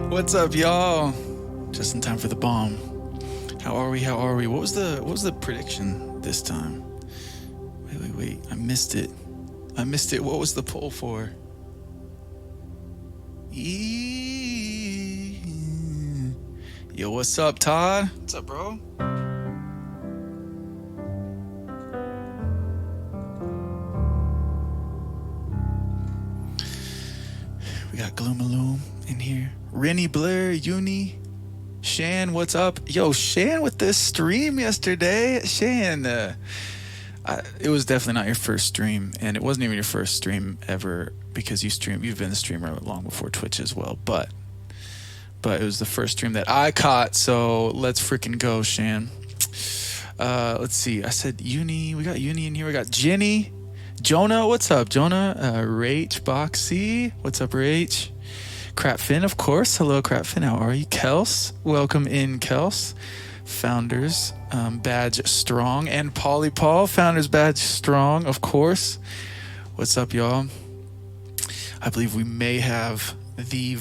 What's up, y'all? Just in time for the bomb. How are we? What was the prediction this time? Wait. I missed it. What was the poll for? Yo, what's up, Todd? What's up, bro? We got Gloomaloom in here. Rennie, Blair, Uni, Shan, what's up? Yo, Shan with this stream yesterday. Shan, it was definitely not your first stream, and it wasn't even your first stream ever because you've been a streamer long before Twitch as well. But it was the first stream that I caught, so let's freaking go, Shan. Let's see. I said Uni. We got Uni in here. We got Jenny. Jonah, what's up, Jonah? Rach Boxy, what's up, Rach? Crapfin, of course. Hello, Crapfin. How are you? Kels, welcome in, Kels. Founders Badge Strong, and Polly Paul, Founders Badge Strong, of course. What's up, y'all? I believe we may have the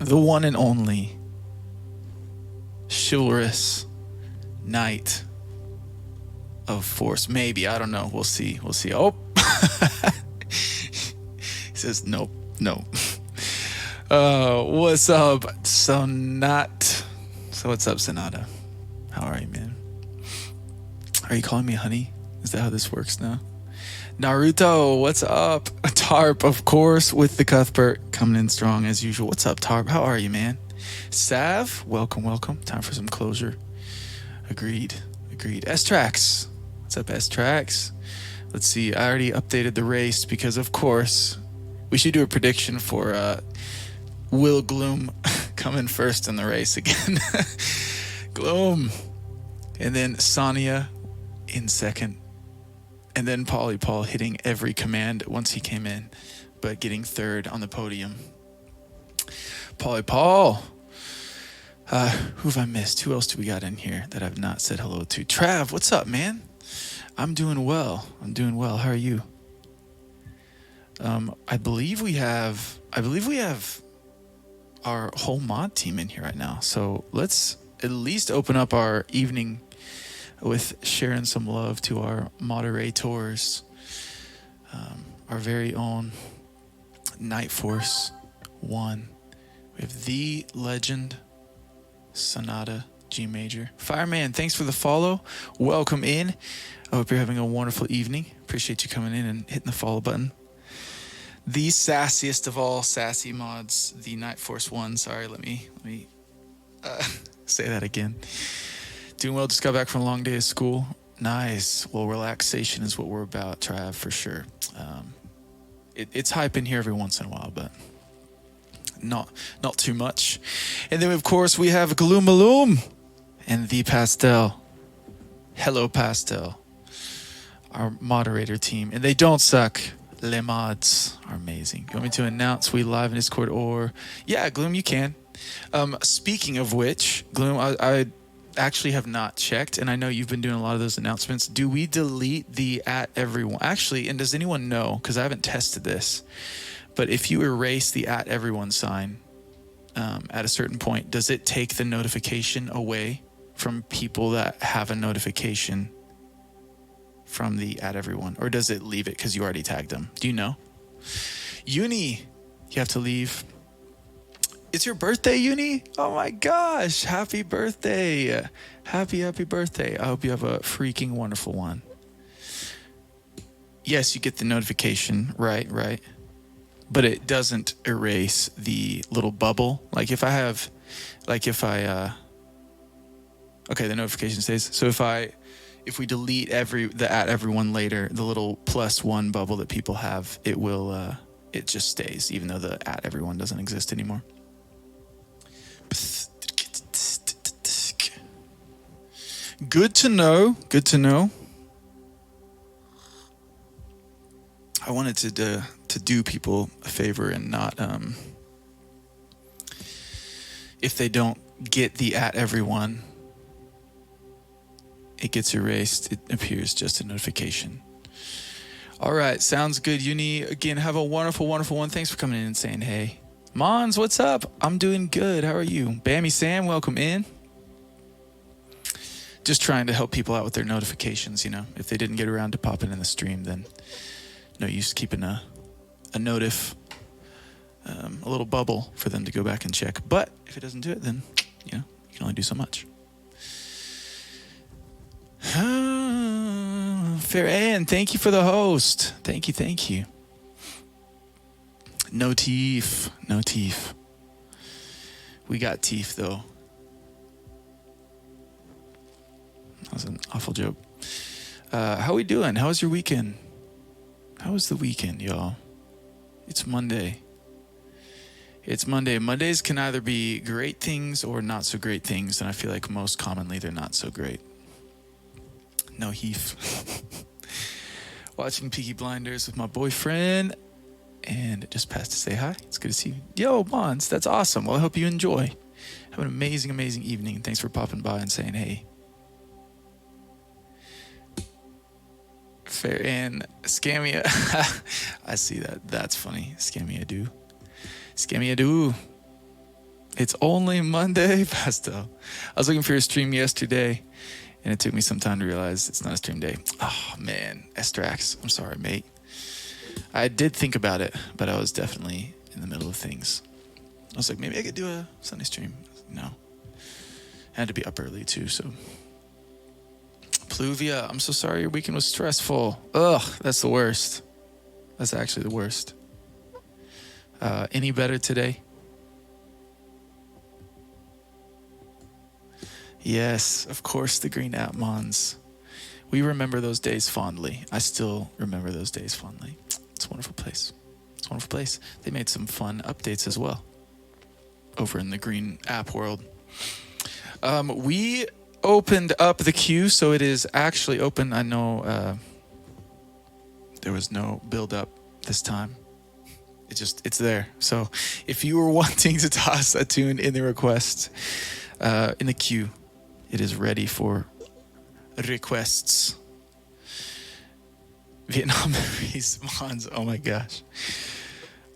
one and only chivalrous knight of force. Maybe, I don't know. We'll see. Oh, he says no. What's up, Sonat? So what's up, Sonata? How are you, man? Are you calling me honey? Is that how this works now? Naruto, what's up? Tarp, of course, with the Cuthbert coming in strong as usual. What's up, Tarp? How are you, man? Sav, welcome. Time for some closure. Agreed. S-Trax. What's up, S-Trax? Let's see. I already updated the race because, of course, we should do a prediction for Will Gloom coming first in the race again. Gloom. And then Sonia in second. And then Polly Paul hitting every command once he came in, but getting third on the podium. Polly Paul. Who have I missed? Who else do we got in here that I've not said hello to? Trav, what's up, man? I'm doing well. How are you? I believe we have our whole mod team in here right now. So let's at least open up our evening with sharing some love to our moderators, our very own Night Force 1. We have the legend Sonata G Major. Fireman, thanks for the follow. Welcome in. I hope you're having a wonderful evening. Appreciate you coming in and hitting the follow button. The sassiest of all sassy mods, the Night Force 1. Sorry, let me say that again. Doing well, just got back from a long day of school. Nice. Well, relaxation is what we're about, Trav, for sure. It's hype in here every once in a while, but not too much. And then, of course, we have Gloomaloom and the Pastel. Hello, Pastel. Our moderator team. And they don't suck. Les mods are amazing. You want me to announce we live in Discord or... Yeah, Gloom, you can. Speaking of which, Gloom, I actually have not checked, and I know you've been doing a lot of those announcements. Do we delete the @everyone? Actually, and does anyone know, because I haven't tested this, but if you erase the @everyone sign at a certain point, does it take the notification away from people that have a notification from the @everyone, or does it leave it because you already tagged them? Do you know? Uni, you have to leave. It's your birthday, Uni? Oh my gosh, happy birthday. Happy birthday. I hope you have a freaking wonderful one. Yes, you get the notification, right. But it doesn't erase the little bubble. Okay, the notification stays. So if we delete the @everyone later, the little +1 bubble that people have, it just stays, even though the @everyone doesn't exist anymore. Good to know. I wanted to do people a favor and not, if they don't get the @everyone, it gets erased. It appears just a notification. All right, sounds good, Uni. Again, have a wonderful, wonderful one. Thanks for coming in and saying hey. Mons, what's up? I'm doing good. How are you? Bammy Sam, welcome in. Just trying to help people out with their notifications, you know. If they didn't get around to popping in the stream, then no use keeping a notif, a little bubble for them to go back and check. But if it doesn't do it, then, you know, you can only do so much. Fair Ann, thank you for the host. Thank you. No teeth. We got teeth, though. That was an awful joke. How we doing? How was your weekend? How was the weekend, y'all? It's Monday. Mondays can either be great things or not so great things, and I feel like most commonly they're not so great. No heath. Watching Peaky Blinders with my boyfriend, and just passed to say hi. It's good to see you. Yo, Mons, that's awesome. Well, I hope you enjoy. Have an amazing evening. Thanks for popping by and saying hey. Fair and Scamia. I see that. That's funny. Scamia do. It's only Monday, Pastel. I was looking for your stream yesterday, and it took me some time to realize it's not a stream day. Oh, man. Estrax. I'm sorry, mate. I did think about it, but I was definitely in the middle of things. I was like, maybe I could do a Sunday stream. No. I had to be up early, too, so... Pluvia, I'm so sorry your weekend was stressful. Ugh, that's the worst. That's actually the worst. Any better today? Yes, of course, the Green App Mons. We remember those days fondly. I still remember those days fondly. It's a wonderful place. They made some fun updates as well over in the Green App world. We opened up the queue, so it is actually open. I know there was no build up this time. It's there. So if you were wanting to toss a tune in the request, in the queue, it is ready for requests. Vietnam memories, Mons. Oh my gosh.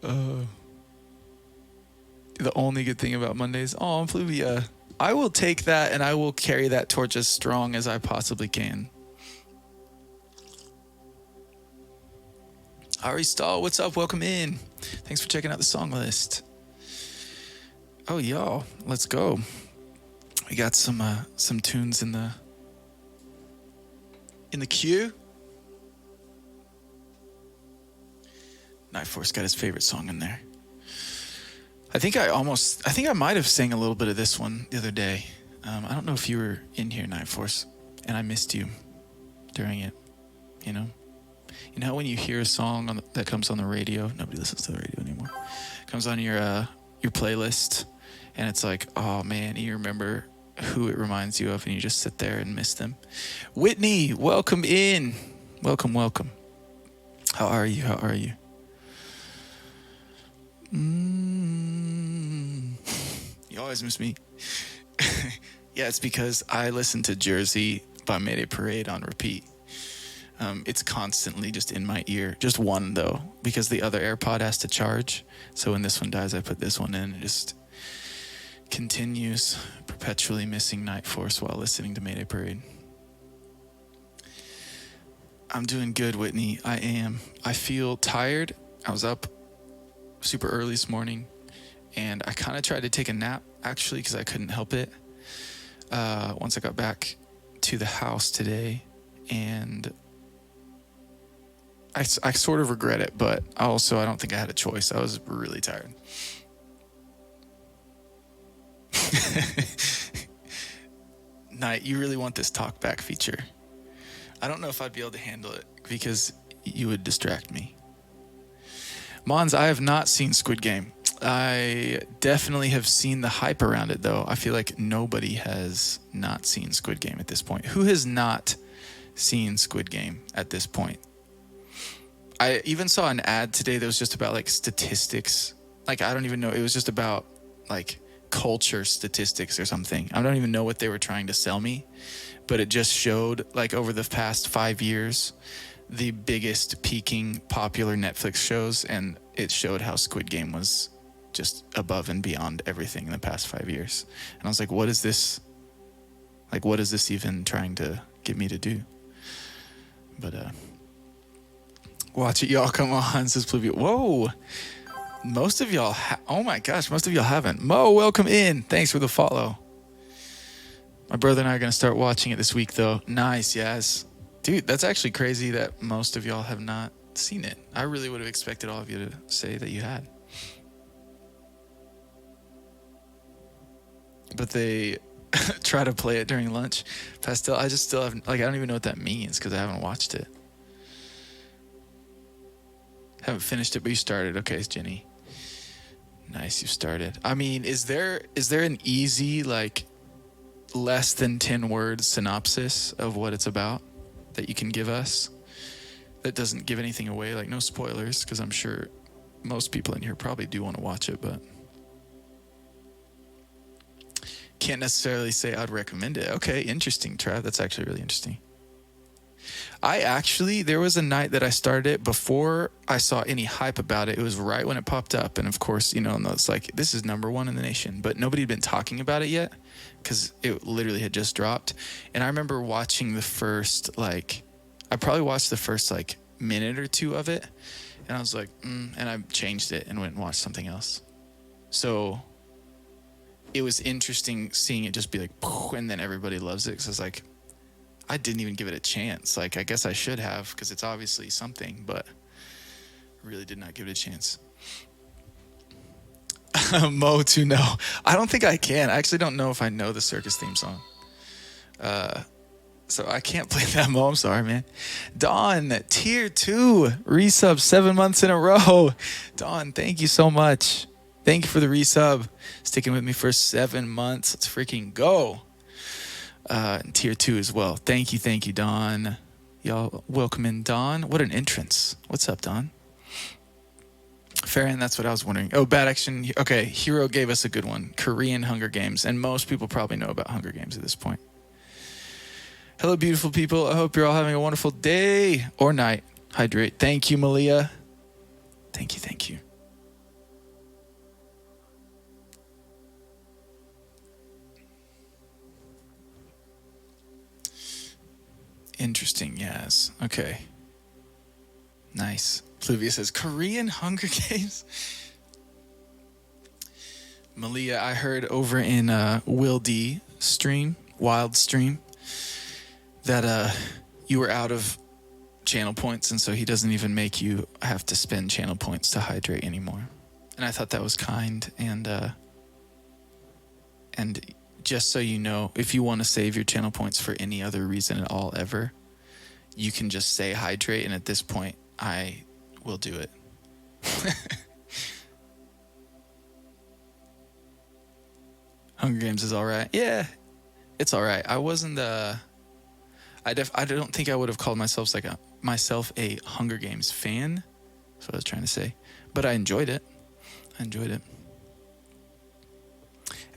The only good thing about Mondays. Oh, Fluvia. I will take that and I will carry that torch as strong as I possibly can. Ari Stahl, what's up? Welcome in. Thanks for checking out the song list. Oh, y'all, let's go. We got some tunes in the queue. Night Force got his favorite song in there. I think I might have sang a little bit of this one the other day. I don't know if you were in here, Night Force, and I missed you during it. You know how when you hear a song that comes on the radio, nobody listens to the radio anymore. It comes on your playlist, and it's like, oh man, you remember who it reminds you of, and you just sit there and miss them. Whitney, welcome in. Welcome. How are you? You always miss me. Yeah, it's because I listen to Jersey by Mayday Parade on repeat. It's constantly just in my ear. Just one, though, because the other AirPod has to charge. So when this one dies, I put this one in. It just continues perpetually missing Night Force while listening to Mayday Parade. I'm doing good, Whitney. I am. I feel tired. I was up super early this morning, and I kind of tried to take a nap, actually, because I couldn't help it once I got back to the house today, and I sort of regret it, but I don't think I had a choice. I was really tired. Night, you really want this talk back feature? I don't know if I'd be able to handle it because you would distract me. Mons, I have not seen Squid Game. I definitely have seen the hype around it, though. I feel like nobody has not seen Squid Game at this point. Who has not seen Squid Game at this point? I even saw an ad today that was just about like statistics. Like, I don't even know. It was just about like culture statistics or something. I don't even know what they were trying to sell me, but it just showed like over the past 5 years, the biggest peaking popular Netflix shows, and it showed how Squid Game was just above and beyond everything in the past 5 years. And I was like, what is this? Like, what is this even trying to get me to do? But watch it, y'all. Come on, says Pluvia. Whoa. Most of y'all, oh my gosh, most of y'all haven't. Mo, welcome in. Thanks for the follow. My brother and I are going to start watching it this week, though. Nice, yes. Dude, that's actually crazy that most of y'all have not seen it. I really would have expected all of you to say that you had. But they try to play it during lunch. Pastel, I just still haven't, like, I don't even know what that means because I haven't watched it. Haven't finished it, but you started. Okay, Jenny. Nice, you started. I mean, is there an easy, like, less than 10 words synopsis of what it's about that you can give us that doesn't give anything away? Like, no spoilers, because I'm sure most people in here probably do want to watch it, but can't necessarily say I'd recommend it. Okay, interesting, Trav. That's actually really interesting. There was a night that I started it before I saw any hype about it. It was right when it popped up. And of course, you know, and it's like, this is #1 in the nation, but nobody had been talking about it yet because it literally had just dropped. And I remember watching the first, like, I probably watched the first, like, minute or two of it. And I was like, and I changed it and went and watched something else. So it was interesting seeing it just be like, and then everybody loves it. Because I was like, I didn't even give it a chance. Like, I guess I should have because it's obviously something, but really did not give it a chance. Mo to know. I don't think I can. I actually don't know if I know the circus theme song. So I can't play that, Mo. I'm sorry, man. Dawn, tier 2, resub 7 months in a row. Dawn, thank you so much. Thank you for the resub. Sticking with me for 7 months. Let's freaking go. Tier 2 as well. Thank you, Dawn. Y'all welcome in, Dawn. What an entrance. What's up, Dawn? Farron, that's what I was wondering. Oh, Bad Action. Okay, Hero gave us a good one. Korean Hunger Games. And most people probably know about Hunger Games at this point. Hello, beautiful people. I hope you're all having a wonderful day or night. Hydrate. Thank you, Malia. Thank you. Interesting, yes. Okay. Nice. Pluvia says, Korean Hunger Games? Malia, I heard over in Will D stream, Wild stream, that you were out of channel points, and so he doesn't even make you have to spend channel points to hydrate anymore. And I thought that was kind, and just so you know, if you want to save your channel points for any other reason at all ever, you can just say hydrate, and at this point, I will do it. Hunger Games is all right. Yeah, it's all right. I wasn't I don't think I would have called myself a Hunger Games fan. That's what I was trying to say. But I enjoyed it.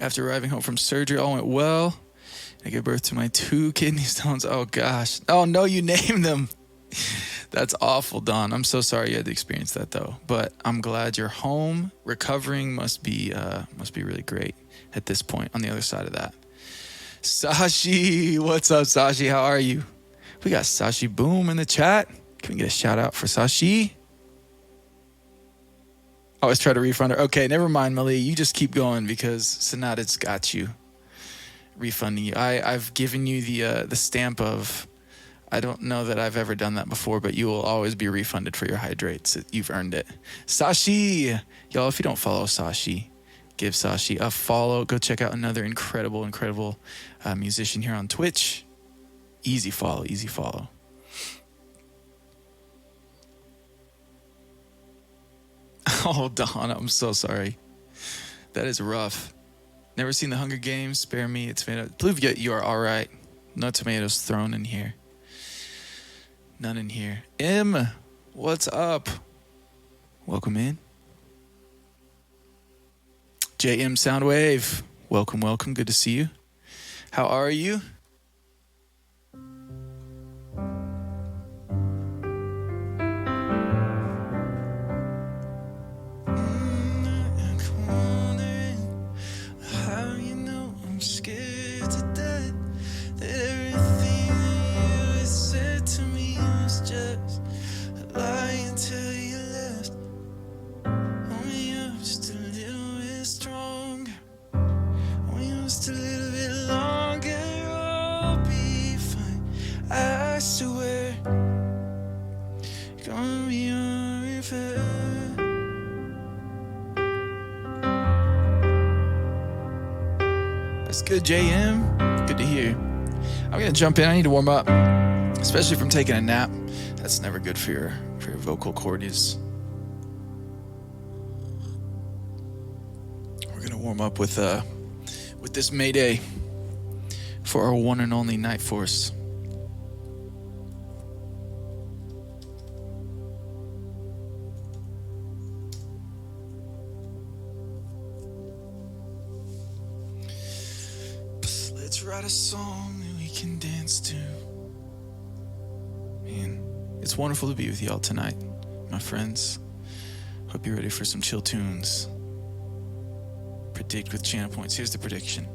After arriving home from surgery, all went well. I gave birth to my 2 kidney stones. Oh, gosh. Oh, no, you named them. That's awful, Dawn. I'm so sorry you had to experience that, though. But I'm glad you're home. Recovering must be really great at this point on the other side of that. Sashi, what's up, Sashi? How are you? We got Sashi Boom in the chat. Can we get a shout out for Sashi? I always try to refund her. Okay, never mind, Malia. You just keep going because Sonata's got you. Refunding you. I've given you the stamp of, I don't know that I've ever done that before, but you will always be refunded for your hydrates. You've earned it. Sashi! Y'all, if you don't follow Sashi, give Sashi a follow. Go check out another incredible musician here on Twitch. Easy follow. Oh, Dawn, I'm so sorry. That is rough. Never seen the Hunger Games. Spare me. It's made up. Pluvia, you are all right. No tomatoes thrown in here. None in here. M, what's up? Welcome in. JM Soundwave, welcome. Good to see you. How are you? That's good, JM. Good to hear. I'm going to jump in. I need to warm up, especially from taking a nap. That's never good for your vocal cords. We're going to warm up with this Mayday for our one and only Night Force. Let's write a song that we can dance to. Man, it's wonderful to be with y'all tonight, my friends. Hope you're ready for some chill tunes. Predict with channel points. Here's the prediction.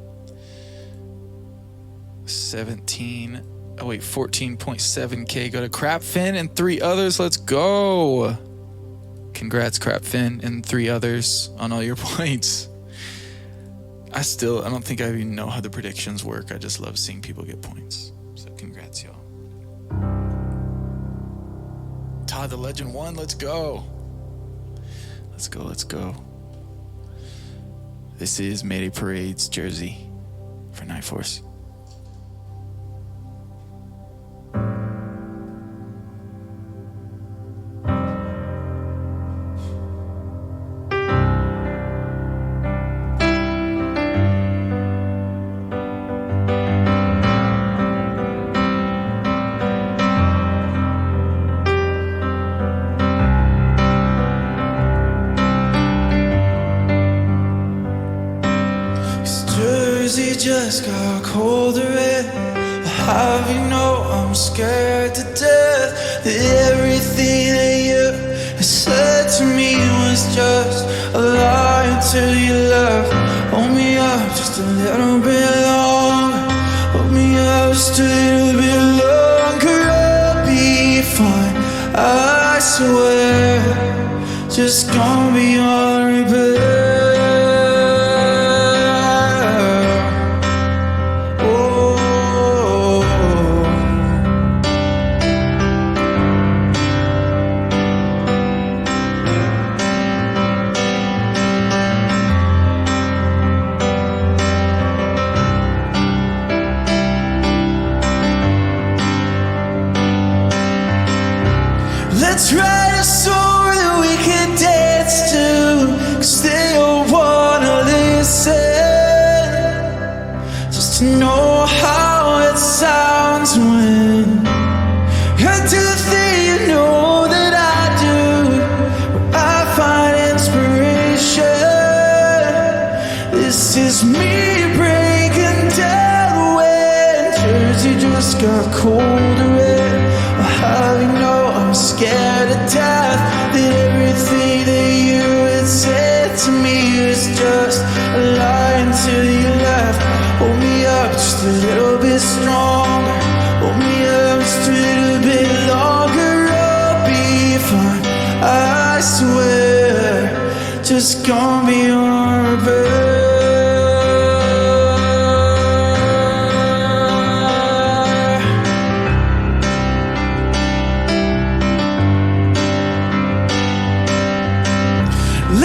14.7K go to Crapfin and 3 others. Let's go. Congrats, Crapfin and 3 others on all your points. I don't think I even know how the predictions work. I just love seeing people get points. So congrats, y'all. Todd the Legend 1, let's go. Let's go. This is Mayday Parade's jersey for Night Force. Just got colder and have you know I'm scared to death that everything that you said to me was just a lie until you left. Hold me up just a little bit longer. Hold me up just a little bit longer. I'll be fine, I swear. Just gonna be on repair. Let's write a song that we can dance to, 'cause they all wanna listen, just to know how it sounds when I do the thing you know that I do, where I find inspiration. This is me breaking down when Jersey just got colder and how you know I'm scared to death that everything that you had said to me was just a lie until you left. Hold me up just a little bit stronger. Hold me up just a little bit longer. I'll be fine, I swear. Just gonna be on repair.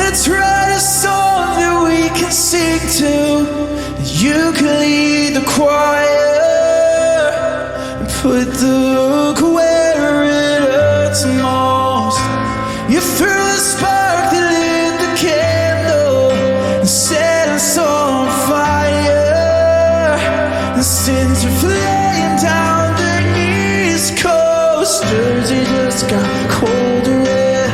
Let's write a song that we can sing to. You can lead the choir and put the hook where it hurts most. You threw the spark that lit the candle and set us on fire. The sins are flaying down the East Coast. Jersey just got colder and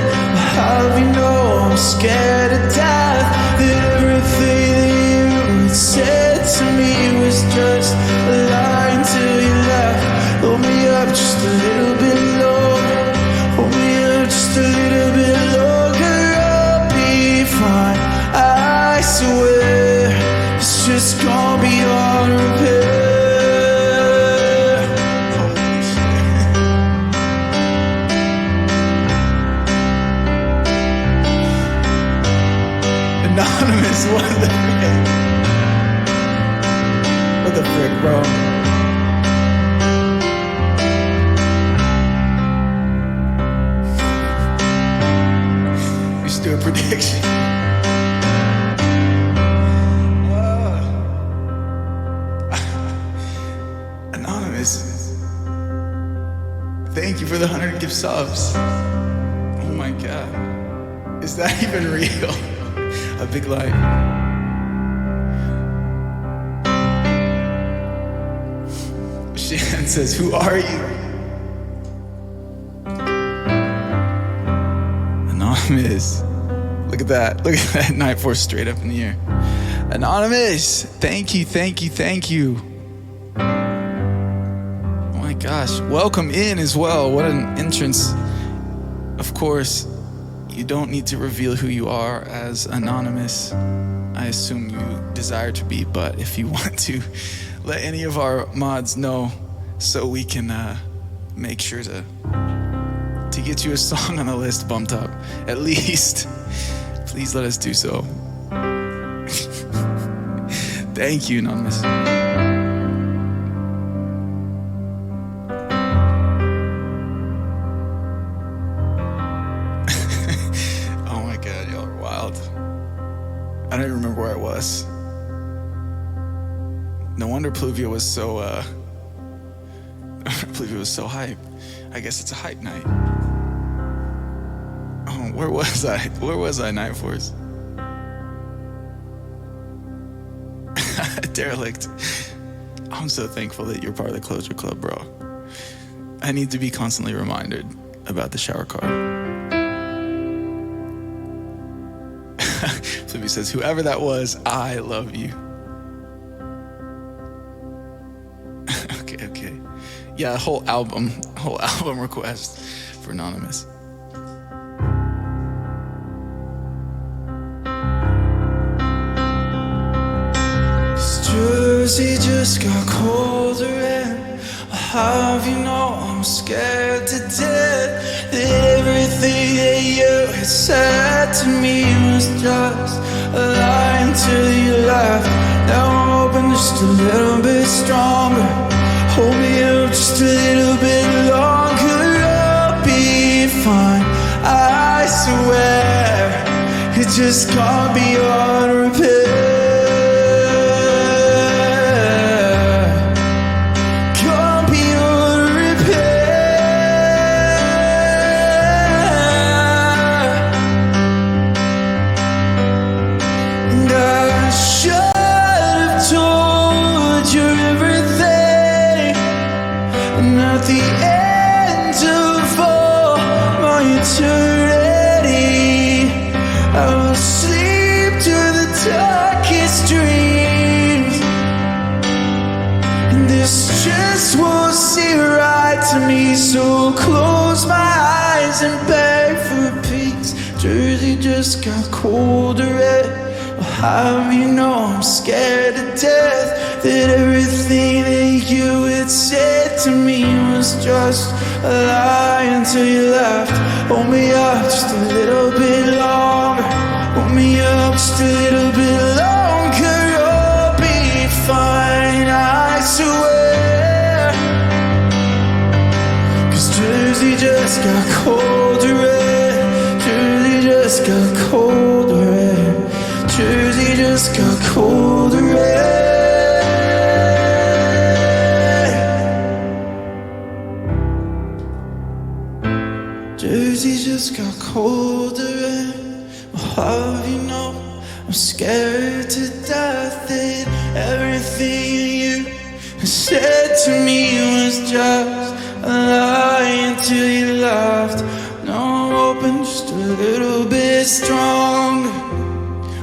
how you know I'm scared to death that everything that you had said to me was just a lie until you left. Hold me up just a little bit longer. Hold me up just a little bit longer. I'll be fine, I swear. It's just gonna be on repair. Anonymous, what the frick? What the frick, bro? We should do a prediction. for the 100 gift subs. Oh my God. Is that even real? A big light. Shan says, who are you? Anonymous. Look at that. Look at that. Night Force straight up in the air. Anonymous. Thank you, thank you, thank you. Oh my gosh. Welcome in as well. What an entrance. Of course, you don't need to reveal who you are as Anonymous. I assume you desire to be, but if you want to, let any of our mods know so we can make sure to get you a song on the list bumped up. At least, please let us do so. Thank you, Anonymous. Oh my God, y'all are wild. I don't even remember where I was. No wonder Pluvia was so Pluvia was so hype. I guess it's a hype night. Oh, where was I? Where was I, Night Force? Derelict. I'm so thankful that you're part of the Closure Club, bro. I need to be constantly reminded about the shower card. Pluvia says, whoever that was, I love you. Okay. Yeah, a whole album request for Anonymous. This Jersey just got colder and I'll have you know I'm scared to death that everything that you had said to me was just a lie until you left. Now I'm hoping just a little bit stronger. Hold me up just a little bit longer, I'll be fine. I swear, it just can't be on repair. Can't be on repair. And I should have told you everything. And at the end of all my eternity, I will sleep to the darkest dreams. And this just won't seem right to me, so close my eyes and beg for peace. Jersey just got colder and I'll have you know I'm scared to death that everything that you had said to me was just a lie until you left. Hold me up just a little bit longer. Hold me up just a little bit longer. You'll be fine, I swear. 'Cause Jersey just got colder and Jersey just got colder and Jersey just got colder and Jersey just got colder and I'll have you know I'm scared to death that everything you said to me was just a lie until you left. Now I'm hoping just a little bit stronger.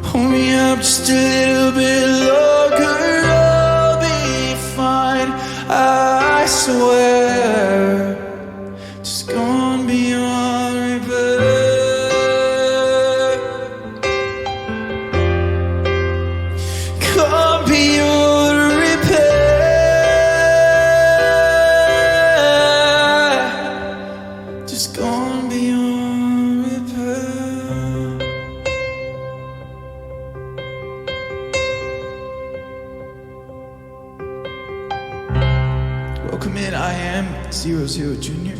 Hold me up just a little bit longer. I'll be fine, I swear. Just gonna be on repair. Can't be on repair. Just gonna be on repair. Welcome in, I am 00 Junior.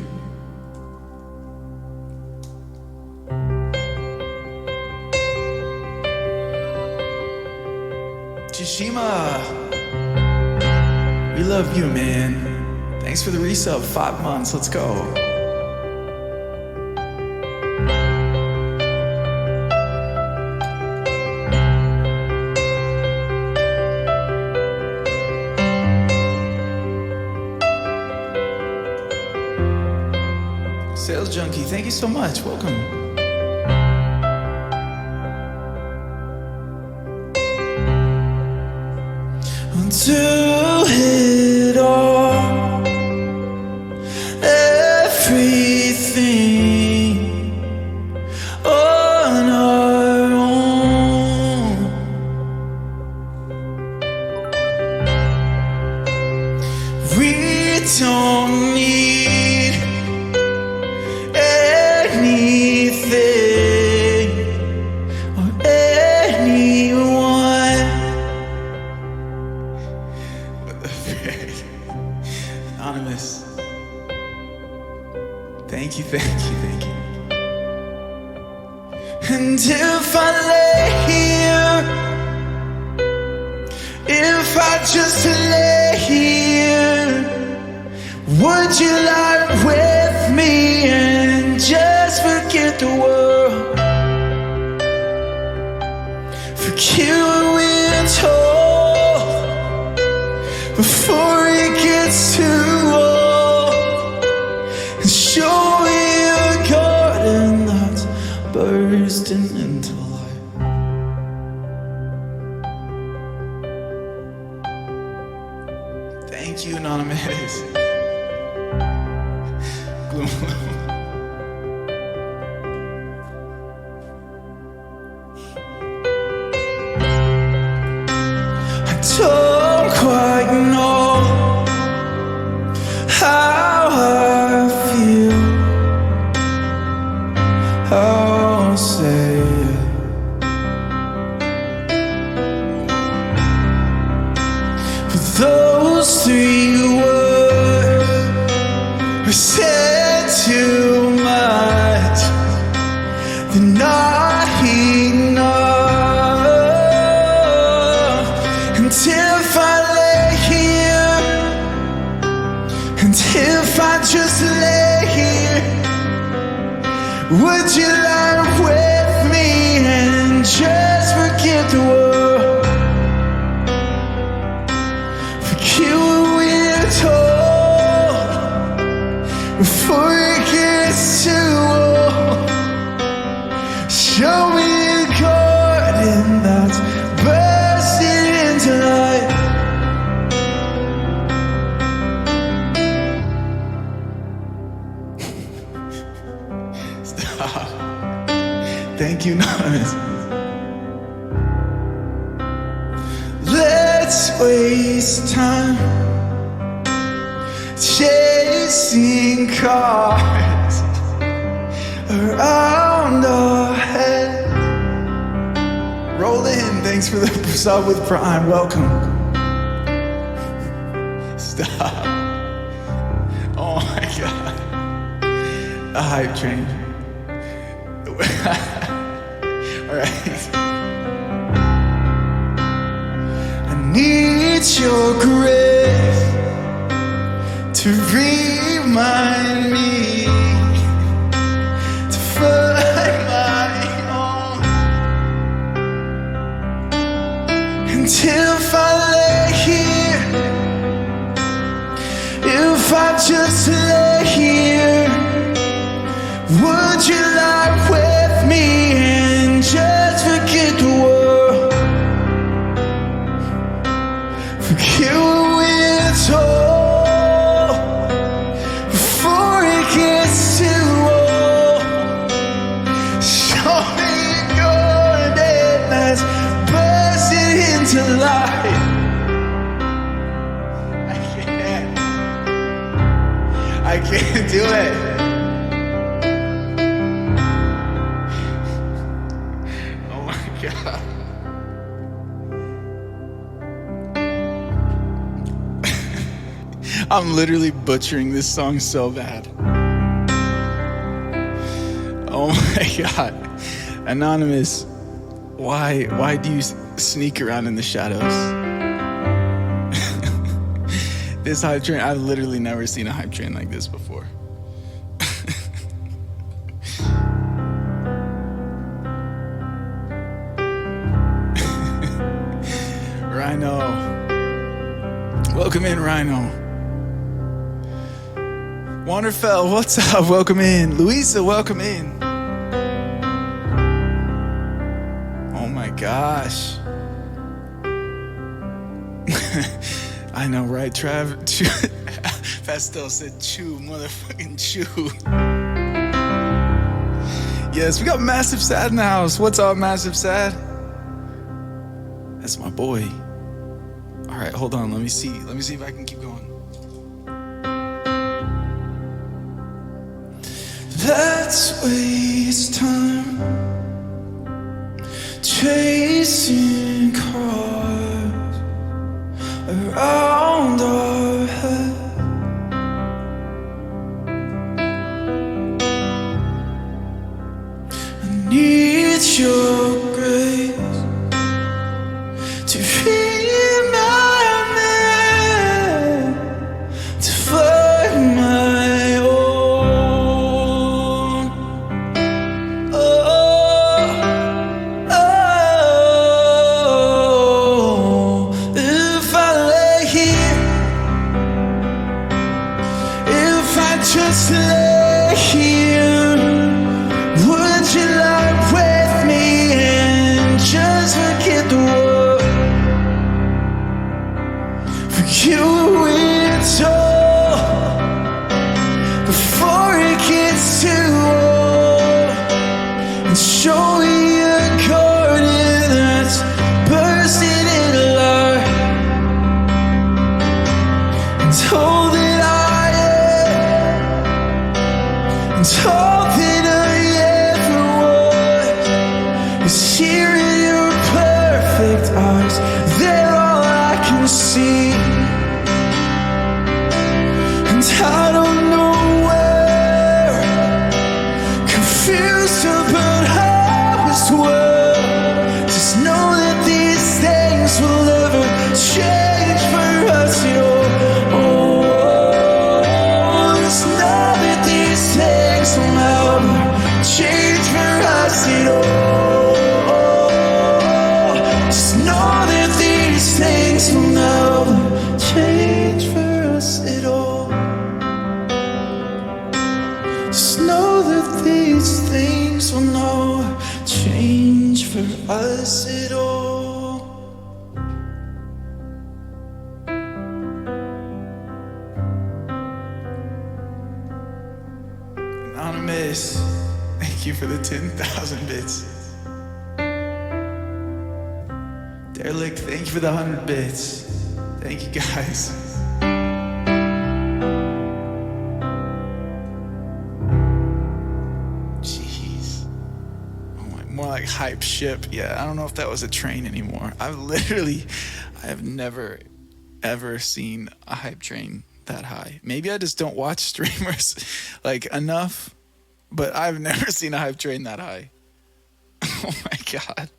Tsushima, we love you, man. Thanks for the resub, 5 months, let's go. Junkie, thank you so much. Welcome. Do it all, everything on our own. We don't need anything or anyone. Anonymous. Thank you, thank you, thank you. And if I lay here, if I just lay here, would you lie with me and just forget the world? Forget what we're told before it gets too old, and show me a garden that's bursting into life. Thank you, Anonymous. Gloom. I don't quite know how I feel. I'll say it. But those three words are said too much. They're not enough. And if I lay here, and if I just lay here, would you lie with me and just forget the world? Forget what we're told before it gets too old. Show me a garden that's bursting into life. Stop. Thank you, Anonymous. Let's waste time chasing cars around our head. Roll in. Thanks for the sub with Prime. Welcome. Stop. Oh my God. A hype train. All right. I need your grace to remind me to find my own. And if I lay here, if I just lay here, would you lie with me and just forget the world? Forget what we're told before it gets too old. Show me a garden that's bursting into life. I can't do it. God. I'm literally butchering this song so bad. Oh my God. Anonymous, why do you sneak around in the shadows? This hype train, I've literally never seen a hype train like this before. Rhino. Welcome in, Rhino. Wanderfell, what's up? Welcome in. Louisa, welcome in. Oh my gosh. I know, right, Trav? Pastel said chew, motherfucking chew. Yes, we got Massive Sad in the house. What's up, Massive Sad? That's my boy. All right, hold on. Let me see if I can keep going. Let's waste time chasing cars around our head. I need your grace to remind me to find my own. Oh, if I lay here, if I just lay here, would you lie with me and just forget the world? For you it's all before it gets too old, and show me a garden that's bursting into life, and all that I am, and all that I ever was is here in your perfect eyes. They're all I can see, and I don't know where, confused about how as well. Just know that these things will never change for us at all. Oh, just know that these things will never change for us at all. Just know that these things will never change for us at all. Just know that these things will never change for us at all. Anonymous, thank you for the 10,000 bits. Derelict, thank you for the 100 bits. Thank you, guys. Jeez. Oh my, more like hype ship. Yeah, I don't know if that was a train anymore. I have never, ever seen a hype train that high. Maybe I just don't watch streamers like enough, but I've never seen a hype train that high. Oh my God.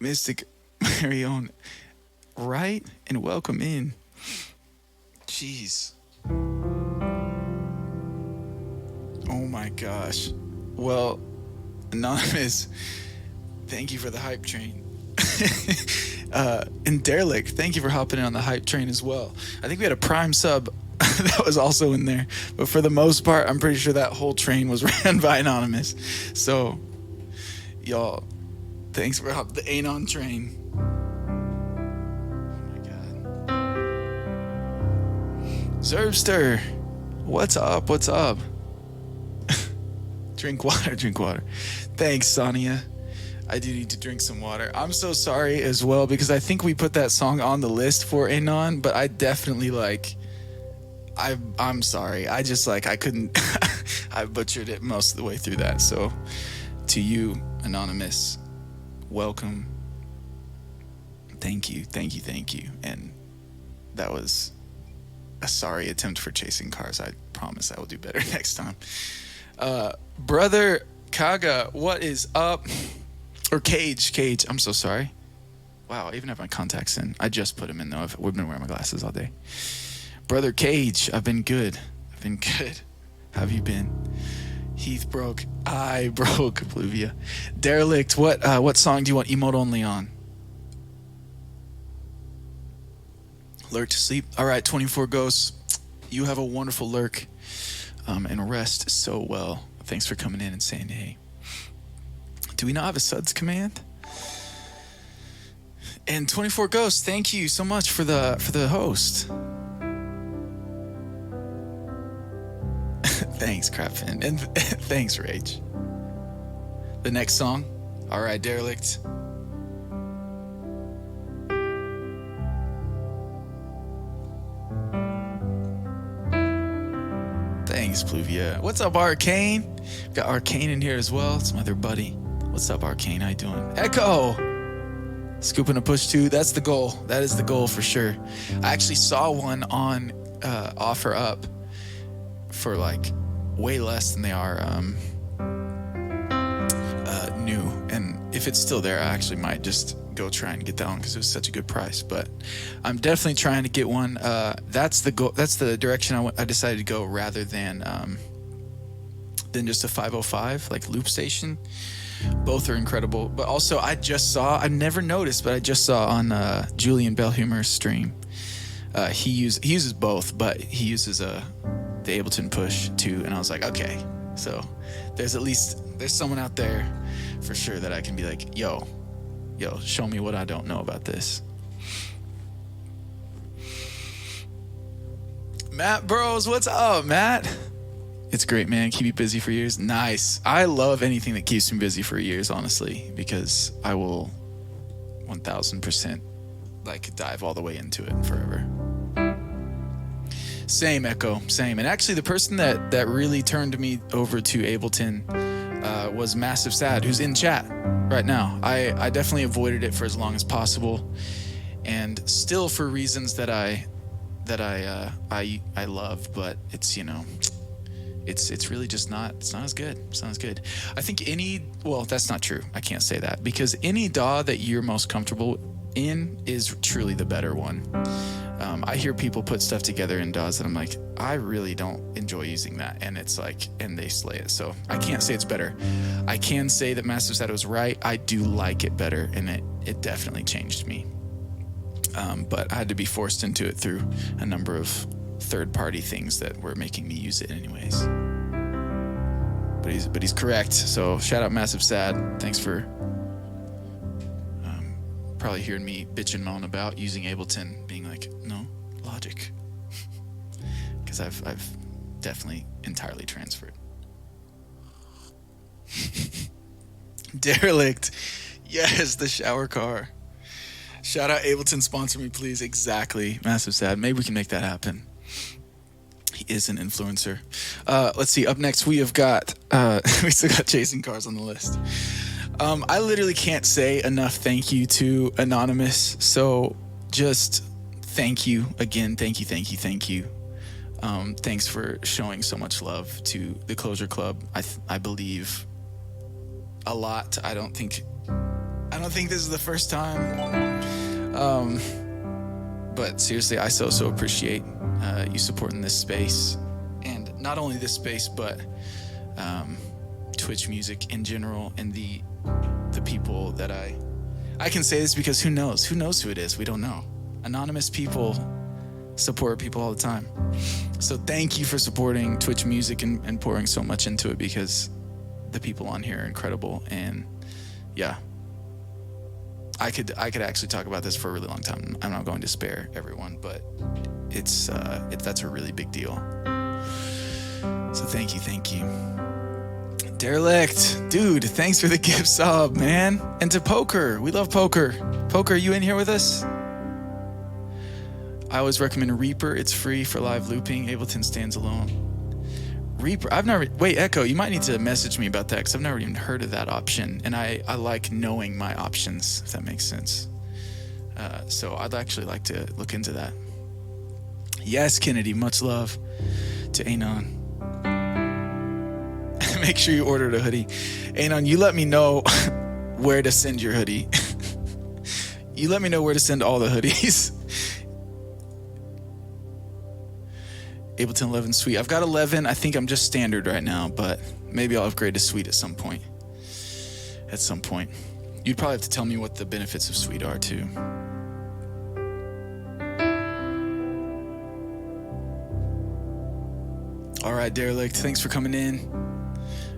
Mystic Marion, right? And welcome in. Jeez. Oh my gosh. Well, Anonymous, thank you for the hype train. And Derelict, thank you for hopping in on the hype train as well. I think we had a Prime sub that was also in there. But for the most part, I'm pretty sure that whole train was ran by Anonymous. So, y'all, thanks for hopping the Anon train. Oh my God. Zerbster, what's up? What's up? Drink water, drink water. Thanks, Sonia. I do need to drink some water. I'm so sorry as well, because I think we put that song on the list for Anon, but I definitely I'm sorry. I couldn't, I butchered it most of the way through that. So to you, Anonymous, welcome. Thank you. And that was a sorry attempt for chasing cars. I promise I will do better next time. Brother Kaga, what is up? Or Cage, I'm so sorry. Wow, I even have my contacts in. I just put them in though. We've been wearing my glasses all day. Brother Cage, I've been good. How have you been? Heath broke. I broke. Pluvia. Derelict, what song do you want emote only on? Lurk to sleep. All right, 24 Ghosts. You have a wonderful lurk and rest so well. Thanks for coming in and saying hey. Do we not have a suds command? And 24 Ghosts, thank you so much for the host. Thanks, Crapfin. And thanks, Rage. The next song. All right, Derelict. Thanks, Pluvia. What's up, Arcane? We've got Arcane in here as well. It's my other buddy. What's up, Arcane? How you doing? Echo! Scooping a push 2. That's the goal. That is the goal for sure. I actually saw one on offer up for like way less than they are new. And if it's still there, I actually might just go try and get that one because it was such a good price. But I'm definitely trying to get one. That's the goal. That's the direction I decided to go rather than just a 505 like loop station. Both are incredible. But also I've never noticed, but I just saw on Julian Bellhumer's stream. He uses both, but he uses the Ableton Push too. And I was like, okay, so there's someone out there for sure that I can be like, yo, show me what I don't know about this. Matt Burrows, what's up, Matt? It's great, man. Keep you busy for years. Nice. I love anything that keeps me busy for years, honestly, because I will 1000% like dive all the way into it forever. Same, Echo, same. And actually the person that really turned me over to Ableton was Massive Sad, who's in chat right now. I definitely avoided it for as long as possible, and still for reasons that I love, but it's, it's really just it's not as good. It's not as good. I think that's not true. I can't say that, because any DAW that you're most comfortable in is truly the better one. I hear people put stuff together in DAWs that I'm like, I really don't enjoy using that, and it's like, and they slay it. So I can't say it's better. I can say that Massive Said was right. I do like it better, and it definitely changed me. But I had to be forced into it through a number of third-party things that were making me use it anyways. But he's correct. So shout out Massive Sad. Thanks for probably hearing me bitch and moan about using Ableton, being like, no, Logic, because I've definitely entirely transferred. Derelict, yes, the shower car. Shout out Ableton, sponsor me, please. Exactly, Massive Sad. Maybe we can make that happen. He is an influencer. Let's see. Up next, we have got we still got Chasing Cars on the list. I literally can't say enough thank you to Anonymous. So just thank you again. Thank you. Thanks for showing so much love to the Closure Club. I believe a lot. I don't think this is the first time. But seriously, I so appreciate you supporting this space, and not only this space, but Twitch music in general, and the people that I can say this because who knows who it is. We don't know. Anonymous people support people all the time. So thank you for supporting Twitch music and pouring so much into it, because the people on here are incredible. And yeah, I could actually talk about this for a really long time. I'm not going to spare everyone, but that's a really big deal. So thank you. Derelict, dude, thanks for the gift sub, man. And to Poker, we love Poker. Poker, you in here with us? I always recommend Reaper. It's free for live looping. Ableton stands alone. Reaper, wait, Echo, you might need to message me about that, because I've never even heard of that option. And I like knowing my options, if that makes sense. So I'd actually like to look into that. Yes, Kennedy, much love to Anon. Make sure you ordered a hoodie. Anon, you let me know where to send your hoodie. You let me know where to send all the hoodies. Ableton 11 Suite. I've got 11. I think I'm just standard right now, but maybe I'll upgrade to Suite at some point. You'd probably have to tell me what the benefits of Suite are too. All right, Derelict, thanks for coming in.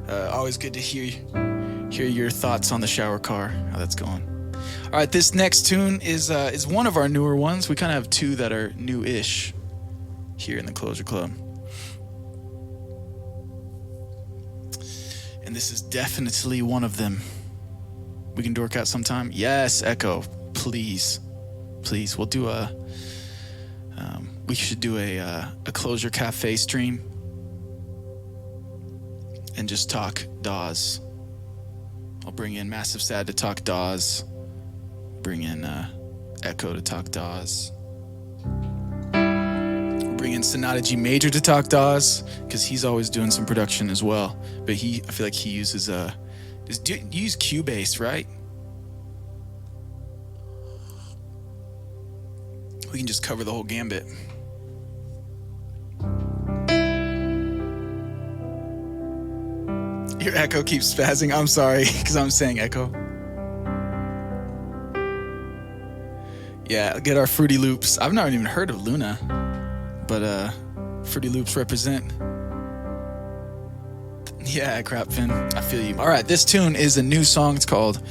Always good to hear your thoughts on the shower car, how that's going. All right, this next tune is one of our newer ones. We kind of have two that are new-ish here in the Closure Club. And this is definitely one of them. We can dork out sometime. Yes, Echo, please. We'll do we should do a Closure Cafe stream and just talk DAWs. I'll bring in Massive Sad to talk DAWs. Bring in Echo to talk DAWs. We'll bring in Sonata G Major to talk DAWs because he's always doing some production as well. But I feel like he uses you use Cubase, right? We can just cover the whole gambit. Your echo keeps spazzing. I'm sorry, because I'm saying echo. Yeah, get our Fruity Loops. I've not even heard of Luna, but Fruity Loops represent. Yeah, Crapfin, I feel you. All right, this tune is a new song. It's called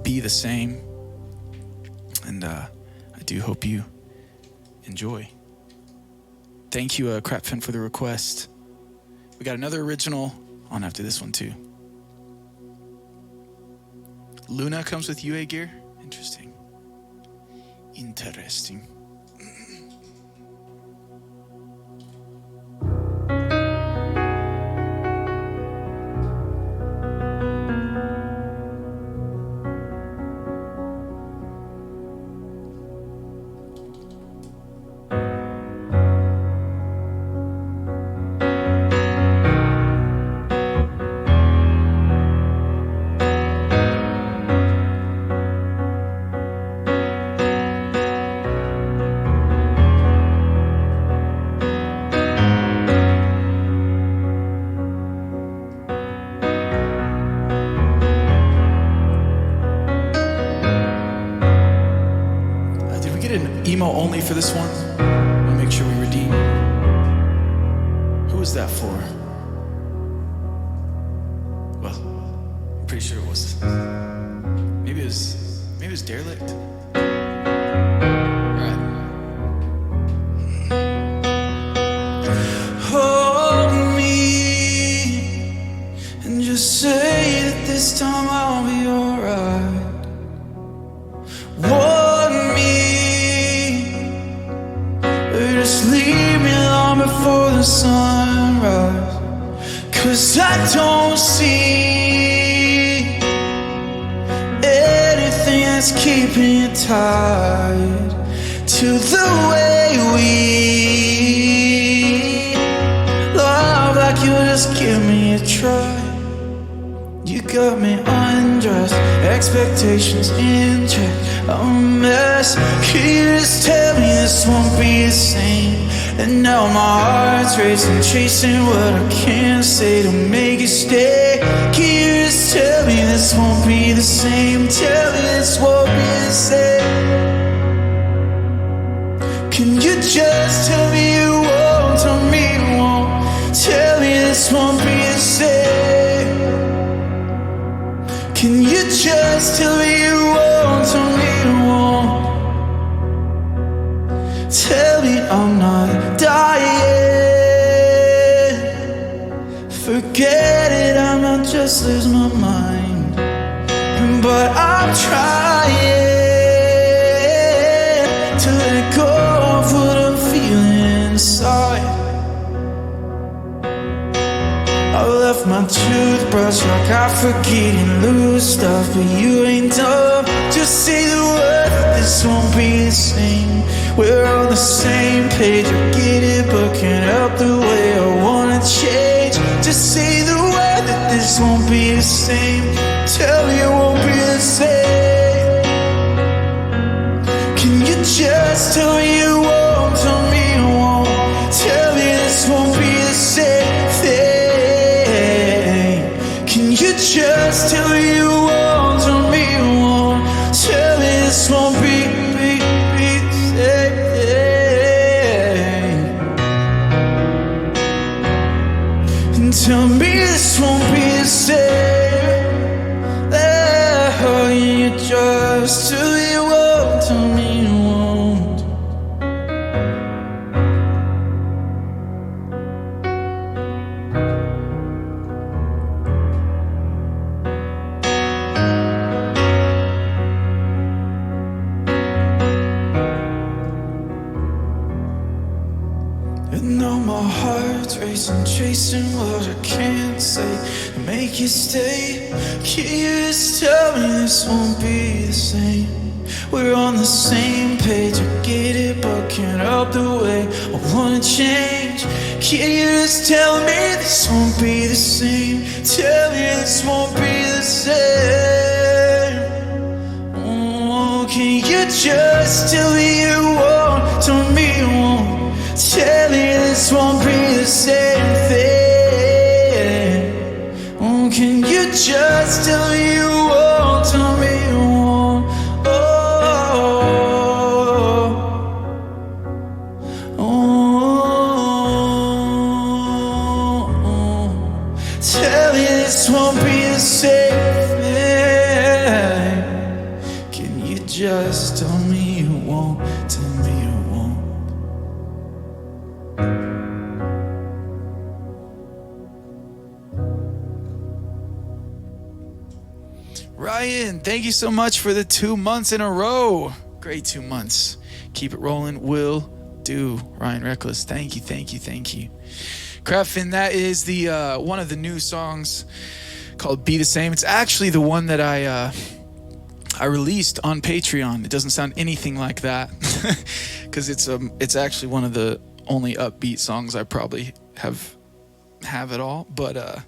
Be the Same. And I do hope you enjoy. Thank you, Crapfin, for the request. We got another original on after this one, too. Luna comes with UA gear? Interesting. Emo only for this one. We'll make sure we redeem. Who was that for? Well, I'm pretty sure it was. Maybe it was Derelict. Alright. Hold me and just say that this time I'll be alright. Just leave me long before the sunrise, 'cause I don't see anything that's keeping you tied to the way we love, like you just give me a try. You got me undressed, expectations in check, a mess. Can you just tell me this won't be the same? And now my heart's racing, chasing what I can't say to make you stay. Can you just tell me this won't be the same? Tell me this won't be the same. Can you just tell me you won't? Tell me you won't. Tell me this won't be the same. Can you just tell me you won't? Tell me you won't. Tell me I'm not dying. Forget it, I might just lose my mind. But I'm trying to let go of what I'm feeling inside. I left my toothbrush like I forget and lose stuff, but you ain't dumb. Just say the word that this won't be the same. We're on the same page, I get it, but can't help the way I wanna change. Just say the word that this won't be the same. Tell me it won't be the same. Can you just tell me you won't? Tell me you won't. Tell me this won't be the same thing. Can you just tell me you won't? Tell me you won't. Tell me this won't be the same thing. just till you won't tell me you won't. And now my heart's racing, chasing what I can't say to make you stay. Can you just tell me this won't be the same? We're on the same page, I get it, but can't help the way I wanna change. Can you just tell me this won't be the same? Tell me this won't be the same. Oh, can you just tell me you won't? Tell me you won't. Tell me this won't be the same thing. Oh, can you just tell me you won't? Tell me you won't. Oh, oh, oh. Tell me this won't be the same thing. Can you just tell me you won't? Tell me you won't. Ryan, thank you so much for the 2 months in a row. Great 2 months. Keep it rolling. Will do. Ryan Reckless, thank you, thank you, thank you. Craftin, that is the one of the new songs called Be the Same. It's actually the one that I released on Patreon. It doesn't sound anything like that because it's actually one of the only upbeat songs I probably have at all, but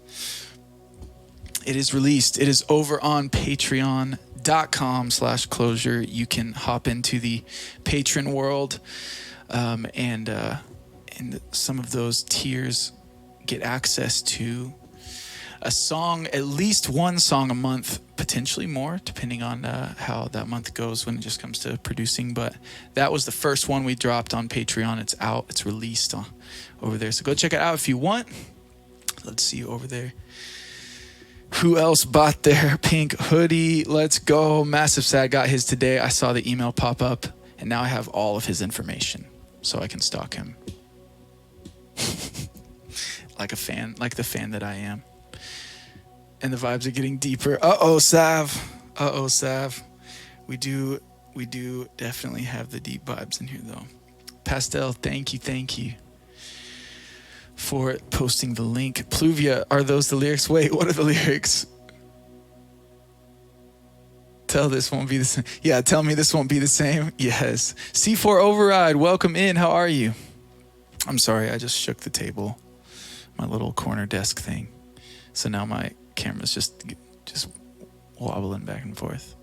it is released. It is over on patreon.com/closure. You can hop into the patron world, and some of those tiers get access to a song, at least one song a month, potentially more, depending on how that month goes when it just comes to producing. But that was the first one we dropped on Patreon. It's out. It's released over there. So go check it out if you want. Let's see you over there. Who else bought their pink hoodie? Let's go. Massive Sad got his today. I saw the email pop up, and now I have all of his information, so I can stalk him. Like the fan that I am. And the vibes are getting deeper. Uh-oh, Sav. We do definitely have the deep vibes in here, though. Pastel, thank you for posting the link. Pluvia, are those the lyrics? Wait, what are the lyrics? Tell this won't be the same. Yeah, tell me this won't be the same. Yes. C4 Override, welcome in. How are you? I'm sorry, I just shook the table. My little corner desk thing. So now my camera's just wobbling back and forth.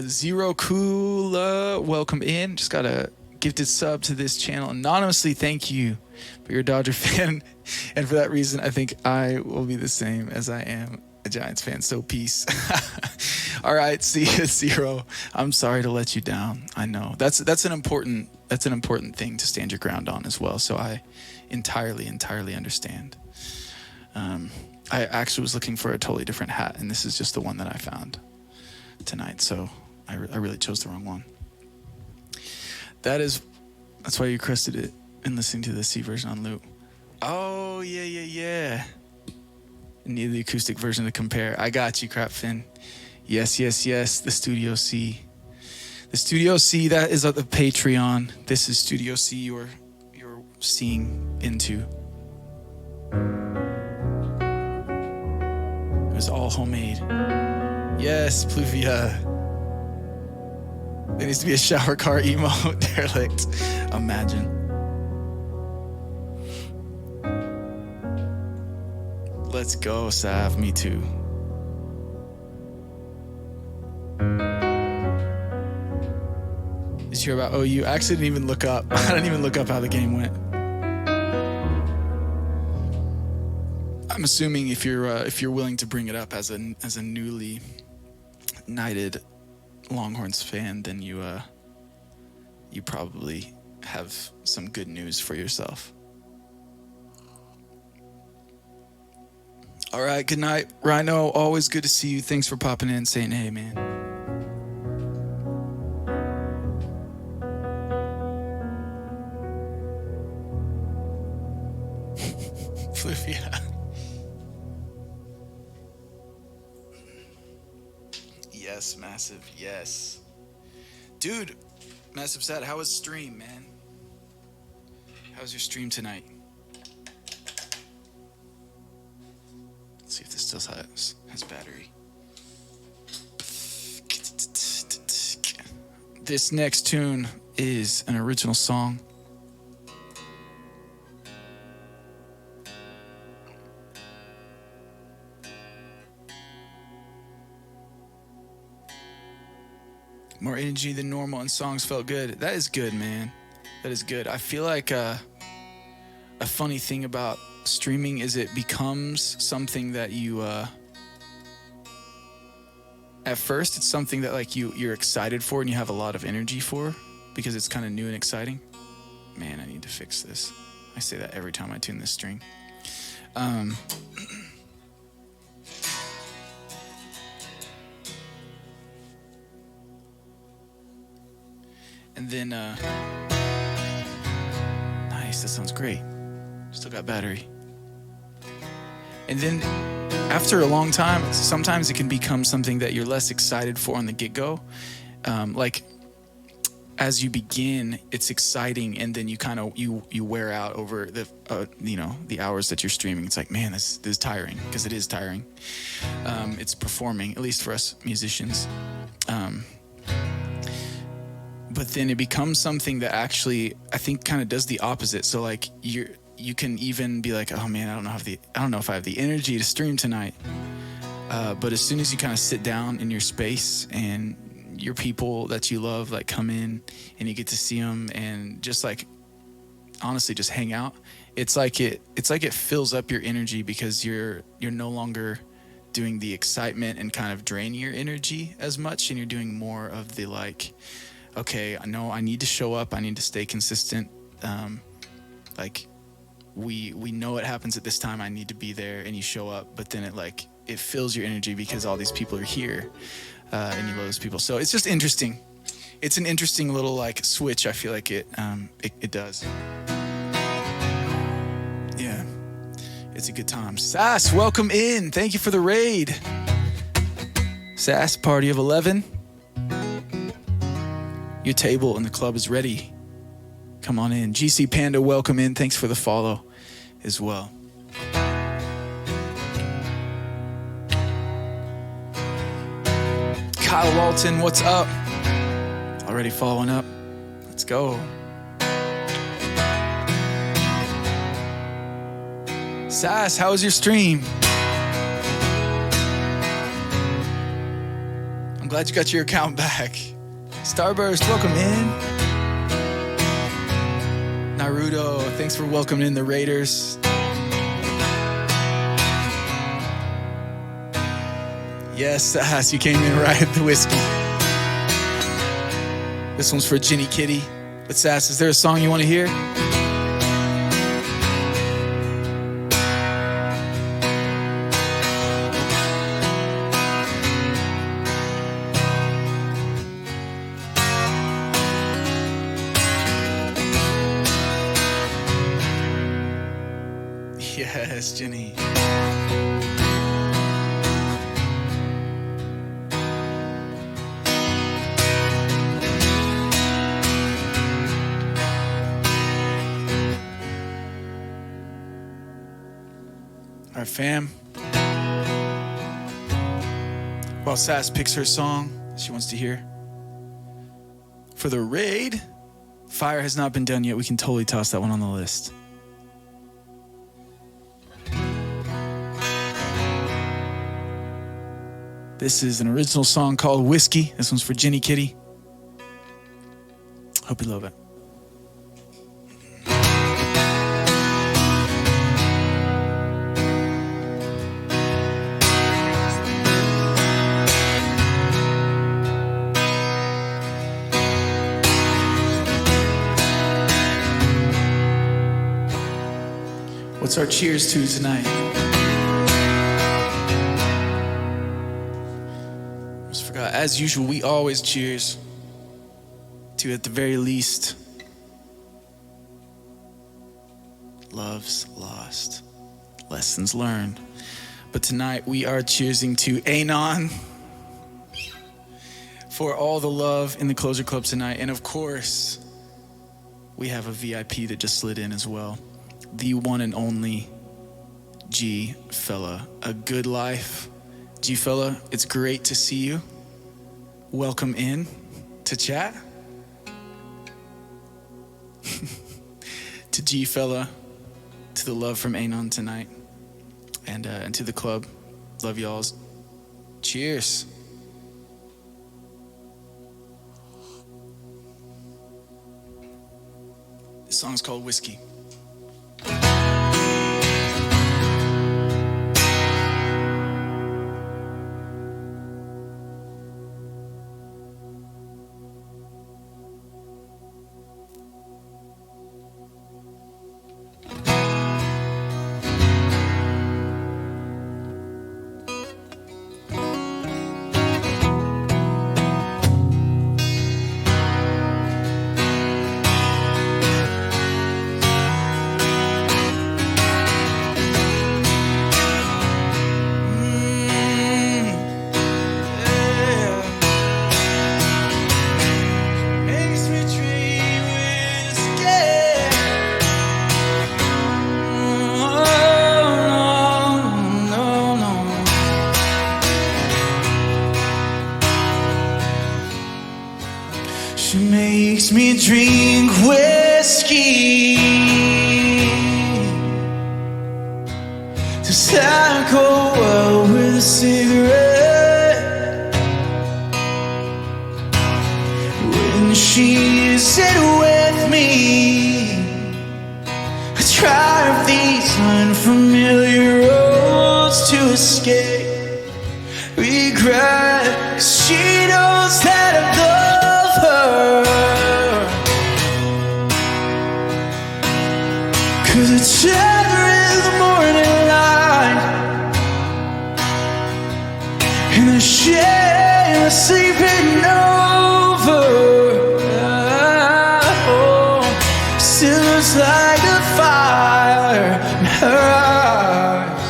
Zero Coola, welcome in. Just got a gifted sub to this channel anonymously. Thank you for your Dodger fan, and for that reason I think I will be the same as I am a Giants fan, so peace. All right, see you, Zero. I'm sorry to let you down. I know that's an important thing to stand your ground on as well, so I entirely understand. I actually was looking for a totally different hat, and this is just the one that I found tonight, so I really chose the wrong one. That's why you requested it and listening to the C version on loop. Oh, yeah. Need the acoustic version to compare. I got you, Crapfin. Yes. The Studio C. The Studio C, that is at the Patreon. This is Studio C you're seeing into. It was all homemade. Yes, Pluvia. There needs to be a shower car emote. Derelict. Imagine. Let's go, Sav. Me too. Did you hear about OU? I actually didn't even look up. I didn't even look up how the game went. I'm assuming if you're willing to bring it up as a newly knighted Longhorns fan, then you probably have some good news for yourself. All right, good night, Rhino. Always good to see you. Thanks for popping in and saying hey, man. Olivia. Yes, Massive, yes. Dude, Massive Sad, how was stream, man? How was your stream tonight? Let's see if this still has battery. This next tune is an original song. More energy than normal and songs felt good. That is good, man. That is good. I feel like a funny thing about streaming is it becomes something that you at first it's something that like you're excited for and you have a lot of energy for because it's kind of new and exciting. Man, I need to fix this. I say that every time I tune this string. And then, nice, that sounds great. Still got battery. And then after a long time, sometimes it can become something that you're less excited for on the get-go. Like as you begin, it's exciting, and then you kind of you wear out over the the hours that you're streaming. It's like, man, this is tiring, because it is tiring. It's performing, at least for us musicians. But then it becomes something that actually, I think, kind of does the opposite. So like you can even be like, oh man, I don't know if I have the energy to stream tonight. But as soon as you kind of sit down in your space and your people that you love like come in and you get to see them and just like honestly just hang out, it's like it fills up your energy, because you're no longer doing the excitement and kind of draining your energy as much, and you're doing more of the like, okay, I know I need to show up, I need to stay consistent. Like we know it happens at this time, I need to be there, and you show up, but then it fills your energy because all these people are here, and you love those people. So it's just interesting. It's an interesting little like switch. I feel like it does. Yeah, it's a good time. Sass, welcome in. Thank you for the raid. Sass, party of 11. Your table in the club is ready. Come on in. GC Panda, welcome in. Thanks for the follow as well. Kyle Walton, what's up? Already following up. Let's go. Sass, how was your stream? I'm glad you got your account back. Starburst, welcome in. Naruto, thanks for welcoming in the Raiders. Yes, Sass, you came in right at the whiskey. This one's for Ginny Kitty. But Sass, is there a song you want to hear? Yes, Jenny. All right, fam. While Sass picks her song she wants to hear for the raid, Fire has not been done yet. We can totally toss that one on the list. This is an original song called Whiskey. This one's for Ginny Kitty. Hope you love it. What's our cheers to tonight? forgot. As usual, we always cheers to, at the very least, loves lost, lessons learned. But tonight we are cheersing to Anon for all the love in the Closure Club tonight. And of course, we have a VIP that just slid in as well. The one and only G Fella. A good life. G Fella, it's great to see you. Welcome in to chat. To G Fella, to the love from Anon tonight, and to the club. Love y'alls. Cheers. This song's called Whiskey. She makes me drink whiskey to cycle well with a cigarette. When she isn't with me, I drive these unfamiliar roads to escape regret. 'Cause she knows that I'm her. 'Cause it's ever in the morning light, and the shame of sleeping over. Oh, still looks like a fire in her eyes,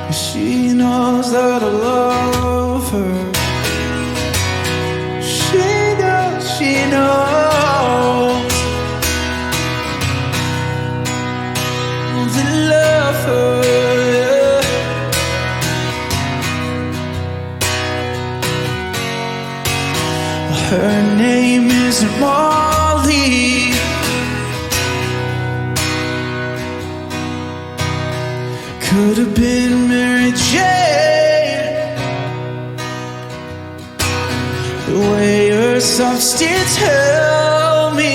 and she knows that I love her. She knows that I love her. Her name isn't Molly, could have been Mary Jane. The way her songs did tell me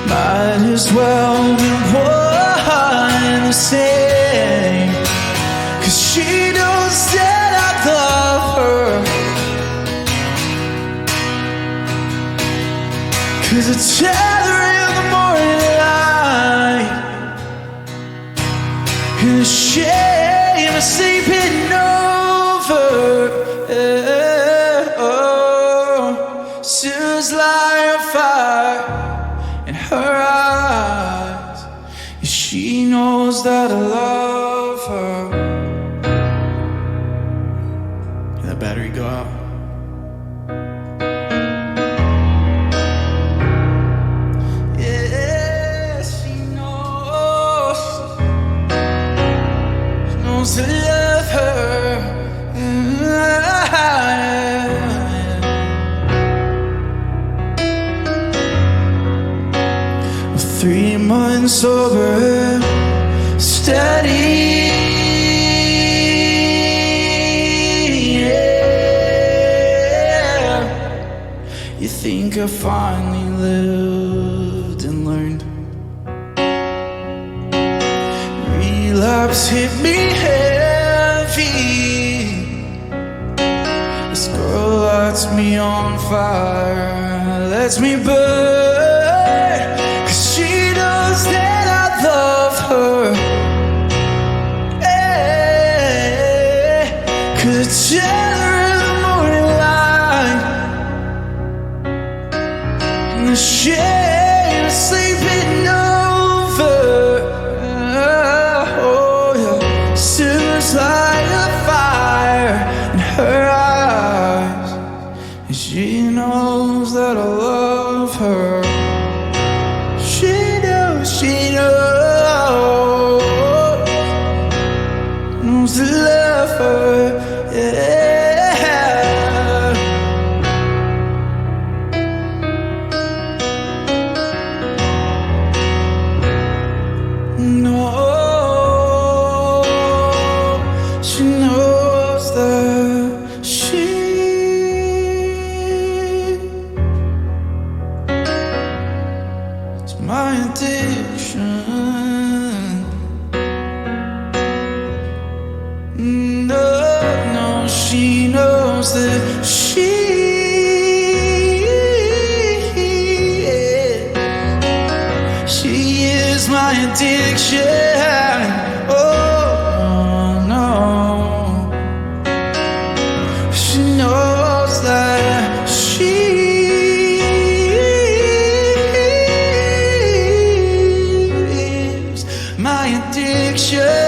might as well be one and the same. 'Cause she knows that I love her. 'Cause I tell her in the morning light, and the shame of sleeping over. Seems like a fire in her eyes. She knows that I love her. Did that battery go out? Yeah, she knows. She knows I love her. 3 months sober, steady. Yeah. You think I finally lived and learned? Relapse hit me heavy. This girl lights me on fire, lets me burn. That I love her, 'Cause the tether in the morning light, and the shame of sleeping over. Oh yeah, simmers like a fire in her eyes, and she knows that I love her. She knows to love her, yeah. No, she knows that it's my addiction. No, she knows that she is my addiction. Oh no, she knows that she is my addiction.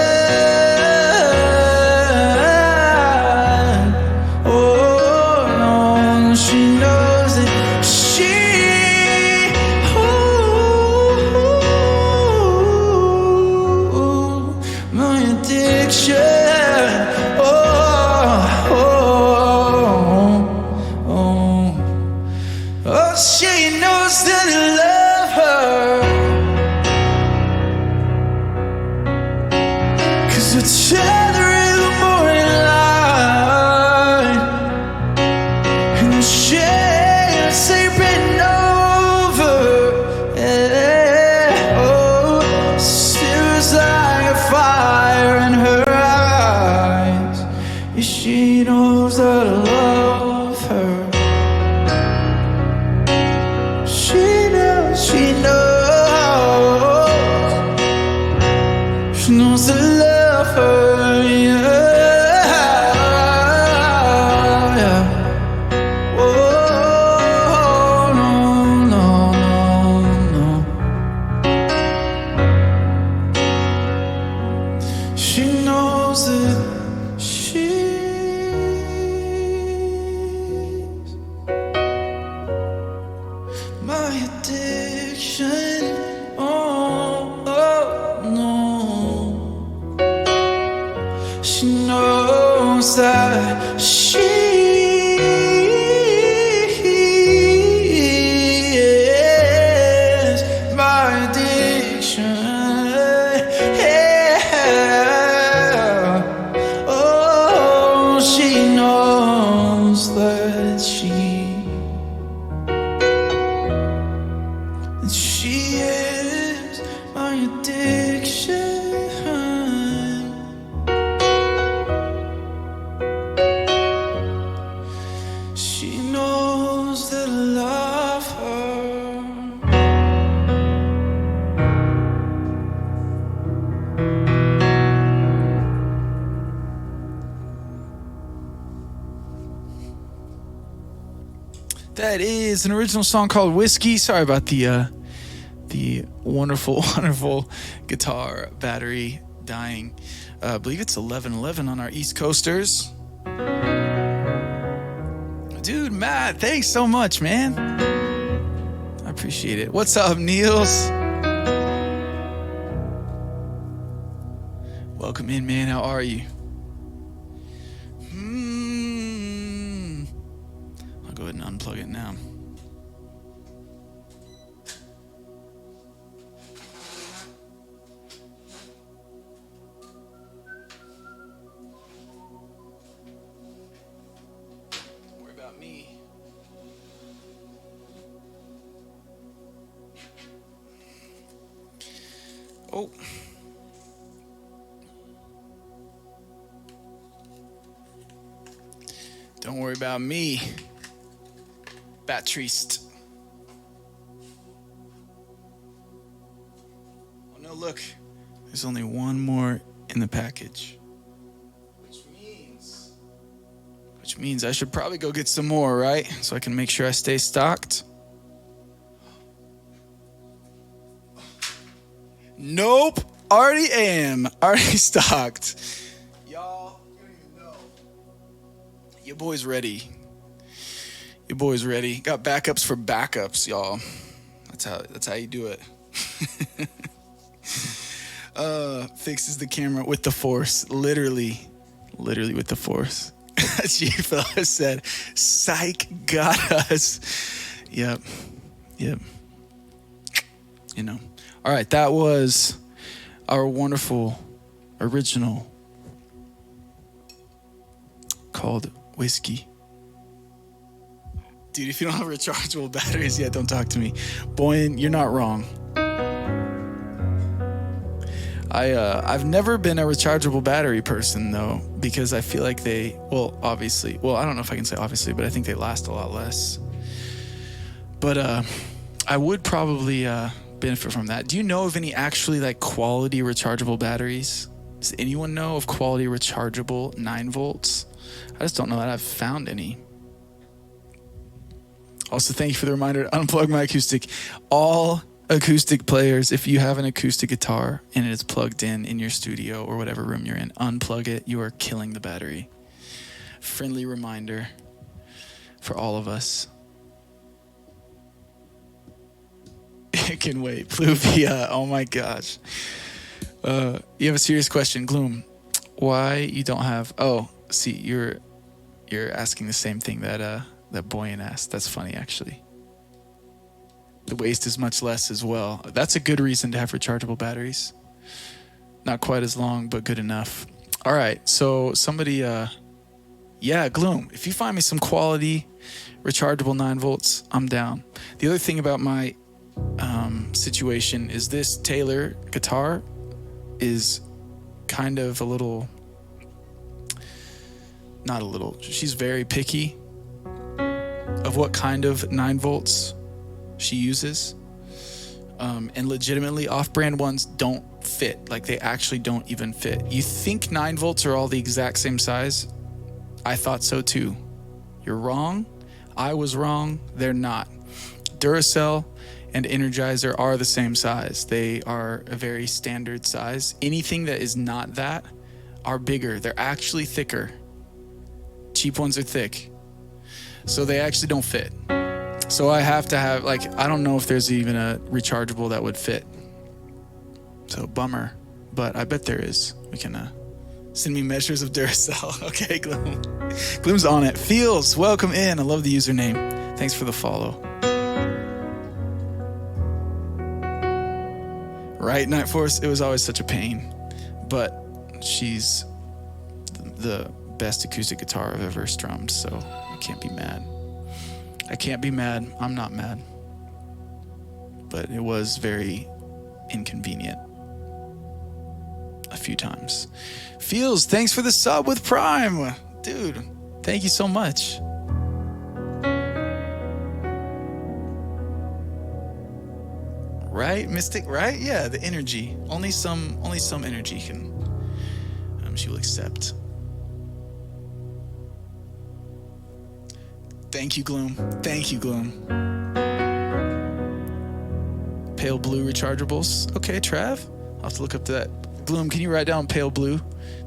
She knows that I love her, 'cause the tether in the morning light, and the shade sleeping over. Yeah. Oh, seems like a fire in her eyes. Yeah, she knows that I love her. She knows I love her, yeah, yeah. Oh, no, no, no, no. She knows that she's my addiction. Oh, oh, no. She knows that she is my addiction. Yeah. Oh, she knows that she is my addiction. She knows that I love her. That is an original song called Whiskey. Sorry about the wonderful, wonderful guitar battery dying. I believe it's 11:11 on our East Coasters. Dude, Matt, thanks so much, man. I appreciate it. What's up, Niels? Welcome in, man. How are you? I'll go ahead and unplug it now. Don't worry about me. Oh. Don't worry about me. Batriste. Oh no, look. There's only one more in the package. Which means which means I should probably go get some more, right? So I can make sure I stay stocked. Nope. Already am. Already stocked. Y'all, you don't even know. Your boy's ready. Your boy's ready. Got backups for backups, y'all. That's how you do it. Fixes the camera with the force. Literally with the force. G-Fella said, psych, got us. Yep. You know. All right, that was our wonderful original called Whiskey. Dude, if you don't have rechargeable batteries yet, don't talk to me. Boyan, you're not wrong. I've never been a rechargeable battery person, though, because I feel like I don't know if I can say obviously, but I think they last a lot less. But I would probably benefit from that. Do you know of any actually like quality rechargeable batteries? Does anyone know of quality rechargeable 9 volts? I just don't know that I've found any. Also, thank you for the reminder to unplug my acoustic. All acoustic players, if you have an acoustic guitar and it is plugged in your studio or whatever room you're in, unplug it. You are killing the battery. Friendly reminder for all of us. It can wait. Pluvia, oh my gosh. You have a serious question, Gloom. Why you don't have... Oh, see, you're asking the same thing that Boyan asked. That's funny, actually. The waste is much less as well. That's a good reason to have rechargeable batteries. Not quite as long, but good enough. All right, so somebody... yeah, Gloom, if you find me some quality rechargeable 9 volts, I'm down. The other thing about my situation is this Taylor guitar is kind of a little... Not a little. She's very picky of what kind of 9 volts she uses. And legitimately, off-brand ones don't fit. Like, they actually don't even fit. You think 9 volts are all the exact same size? I thought so too. You're wrong. I was wrong. They're not. Duracell and Energizer are the same size. They are a very standard size. Anything that is not that are bigger. They're actually thicker. Cheap ones are thick. So they actually don't fit. So I have to have, like, I don't know if there's even a rechargeable that would fit. So bummer. But I bet there is. We can send me measures of Duracell. Okay, Gloom. Gloom's on it. Feels, welcome in. I love the username. Thanks for the follow. Right, Night Force? It was always such a pain. But she's the best acoustic guitar I've ever strummed, so I can't be mad. I can't be mad. I'm not mad. But it was very inconvenient a few times. Feels, thanks for the sub with Prime. Dude, thank you so much. Right, Mystic, right? Yeah, the energy. Only some energy can she will accept. Thank you, Gloom. Thank you, Gloom. Pale blue rechargeables. Okay, Trav. I'll have to look up to that. Gloom, can you write down pale blue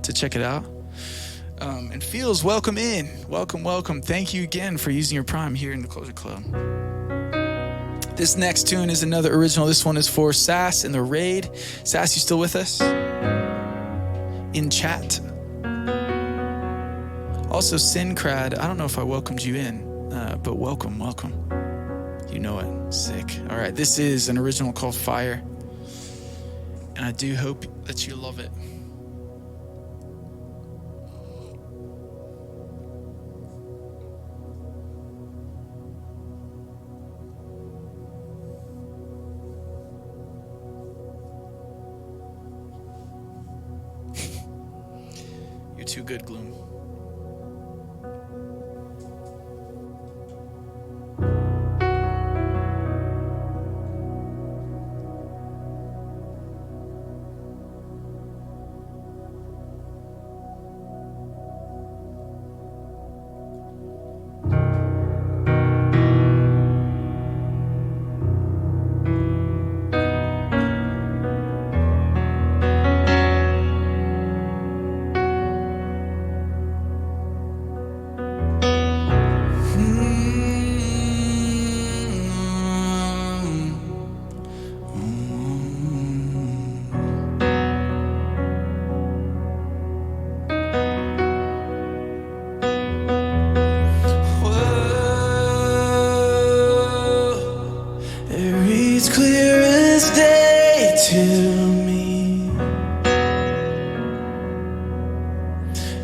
to check it out? And Feels, welcome in. Welcome. Thank you again for using your Prime here in the Closure Club. This next tune is another original. This one is for Sass in the Raid. Sass, you still with us? In chat. Also, Sincrad, I don't know if I welcomed you in, but welcome. You know it. Sick. All right, this is an original called Fire, and I do hope that you love it. You're too good, Gloom.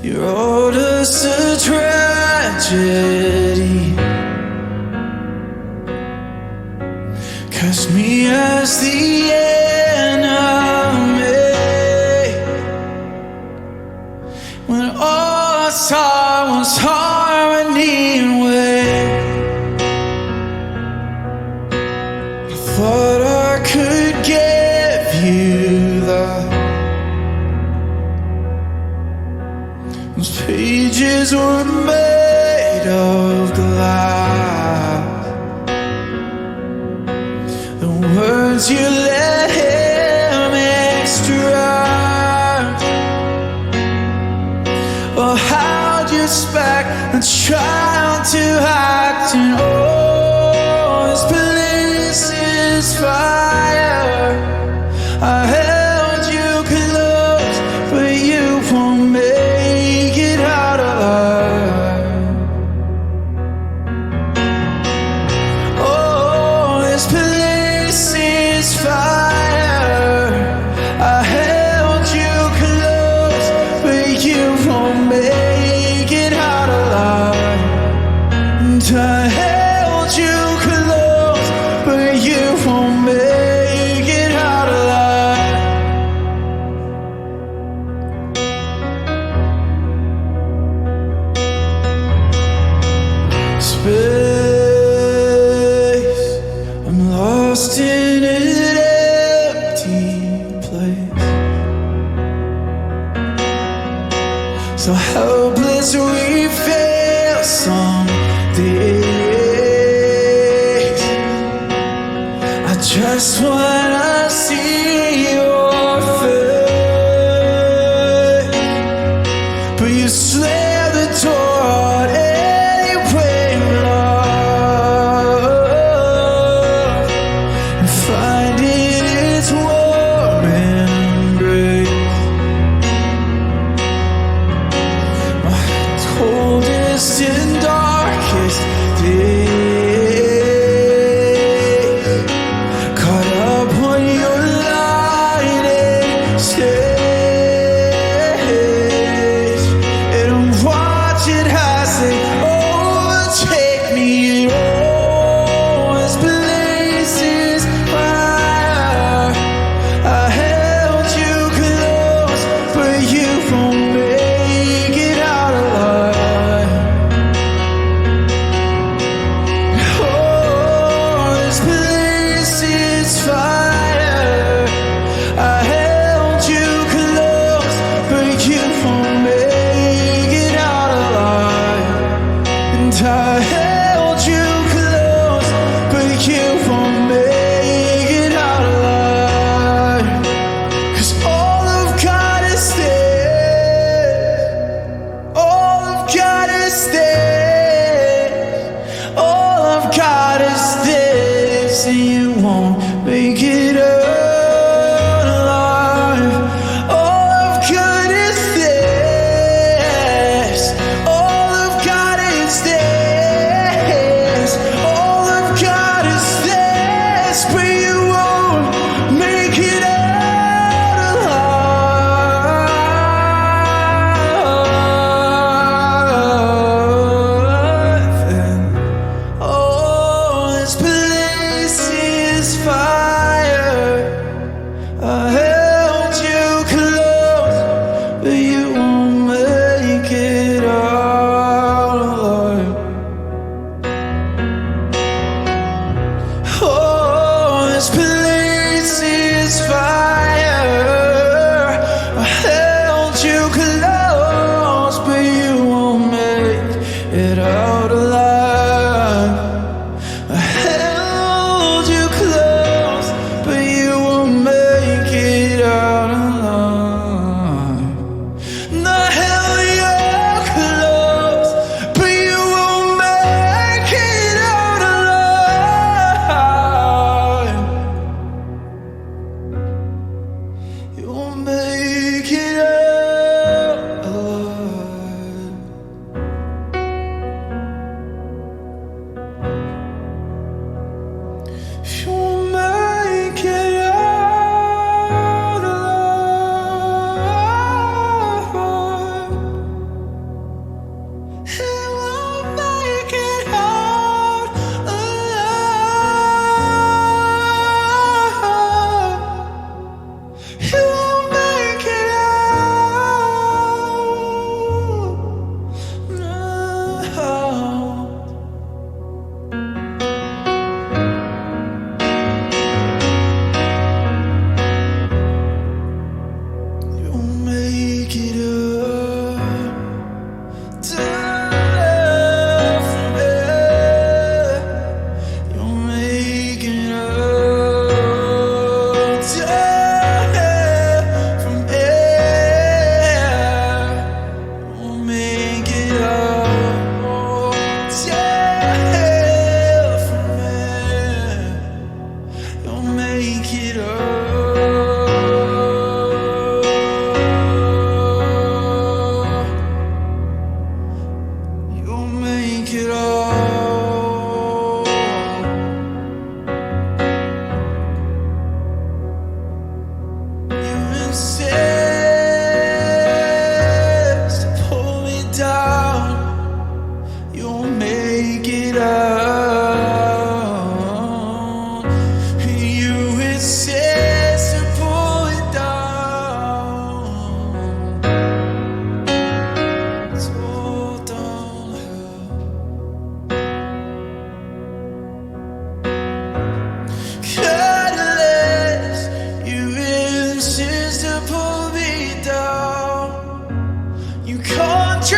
You wrote us a tragedy, cast me as the enemy, when all I saw was harmony and way. I thought I could give you that. Those pages were made of glass. The words you let him extract. Oh, how'd you expect a child to act in all this place is fire? I held you close, but you won't make it out alive. Oh, this place is fire. I held you close, but you won't make it out alive. And I held you close, but you won't make it out alive. Space, I'm lost in an empty place. So helpless we feel some days. I just wanna see your face, but you slam the door anyway, love, and finding its warm embrace. My coldest and darkest days, caught up on your lighting stage, and I'm watching as they overtake me. Oh, this place is fire. I held you close, but you won't make it out alive. Oh, this place is fire. I held you close, but you won't make it out alive. And I held you close, but you won't make it out alive. 'Cause all of God is there. All of God is there. All of God is there. So you won't make it out alive. All of God is there. All of God is there. All of God is there. But you won't make it out alive.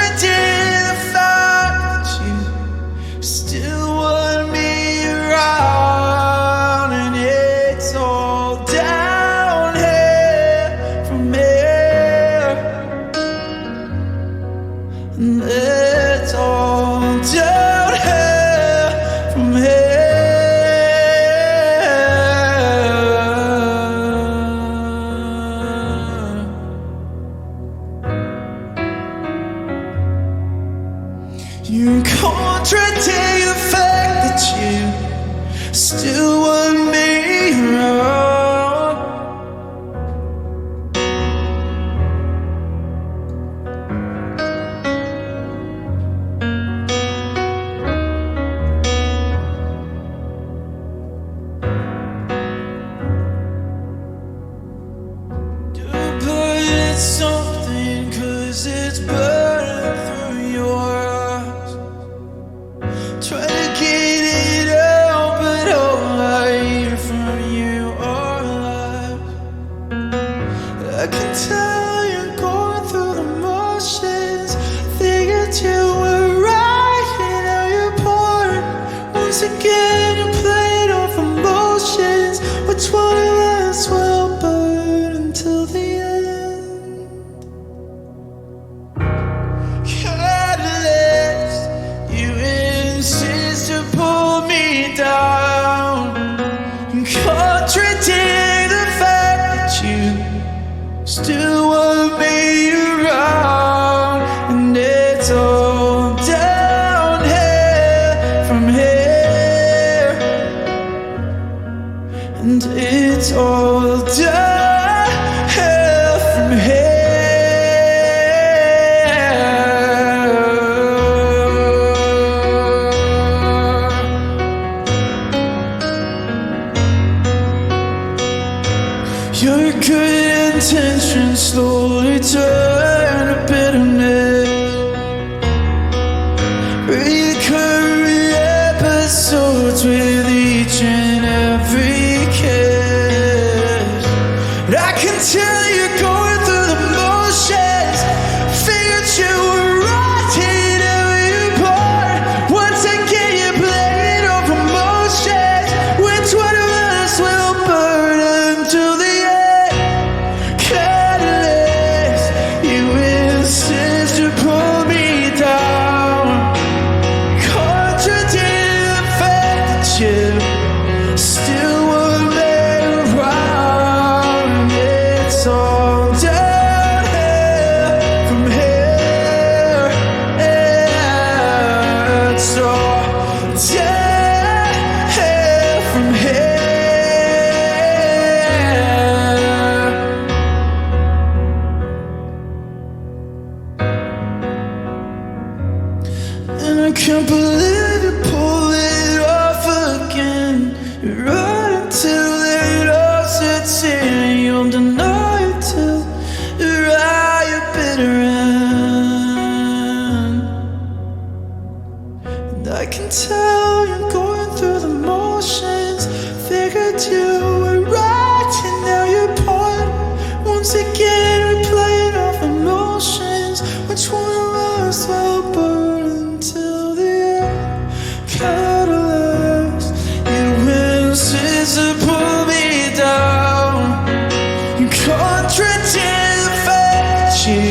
contradicting the fact that you still want me around, and it's all downhill from here, and it's all downhill from here. You contradict the fact that you still want me around. But it's something, 'cause it's burning through your eyes. Try to get it out, but all I hear from you are lies. I can tell you're going through the motions. Figured you were right, and now you're bored. Once again, you played off emotions. Which one of us will burn until the end? Catalyst, you insist to pull me down. You contradict the fact that you still want me around, and it's all downhill from here, and it's all downhill from here. Your good intentions slowly turn to bitterness. Recurring episodes with each and every kiss. And I can tell you're going through the motions. Figured you were right, and now you're bored. Once again, you played off emotions. Which one of us will burn until the end? Catalyst, you insist to pull me down. Contradict the fact that you still want me around. It's all downhill from here. It's all downhill from here. And I can't believe you pull it off again. You're right until it all sets in. You'll deny it till you're at your bitter end. And I can tell you're going through the motions. Figured you were right, and now you're bored. Once again, we're playing off emotions. Which one of us will burn until the end? Catalyst, you insist to pull me down. You contradict the fact that you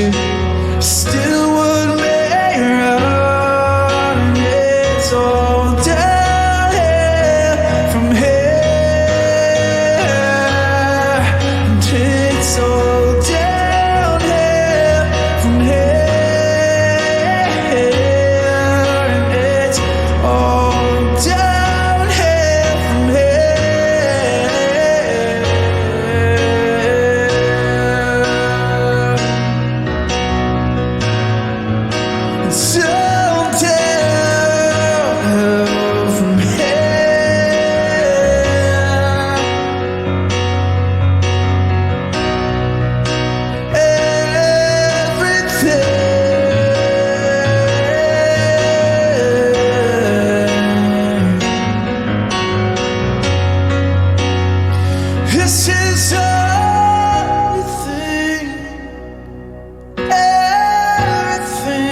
still want me around. It's all downhill from here, and it's all downhill from here, and it's all downhill from here. It's all downhill from This is everything, everything.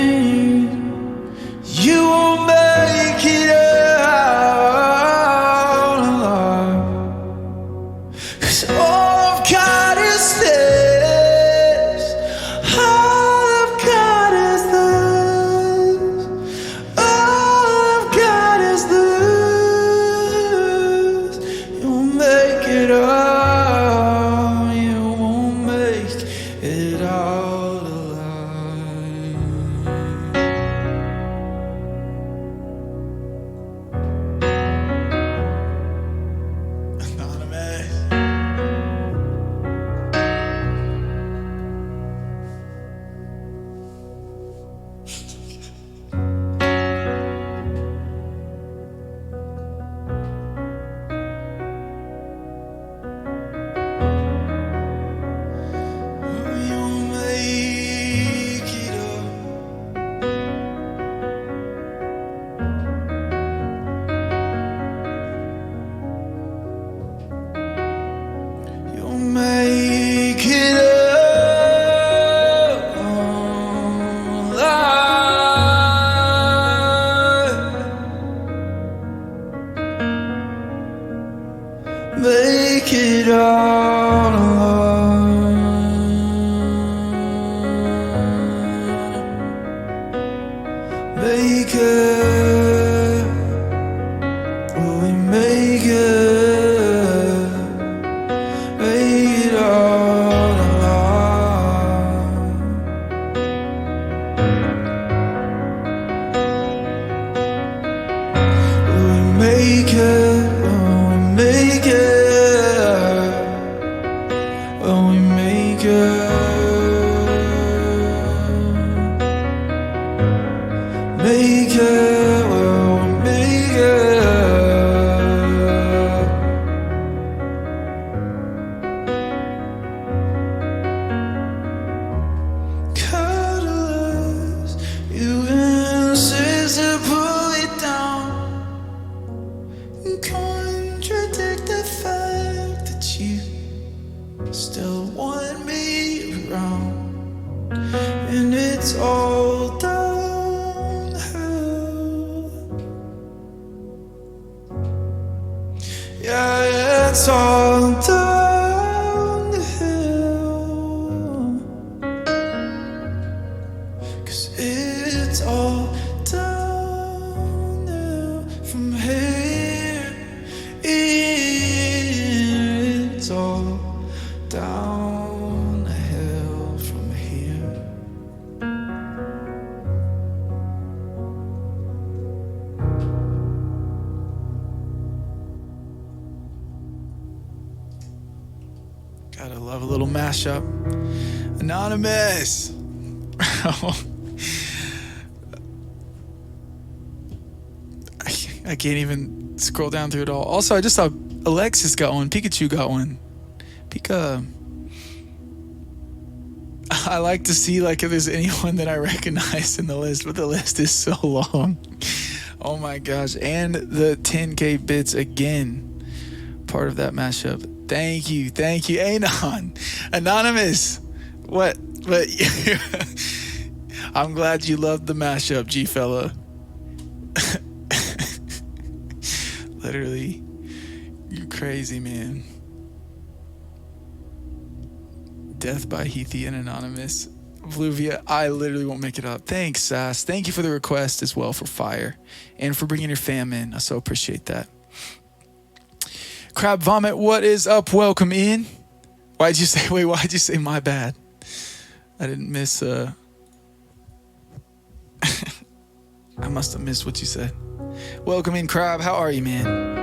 out alone. Make it, will we make it? Make it all alone. Will we make it? Will we make it? Will we make it? Make it, will we make it? Cuddlers, you insist to pull it down and contradict the fact that you still want me around, and it's all downhill. Yeah, it's all downhill, 'cause it's all downhill from here. It's all downhill from here. Gotta love a little mashup. Anonymous. I can't even scroll down through it all. Also, I just saw Alexis got one. Pikachu got one. Pika. I like to see like if there's anyone that I recognize in the list, but the list is so long. Oh my gosh. And the 10K bits again. Part of that mashup. Thank you. Thank you. Anon. Anonymous. What? But I'm glad you loved the mashup, G fella. Literally. You're crazy, man. Death by Heathy and Anonymous. Bluvia, I literally won't make it up. Thanks, Sass. Thank you for the request as well for Fire and for bringing your fam in. I so appreciate that. Crab Vomit, what is up? Welcome in. Why'd you say my bad? I didn't miss, I must have missed what you said. Welcome in, Crab. How are you, man?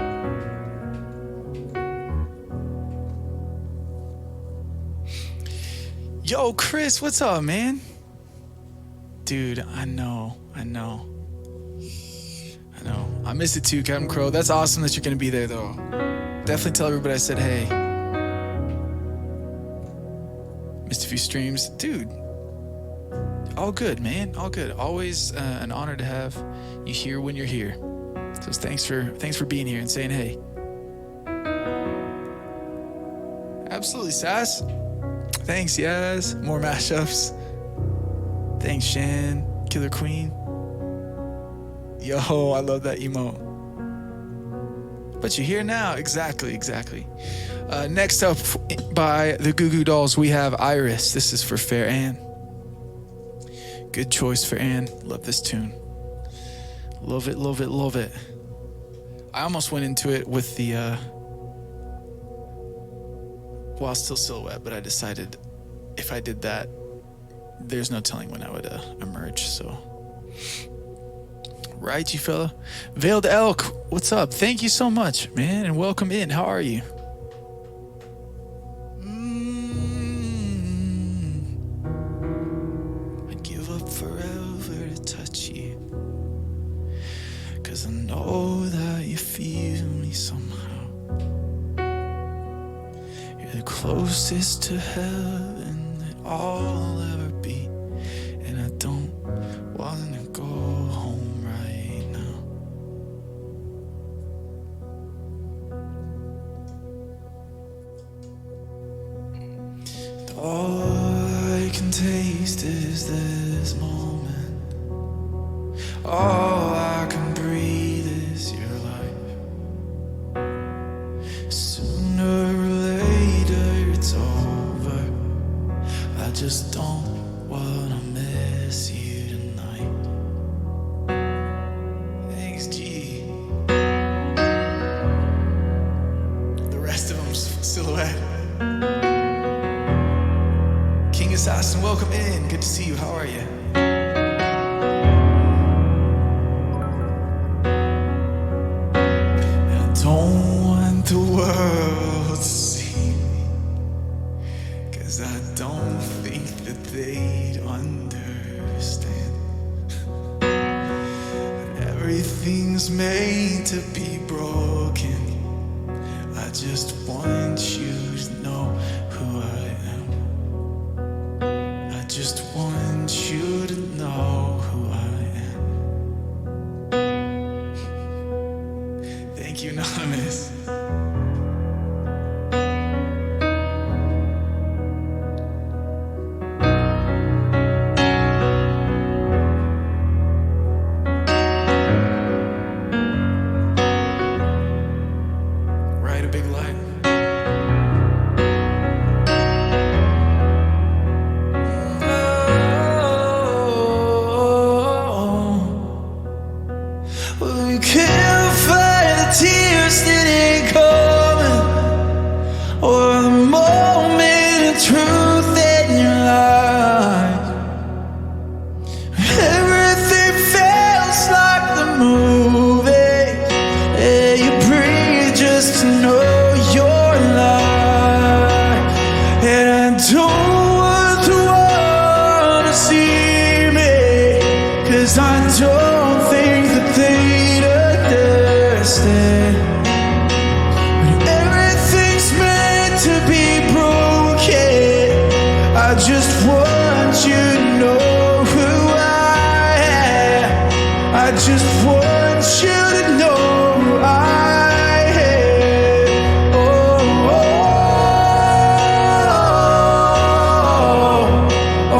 Yo, Chris, what's up, man? Dude, I know. I missed it too, Captain Crow. That's awesome that you're going to be there, though. Definitely tell everybody I said hey. Missed a few streams. Dude, all good, man. All good. Always an honor to have you here when you're here. So thanks for being here and saying hey. Absolutely, Sass. Thanks, yes. More mashups. Thanks, Shan. Killer Queen. Yo, I love that emote. But you're here now. Exactly. Next up by the Goo Goo Dolls, we have Iris. This is for Fair Ann. Good choice for Ann. Love this tune. Love it. I almost went into it with the While Still Silhouette, but I decided if I did that, there's no telling when I would emerge, so. Right, you fella? Veiled Elk, what's up? Thank you so much, man, and welcome in. How are you? I'd give up forever to touch you, 'cause I know that you feel me somehow. You're the closest to heaven that I'll ever be, and I don't want to go home right now. And all I can taste is this moment. All I can breathe is your life. Sooner or later How are you? I don't want the world to see me, 'cause I don't think that they'd understand. Everything's made to be broken. I just want you to know who I am. I just want you to know who I am. Thank you, Anonymous. Right, a big light. Well, you can't fight the tears that ain't coming, or the moment of truth in your life. Everything feels like the movie. Yeah, you breathe just to know you're alive. And I don't want the world to see me, 'cause I don't think that they'd understand. When everything's meant to be broken, I just want you to know who I am. I just want you to know who I am. Oh, oh, oh,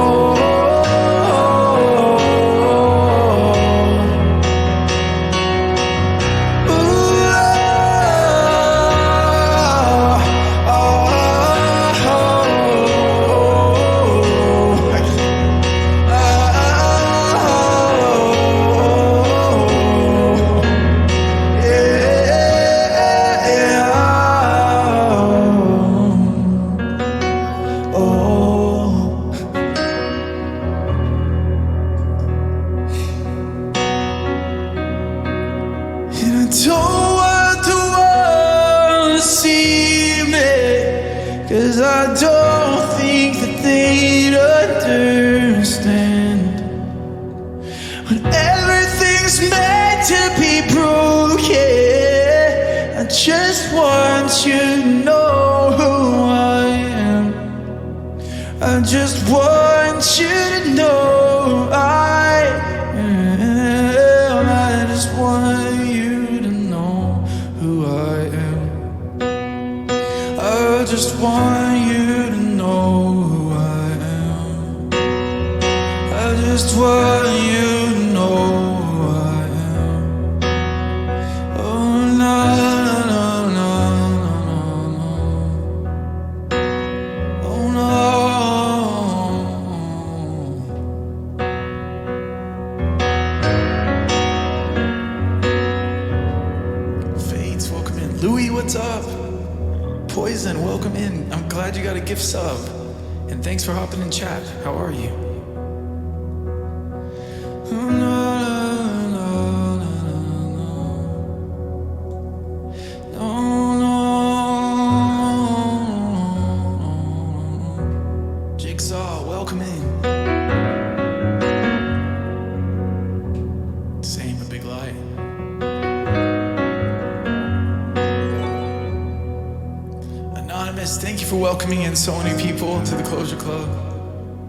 and I don't want the world to see me, 'cause I don't think that they'd understand. When everything's meant to be broken, I just want you to know who I am. I just want you to know who I am. I just want you to know who I am. I just want you to know who I am. I just want you to know who I am. Oh, no, no, no, no, no, no. Oh, no. Fades, welcome in. Louis, what's up? Poison, welcome in. I'm glad you got a gift sub. And thanks for hopping in chat. How are you? Oh, no, no, no, no, no. No, no, no. Jigsaw, welcome in. Same, a big light. Anonymous, thank you for welcoming in so many people to the Closure Club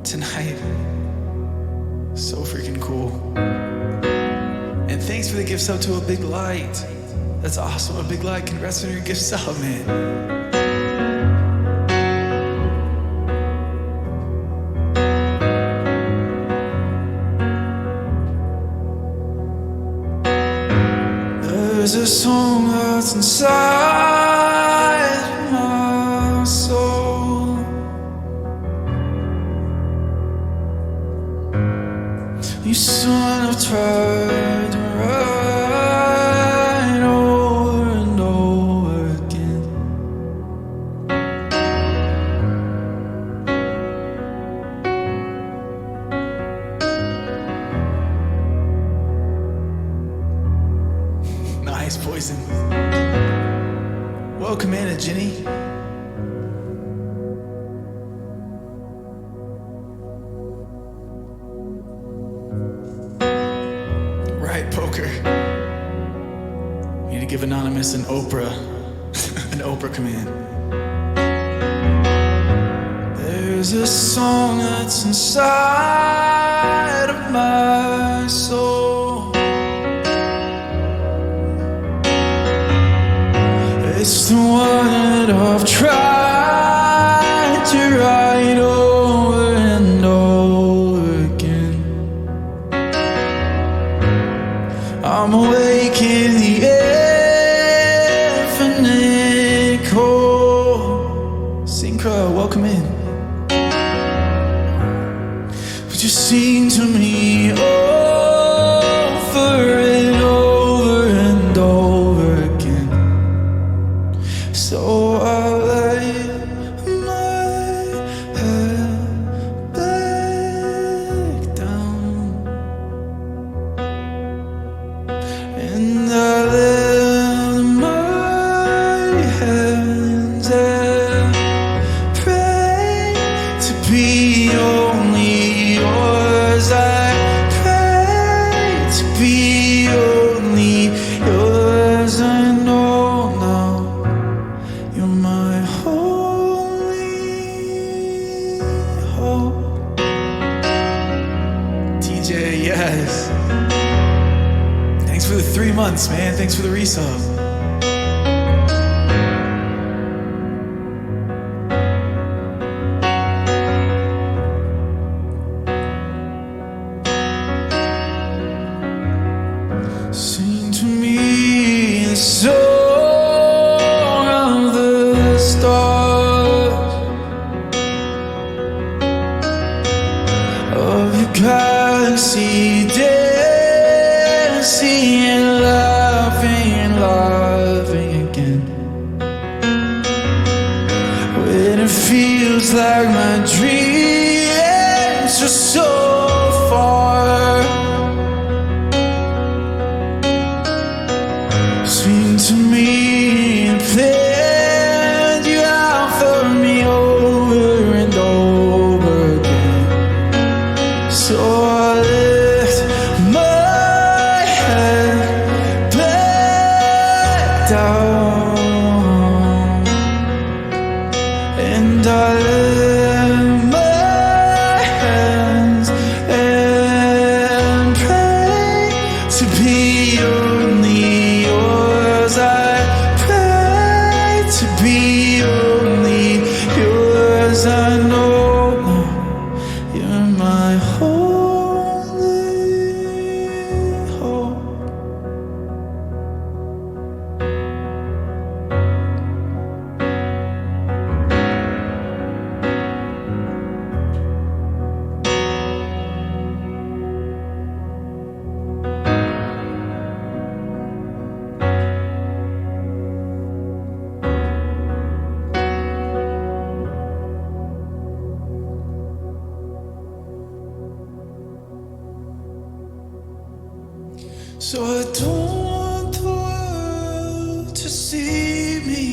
tonight. So freaking cool. And thanks for the gift sub to a big light. That's awesome, a big light. Congrats on your gift sub, man. There's a song that's inside my soul. You son of tried to write over and over again. Nice Poison. Welcome in, Jenny. Right, Poker. We need to give Anonymous an Oprah, an Oprah command. There's a song that's inside of my soul. It's the one that I've tried to write over and over again. I'm awake in the infinite cold. Synchro, welcome in. But you sing to me over and over and over again. So I lay my head back down, and I lift my hands and pray to be only yours. I pray to be only yours. I know now you're my holy hope. TJ, yes. Thanks for the 3 months, man. Thanks for the resub. Sing to me the song of the stars, of your galaxy, dancing and laughing again. When it feels like my dreams are so far, sing to me and plan you out for me over and over again. So I lift my head back down, and I lift my hands and pray to be only yours. I pray to be only yours. I know now you're my holy hope. So I don't want the world to see me,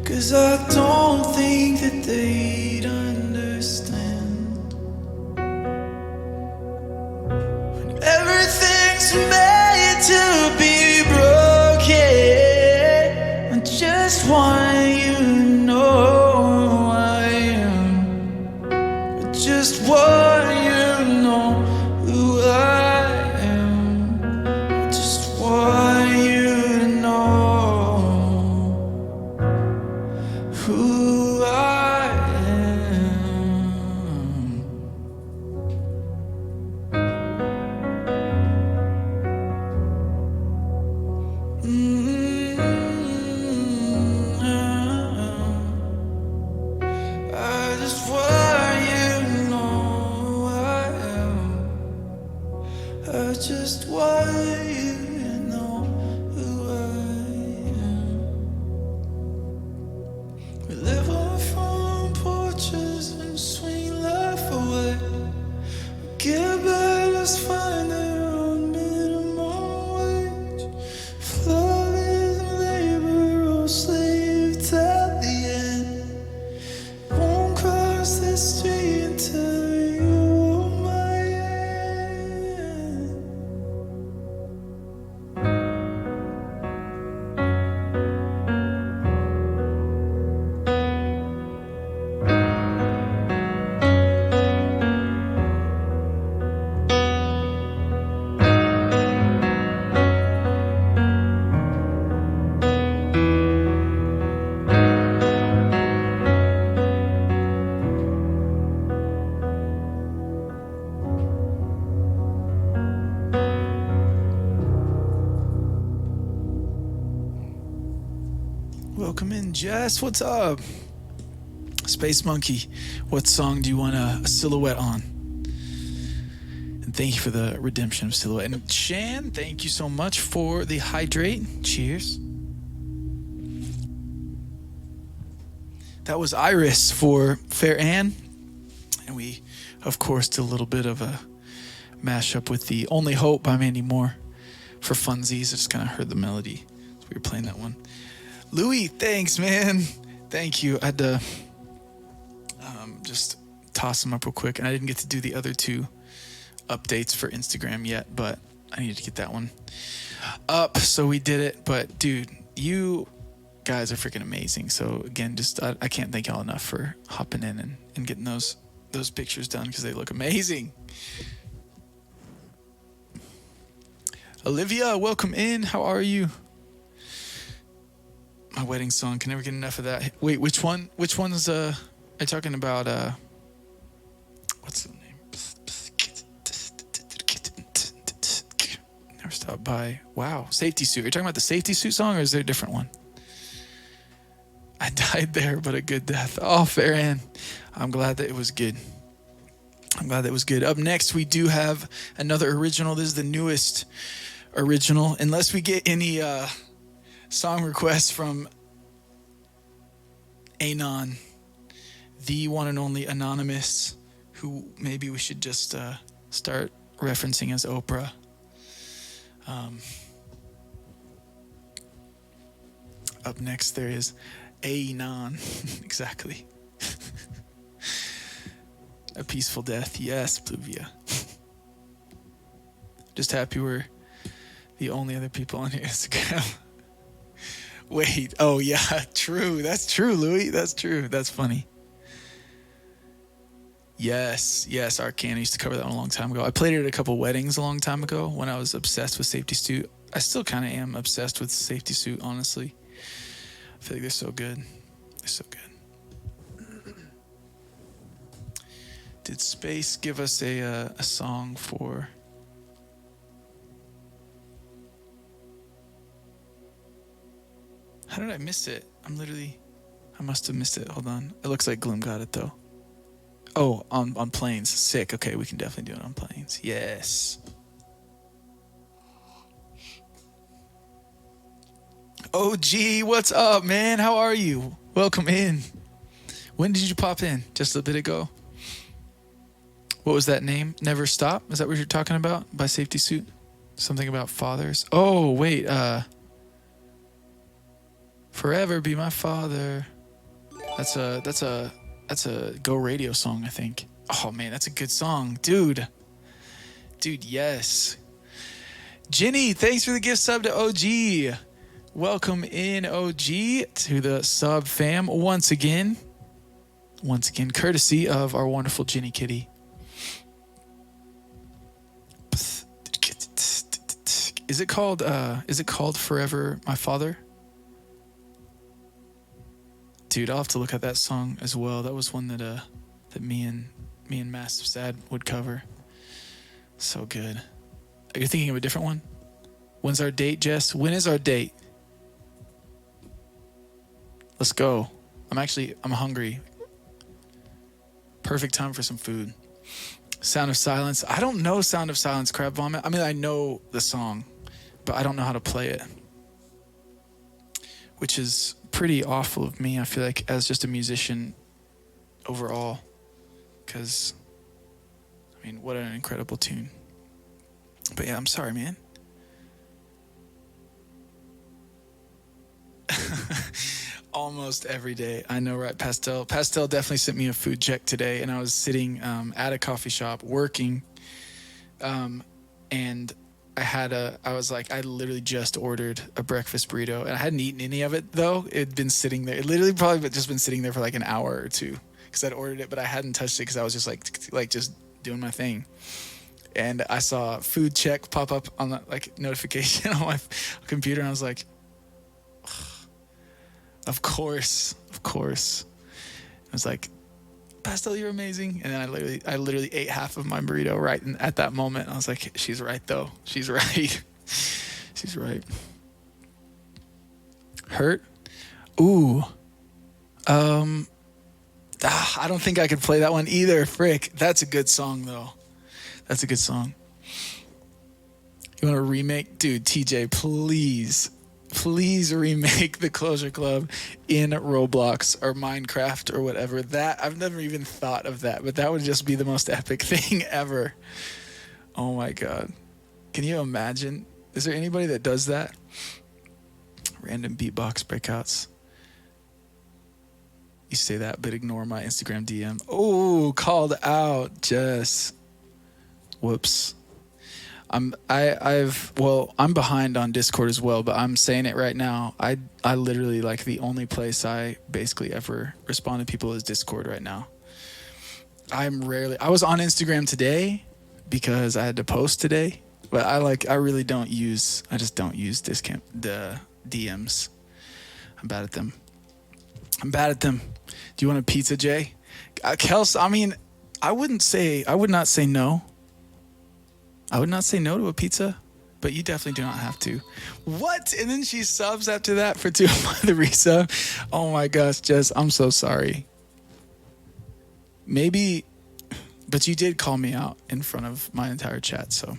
'cause I don't think that they'd understand. When everything's made to be broken, I just want you to know who I am. I just want you to know who I am. Just want you to know who I am. I just want you to know who I am. I just want you to know who I am. We live on front porches and swing life away. We get back, let's find their own minimum wage. Welcome in, Jess. What's up? Space Monkey, what song do you want a silhouette on? And thank you for the redemption of silhouette. And Shan, thank you so much for the hydrate. Cheers. That was Iris for Fair Ann. And we, of course, did a little bit of a mashup with the Only Hope by Mandy Moore for funsies. I just kind of heard the melody as we were playing that one. Louis, thanks, man. Thank you. I had to just toss them up real quick. And I didn't get to do the other two updates for Instagram yet, but I needed to get that one up. So we did it. But, dude, you guys are freaking amazing. So, again, just I can't thank y'all enough for hopping in and getting those pictures done because they look amazing. Olivia, welcome in. How are you? My wedding song. Can never get enough of that. Wait, which one? Which one's are you talking about? What's the name? Never Stop By. Wow, Safety Suit. Are you talking about the Safety Suit song, or is there a different one? I died there, but a good death. Oh, Fair Ann. I'm glad that it was good. Up next, we do have another original. This is the newest original. Unless we get any song requests from Anon, the one and only Anonymous, who maybe we should just start referencing as Oprah. Up next, there is Anon. Exactly. A peaceful death. Yes, Pluvia. Just happy we're the only other people on your Instagram. Wait. Oh, yeah. True. That's true, Louis. That's true. That's funny. Yes. Arcana used to cover that one a long time ago. I played it at a couple weddings a long time ago when I was obsessed with Safety Suit. I still kind of am obsessed with Safety Suit, honestly. I feel like they're so good. They're so good. Did Space give us a song for... How did I miss it? I must have missed it. Hold on. It looks like Gloom got it, though. Oh, on planes. Sick. Okay, we can definitely do it on planes. Yes. OG, what's up, man? How are you? Welcome in. When did you pop in? Just a bit ago? What was that name? Never Stop? Is that what you're talking about? By Safety Suit? Something about fathers? Oh, wait. Forever Be My Father. That's a Go Radio song, I think. Oh man, that's a good song. Dude, yes. Ginny, thanks for the gift sub to OG. Welcome in, OG, to the sub fam once again. Courtesy of our wonderful Ginny Kitty. Is it called Forever My Father? Dude, I'll have to look at that song as well. That was one that me and Massive Sad would cover. So good. Are you thinking of a different one? When's our date, Jess? When is our date? Let's go. I'm hungry. Perfect time for some food. Sound of Silence. I don't know Sound of Silence, Crab Vomit. I mean, I know the song, but I don't know how to play it. Which is pretty awful of me, I feel like, as just a musician overall. Because, I mean, what an incredible tune. But yeah, I'm sorry, man. Almost every day. I know, right? Pastel definitely sent me a food check today, and I was sitting at a coffee shop working, and I literally just ordered a breakfast burrito, and I hadn't eaten any of it, though. It'd been sitting there. It literally probably just been sitting there for like an hour or two, because I'd ordered it, but I hadn't touched it because I was just like just doing my thing. And I saw food check pop up on the notification on my computer, and I was like, Of course. I was like, Pastel, you're amazing. And then I literally ate half of my burrito right at that moment. I was like, she's right, though. She's right. She's right. Hurt? Ooh. I don't think I could play that one either. Frick. That's a good song, though. That's a good song. You want to remake? Dude, TJ, please remake the Closure Club in Roblox or Minecraft or whatever. That, I've never even thought of that, but that would just be the most epic thing ever. Oh my God. Can you imagine? Is there anybody that does that? Random beatbox breakouts. You say that, but ignore my Instagram DM. Oh, called out, Jess. Whoops. I'm behind on Discord as well, but I'm saying it right now. I literally, like, the only place I basically ever respond to people is Discord right now. I was on Instagram today because I had to post today, but I don't use the DMs. I'm bad at them. Do you want a pizza, Jay? Kels, I mean, I would not say no. I would not say no to a pizza, but you definitely do not have to. What? And then she subs after that for 2 months the resub. Oh my gosh, Jess, I'm so sorry. Maybe, but you did call me out in front of my entire chat, so.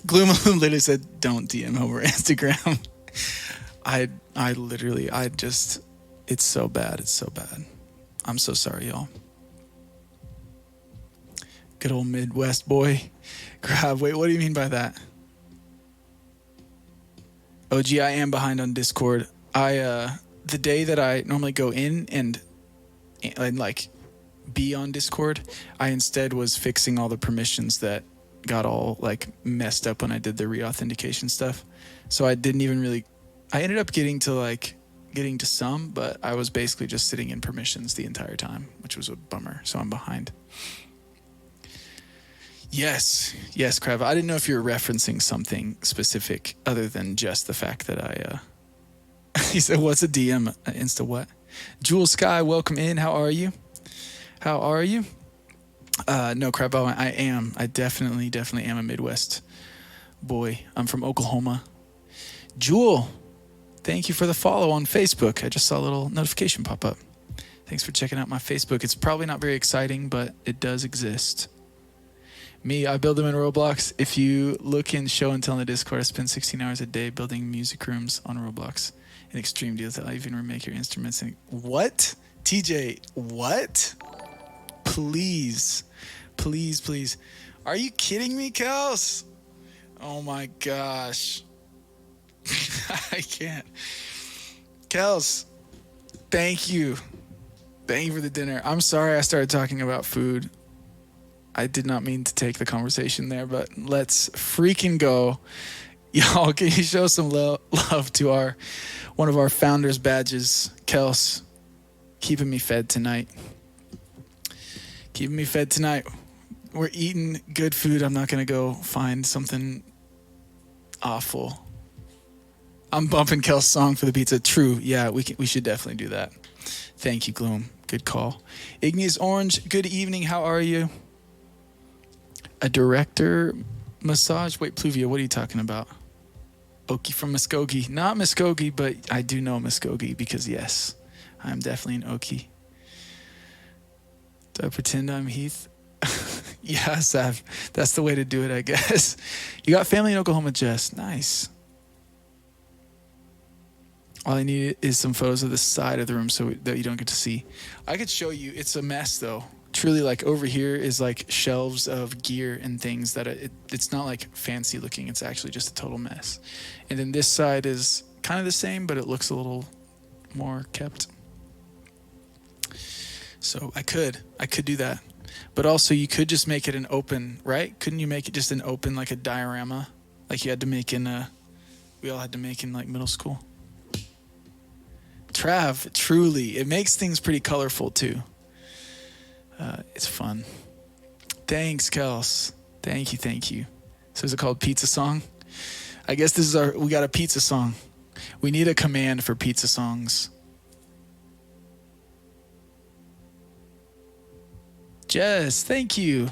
Gloom literally said, don't DM over Instagram. It's so bad. It's so bad. I'm so sorry, y'all. Good old Midwest boy. Wait, what do you mean by that? Oh, gee, I am behind on Discord. The day that I normally go in and like be on Discord, I instead was fixing all the permissions that got all like messed up when I did the reauthentication stuff. So I ended up getting to some, but I was basically just sitting in permissions the entire time, which was a bummer. So I'm behind. Yes, Krav. I didn't know if you were referencing something specific other than just the fact that he said, what's a DM? Insta what? Jewel Sky, welcome in. How are you? No, Krav. I am. I definitely am a Midwest boy. I'm from Oklahoma. Jewel, thank you for the follow on Facebook. I just saw a little notification pop up. Thanks for checking out my Facebook. It's probably not very exciting, but it does exist. Me, I build them in Roblox. If you look in Show and Tell in the Discord, I spend 16 hours a day building music rooms on Roblox. An extreme deal that I even remake your instruments. What? TJ, what? Please. Are you kidding me, Kels? Oh my gosh. I can't. Kels, thank you. Thank you for the dinner. I'm sorry I started talking about food. I did not mean to take the conversation there, but let's freaking go. Y'all, can you show some love to one of our founders' badges, Kels, keeping me fed tonight. We're eating good food. I'm not going to go find something awful. I'm bumping Kel's song for the pizza. True. Yeah, we should definitely do that. Thank you, Gloom. Good call. Igneous Orange, good evening. How are you? A director massage? Wait, Pluvia, what are you talking about? Okie from Muskogee. Not Muskogee, but I do know Muskogee because, yes, I'm definitely an Okie. Do I pretend I'm Heath? Yeah, Sav. That's the way to do it, I guess. You got family in Oklahoma, Jess. Nice. All I need is some photos of the side of the room so that you don't get to see. I could show you. It's a mess, though. Truly, like, over here is, like, shelves of gear and things that it's not, like, fancy looking. It's actually just a total mess. And then this side is kind of the same, but it looks a little more kept. So I could do that. But also, you could just make it an open, right? Couldn't you make it just an open, like a diorama? Like you had to make we all had to make in, like, middle school. Trav, truly. It makes things pretty colorful, too. It's fun. Thanks, Kels. Thank you. So is it called Pizza Song? I guess we got a pizza song. We need a command for pizza songs. Jess, thank you.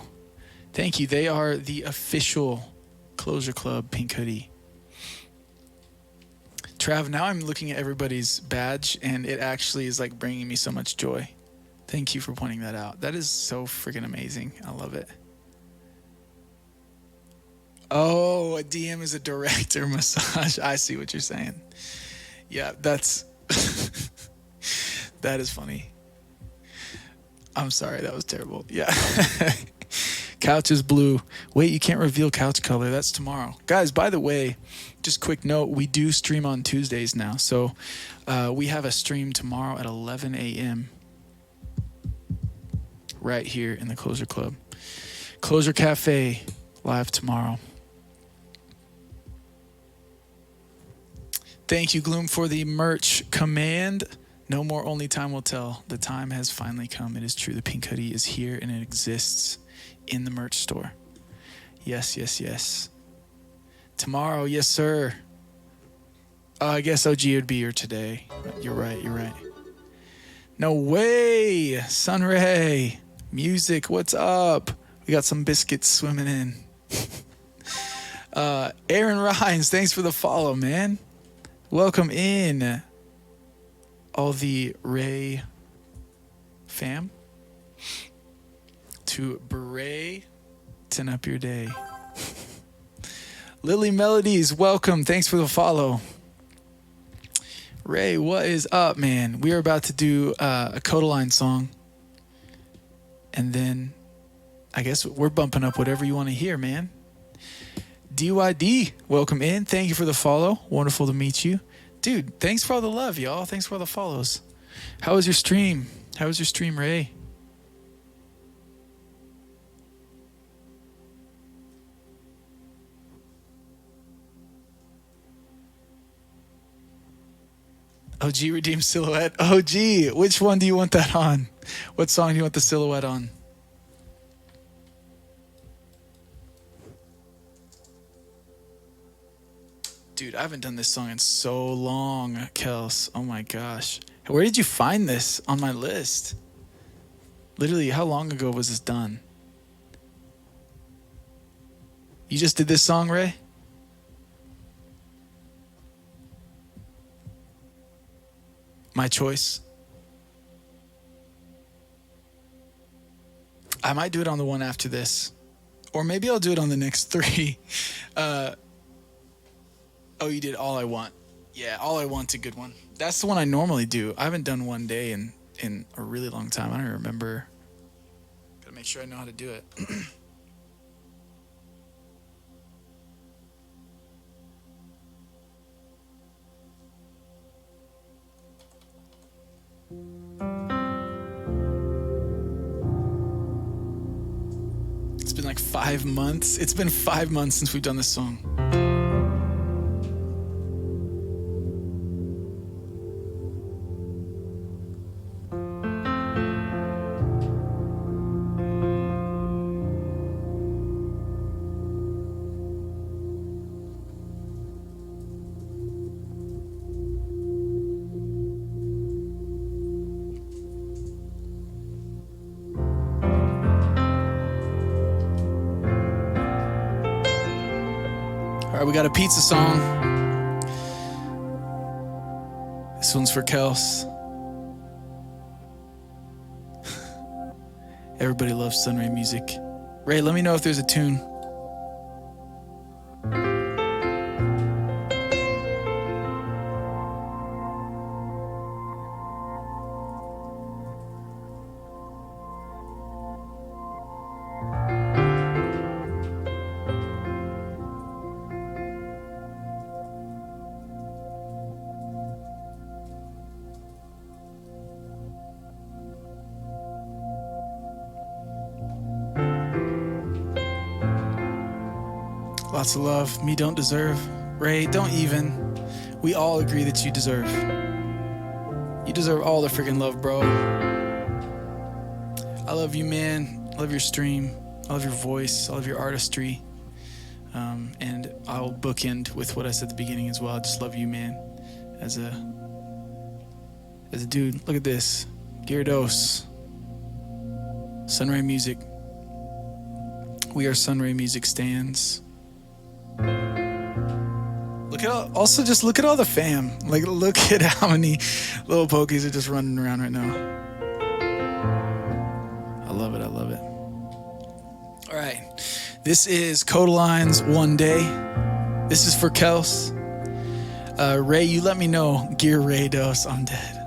They are the official Closure Club pink hoodie. Trav, now I'm looking at everybody's badge, and it actually is like bringing me so much joy. Thank you for pointing that out. That is so freaking amazing. I love it. Oh, a DM is a director massage. I see what you're saying. Yeah, that's... that is funny. I'm sorry, that was terrible. Yeah. Couch is blue. Wait, you can't reveal couch color. That's tomorrow. Guys, by the way, just quick note, we do stream on Tuesdays now. So we have a stream tomorrow at 11 a.m. right here in the Closure Club. Closure Cafe, live tomorrow. Thank you, Gloom, for the merch command. No more only time will tell. The time has finally come. It is true. The pink hoodie is here and it exists in the merch store. Yes, yes, yes. Tomorrow, yes, sir. I guess OG would be here today. You're right, you're right. No way. Sunray. Music, what's up? We got some biscuits swimming in. Aaron Rhines, thanks for the follow, man. Welcome in all the Ray fam to brighten up your day. Lily Melodies, welcome. Thanks for the follow. Ray, what is up, man? We are about to do a Codaline song. And then I guess we're bumping up whatever you want to hear, man. DYD, welcome in. Thank you for the follow. Wonderful to meet you. Dude, thanks for all the love, y'all. Thanks for all the follows. How was your stream? How was your stream, Ray? OG Redeem Silhouette. OG, which one do you want that on? What song do you want the silhouette on? Dude, I haven't done this song in so long, Kels. Oh my gosh. Where did you find this on my list? Literally, how long ago was this done? You just did this song, Ray? My choice. I might do it on the one after this. Or maybe I'll do it on the next three. Oh, you did All I Want. Yeah, All I Want's a good one. That's the one I normally do. I haven't done one day in a really long time. I don't remember. Gotta make sure I know how to do it. It's been like 5 months. It's been 5 months since we've done this song. We got a pizza song. This one's for Kels. Everybody loves Sunray music. Ray, let me know if there's a tune. Lots of love. Me don't deserve. Ray, don't even. We all agree that you deserve. You deserve all the freaking love, bro. I love you, man. I love your stream. I love your voice. I love your artistry. And I'll bookend with what I said at the beginning as well. I just love you, man. As a dude. Look at this. Gyarados. Sunray Music. We are Sunray Music stands. Also, just look at all the fam. Like, look at how many little pokies are just running around right now. I love it. All right. This is Codaline's One Day. This is for Kels. Ray, you let me know. Gear Ray Dose, I'm dead.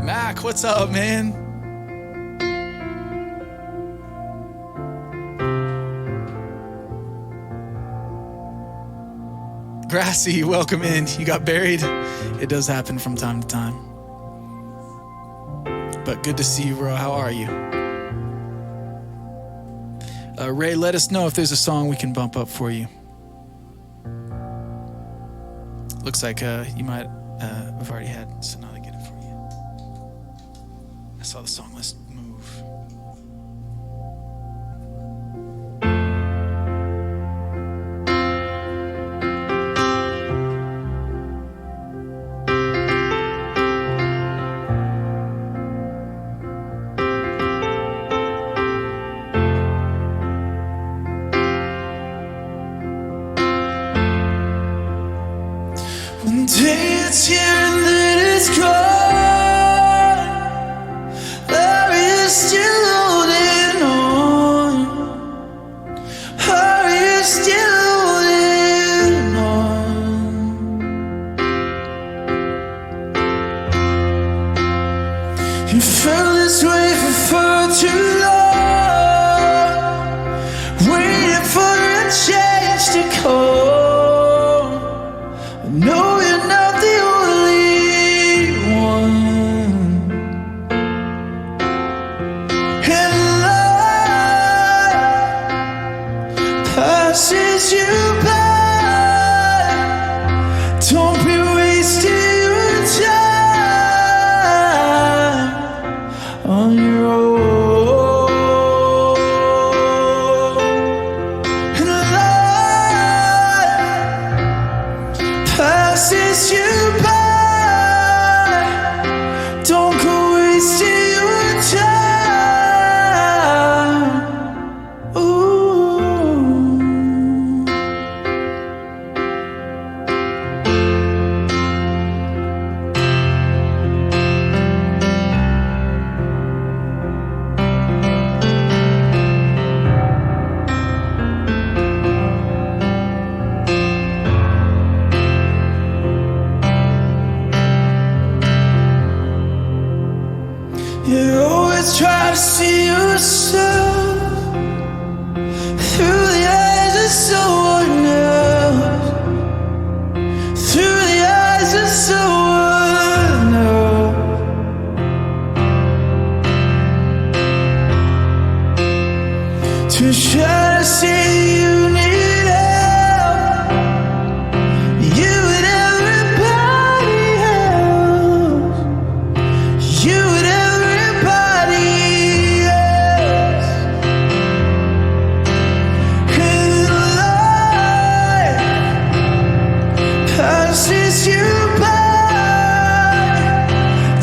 Mac, what's up, man? Grassy, welcome in. You got buried. It does happen from time to time. But good to see you, bro. How are you? Ray, let us know if there's a song we can bump up for you. Looks like you might have already had Sonata get it for you. I saw the song list move. One day it's here and then it's gone. Are you still holding on? Are you still holding on? You felt this way for far too long, waiting for a change to come. No, you're not the only one. And life passes you by. Don't be wasting your time on your own. And life passes you by. Don't go wasting your time. Ooh. You always try to see yourself through the eyes of someone else, through the eyes of someone else. To try to see you need help, you and everybody else, you and everybody else. And life passes you by.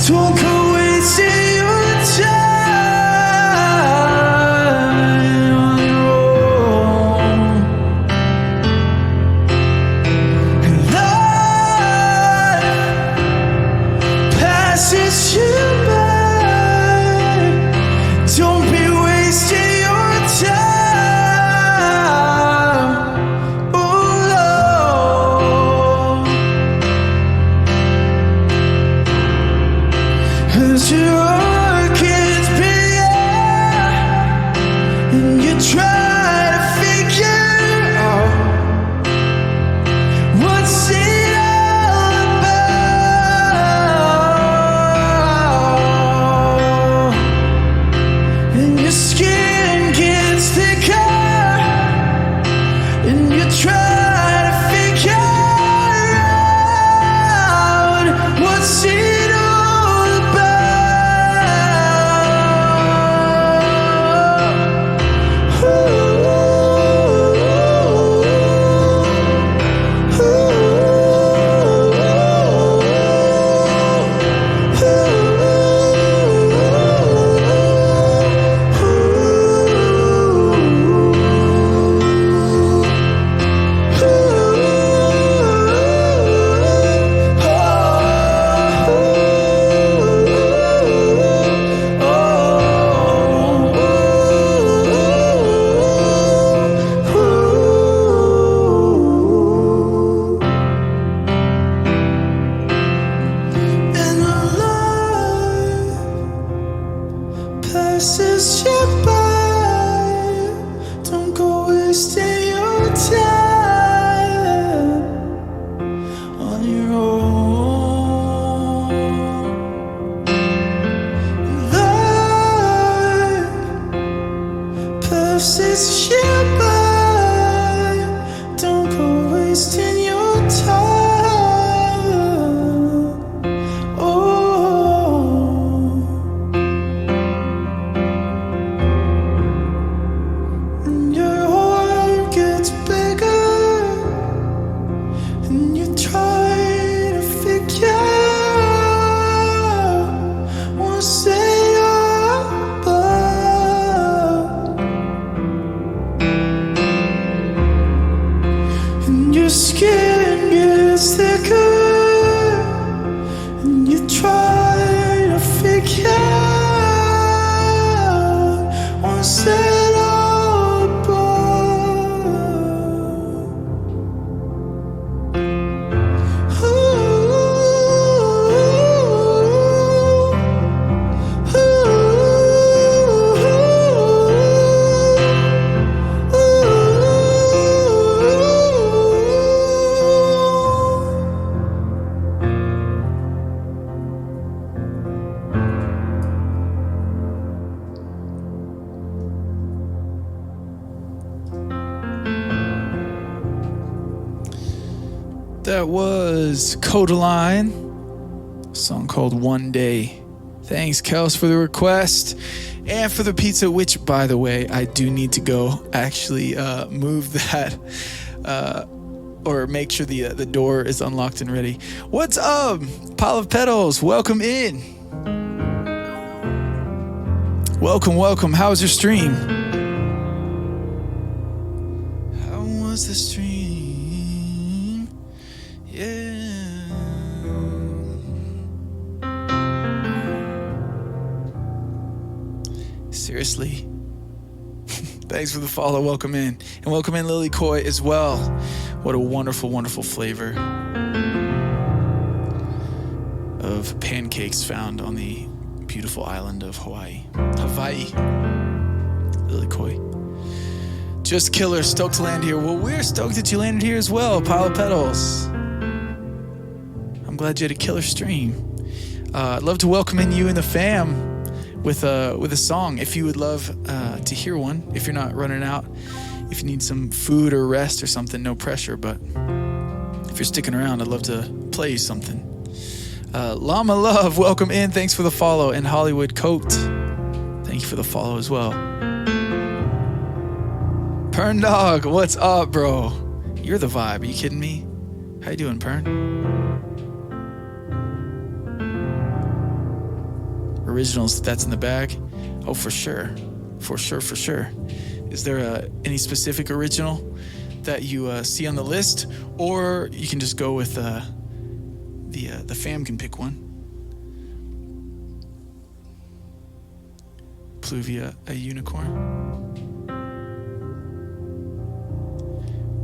Don't go wasting your time on your own. And life passes you by. Don't be wasting your time. Oh Lord. As your heart gets bigger and you try to figure out what's it all about, and your skin gets thicker and you try to figure out what's it all about. Ooh. life says goodbye. Don't go wasting your time. Oh, and your heart gets bigger, and you try to figure out what's it all about. And your skin gets thicker, and you try to figure out what's it all about. That was Codaline, a song called One Day. Thanks, Kels, for the request and for the pizza, which, by the way, I do need to go actually move that or make sure the door is unlocked and ready. What's up, Pile of Petals? Welcome in. Welcome, welcome. How was your stream? How was the stream? Yeah. Seriously. Thanks for the follow. Welcome in. And welcome in Lily Koi as well. What a wonderful, wonderful flavor of pancakes found on the beautiful island of Hawaii. Lily Koi. Just killer. Stoked to land here. Well, we're stoked that you landed here as well. Pile of Petals. I'm glad you had a killer stream. I'd love to welcome in you and the fam with a song. If you would love to hear one, if you're not running out, if you need some food or rest or something, no pressure. But if you're sticking around, I'd love to play you something. Llama Love, welcome in. Thanks for the follow. And Hollywood Coat, thank you for the follow as well. Pern Dog, what's up, bro? You're the vibe. Are you kidding me? How you doing, Pern? Originals, that's in the bag. Oh, for sure. For sure. Is there any specific original that you see on the list? Or you can just go with the fam can pick one. Pluvia, a unicorn.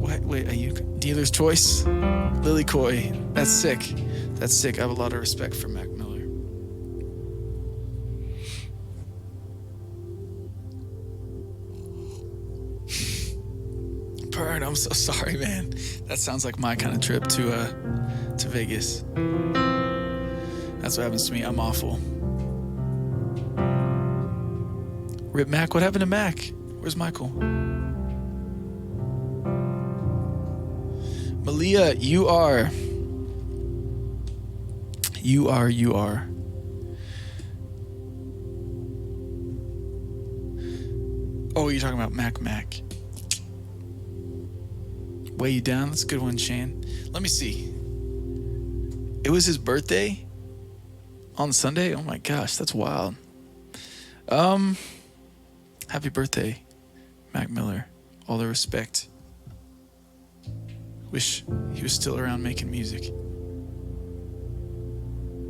Wait, a unicorn? Dealer's choice? Lily Koi. That's sick. I have a lot of respect for Mac Miller. Pern, I'm so sorry, man. That sounds like my kind of trip to Vegas. That's what happens to me. I'm awful. Rip Mac, what happened to Mac? Where's Michael? Malia, you are. Oh, you're talking about Mac. Weigh You Down, that's a good one, Shane. Let me see. It was his birthday on Sunday? Oh my gosh, that's wild. Happy birthday, Mac Miller. All the respect. Wish he was still around making music.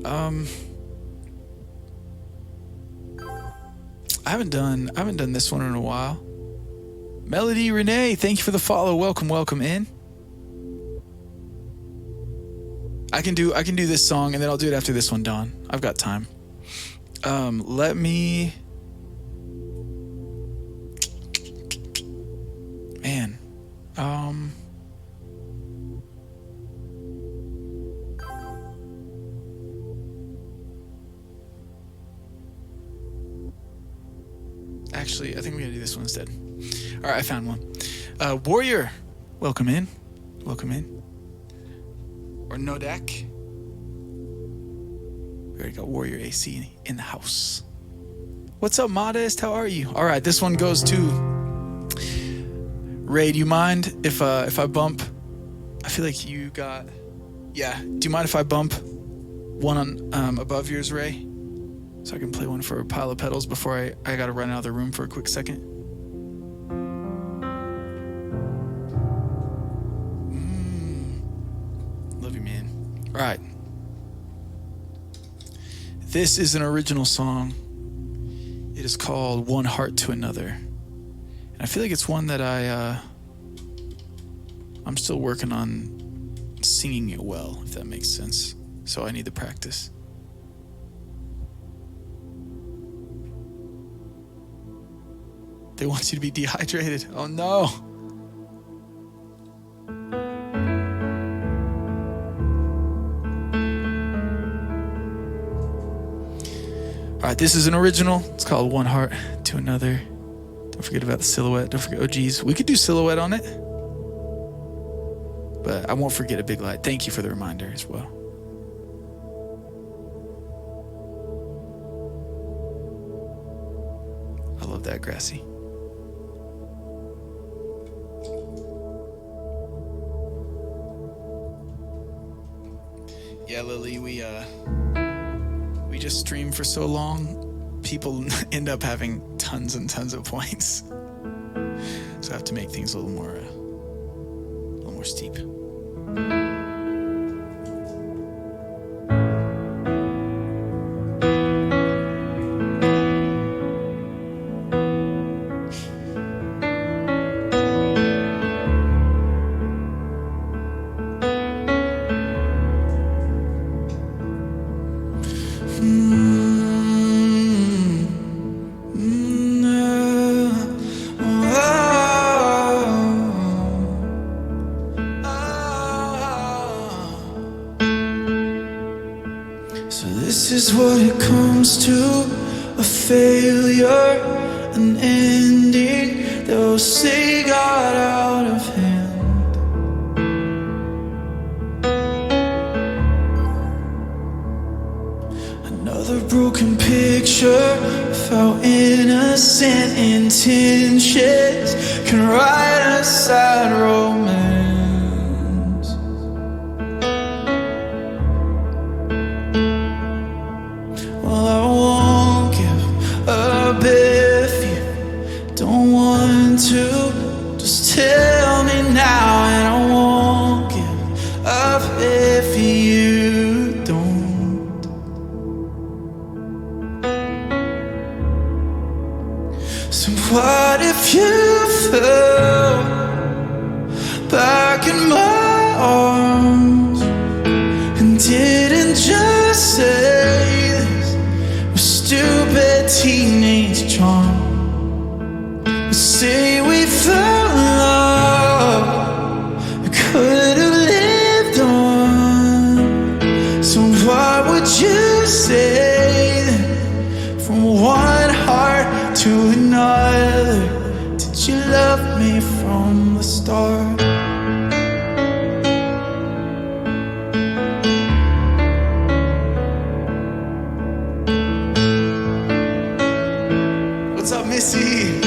I haven't done this one in a while. Melody Renee, thank you for the follow. Welcome in. I can do this song and then I'll do it after this one, Dawn. I've got time. Let me. Man. Actually, I think we're gonna do this one instead. All right, I found one. Warrior, welcome in. Welcome in. Or Nodak. We already got Warrior AC in the house. What's up, Modest? How are you? All right, this one goes to Ray. Do you mind if I bump? I feel like you got. Yeah. Do you mind if I bump one on above yours, Ray? So I can play one for a pile of pedals before I got to run out of the room for a quick second. Love you, man. All right. This is an original song. It is called One Heart to Another. And I feel like it's one that I'm still working on singing it well, if that makes sense. So I need to practice. They want you to be dehydrated. Oh no. All right, this is an original. It's called One Heart to Another. Don't forget about the silhouette. Don't forget, oh geez, we could do silhouette on it. But I won't forget a big light. Thank you for the reminder as well. I love that, Grassy. Yeah, Lily, we just stream for so long, people end up having tons and tons of points. So I have to make things a little more steep. So this is what it comes to, a failure, an ending. They'll say got out of hand. Another broken picture of how innocent intentions can write a sad romance. Well, I won't give up if you don't want to. Just tell me now, and I won't give up if you don't. So what if you fell back in my arms and didn't just say this with stupid teenage charm? Say we fell in love, we could have lived on. So what would you say then? From one heart to another, did you love me from the start? What's up, Missy?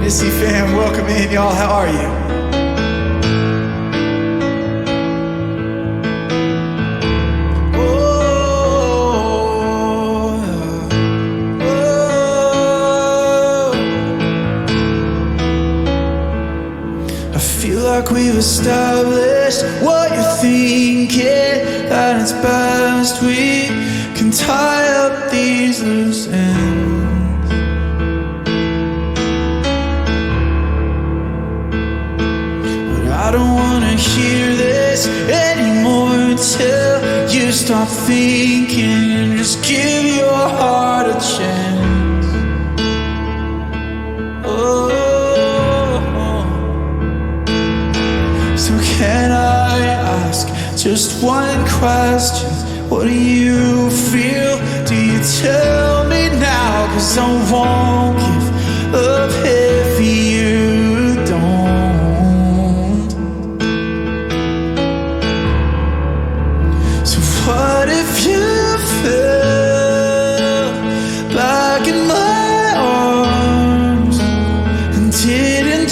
Missy fam, welcome in, y'all. How are you? I feel like we've established what you're thinking, that it's best we can tie up these loose ends. I don't wanna hear this anymore until you stop thinking and just give your heart a chance. Oh, so can I ask just one question? What do you feel? Do you tell me now? 'Cause I won't give up if you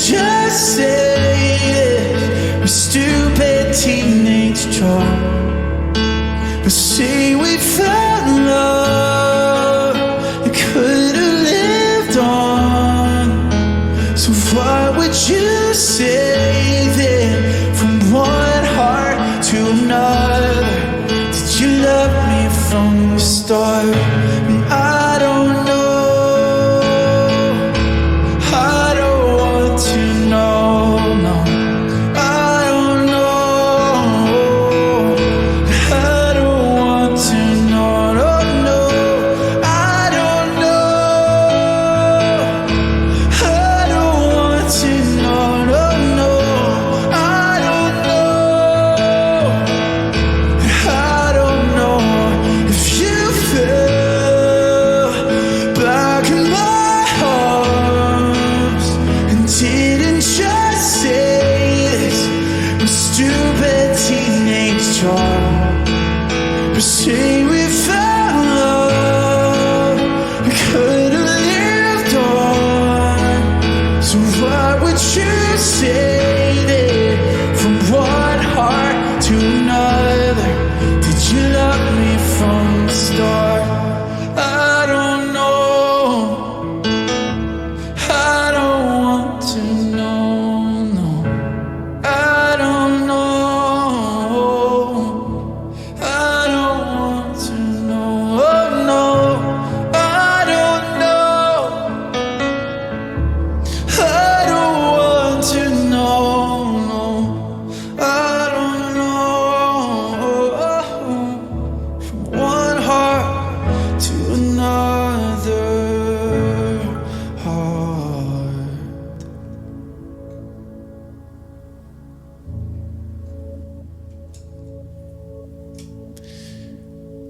just say this. We're stupid teenage drunk, but say we found love that could have lived on. So what would you say then? From one heart to another, did you love me from the start? And I don't know.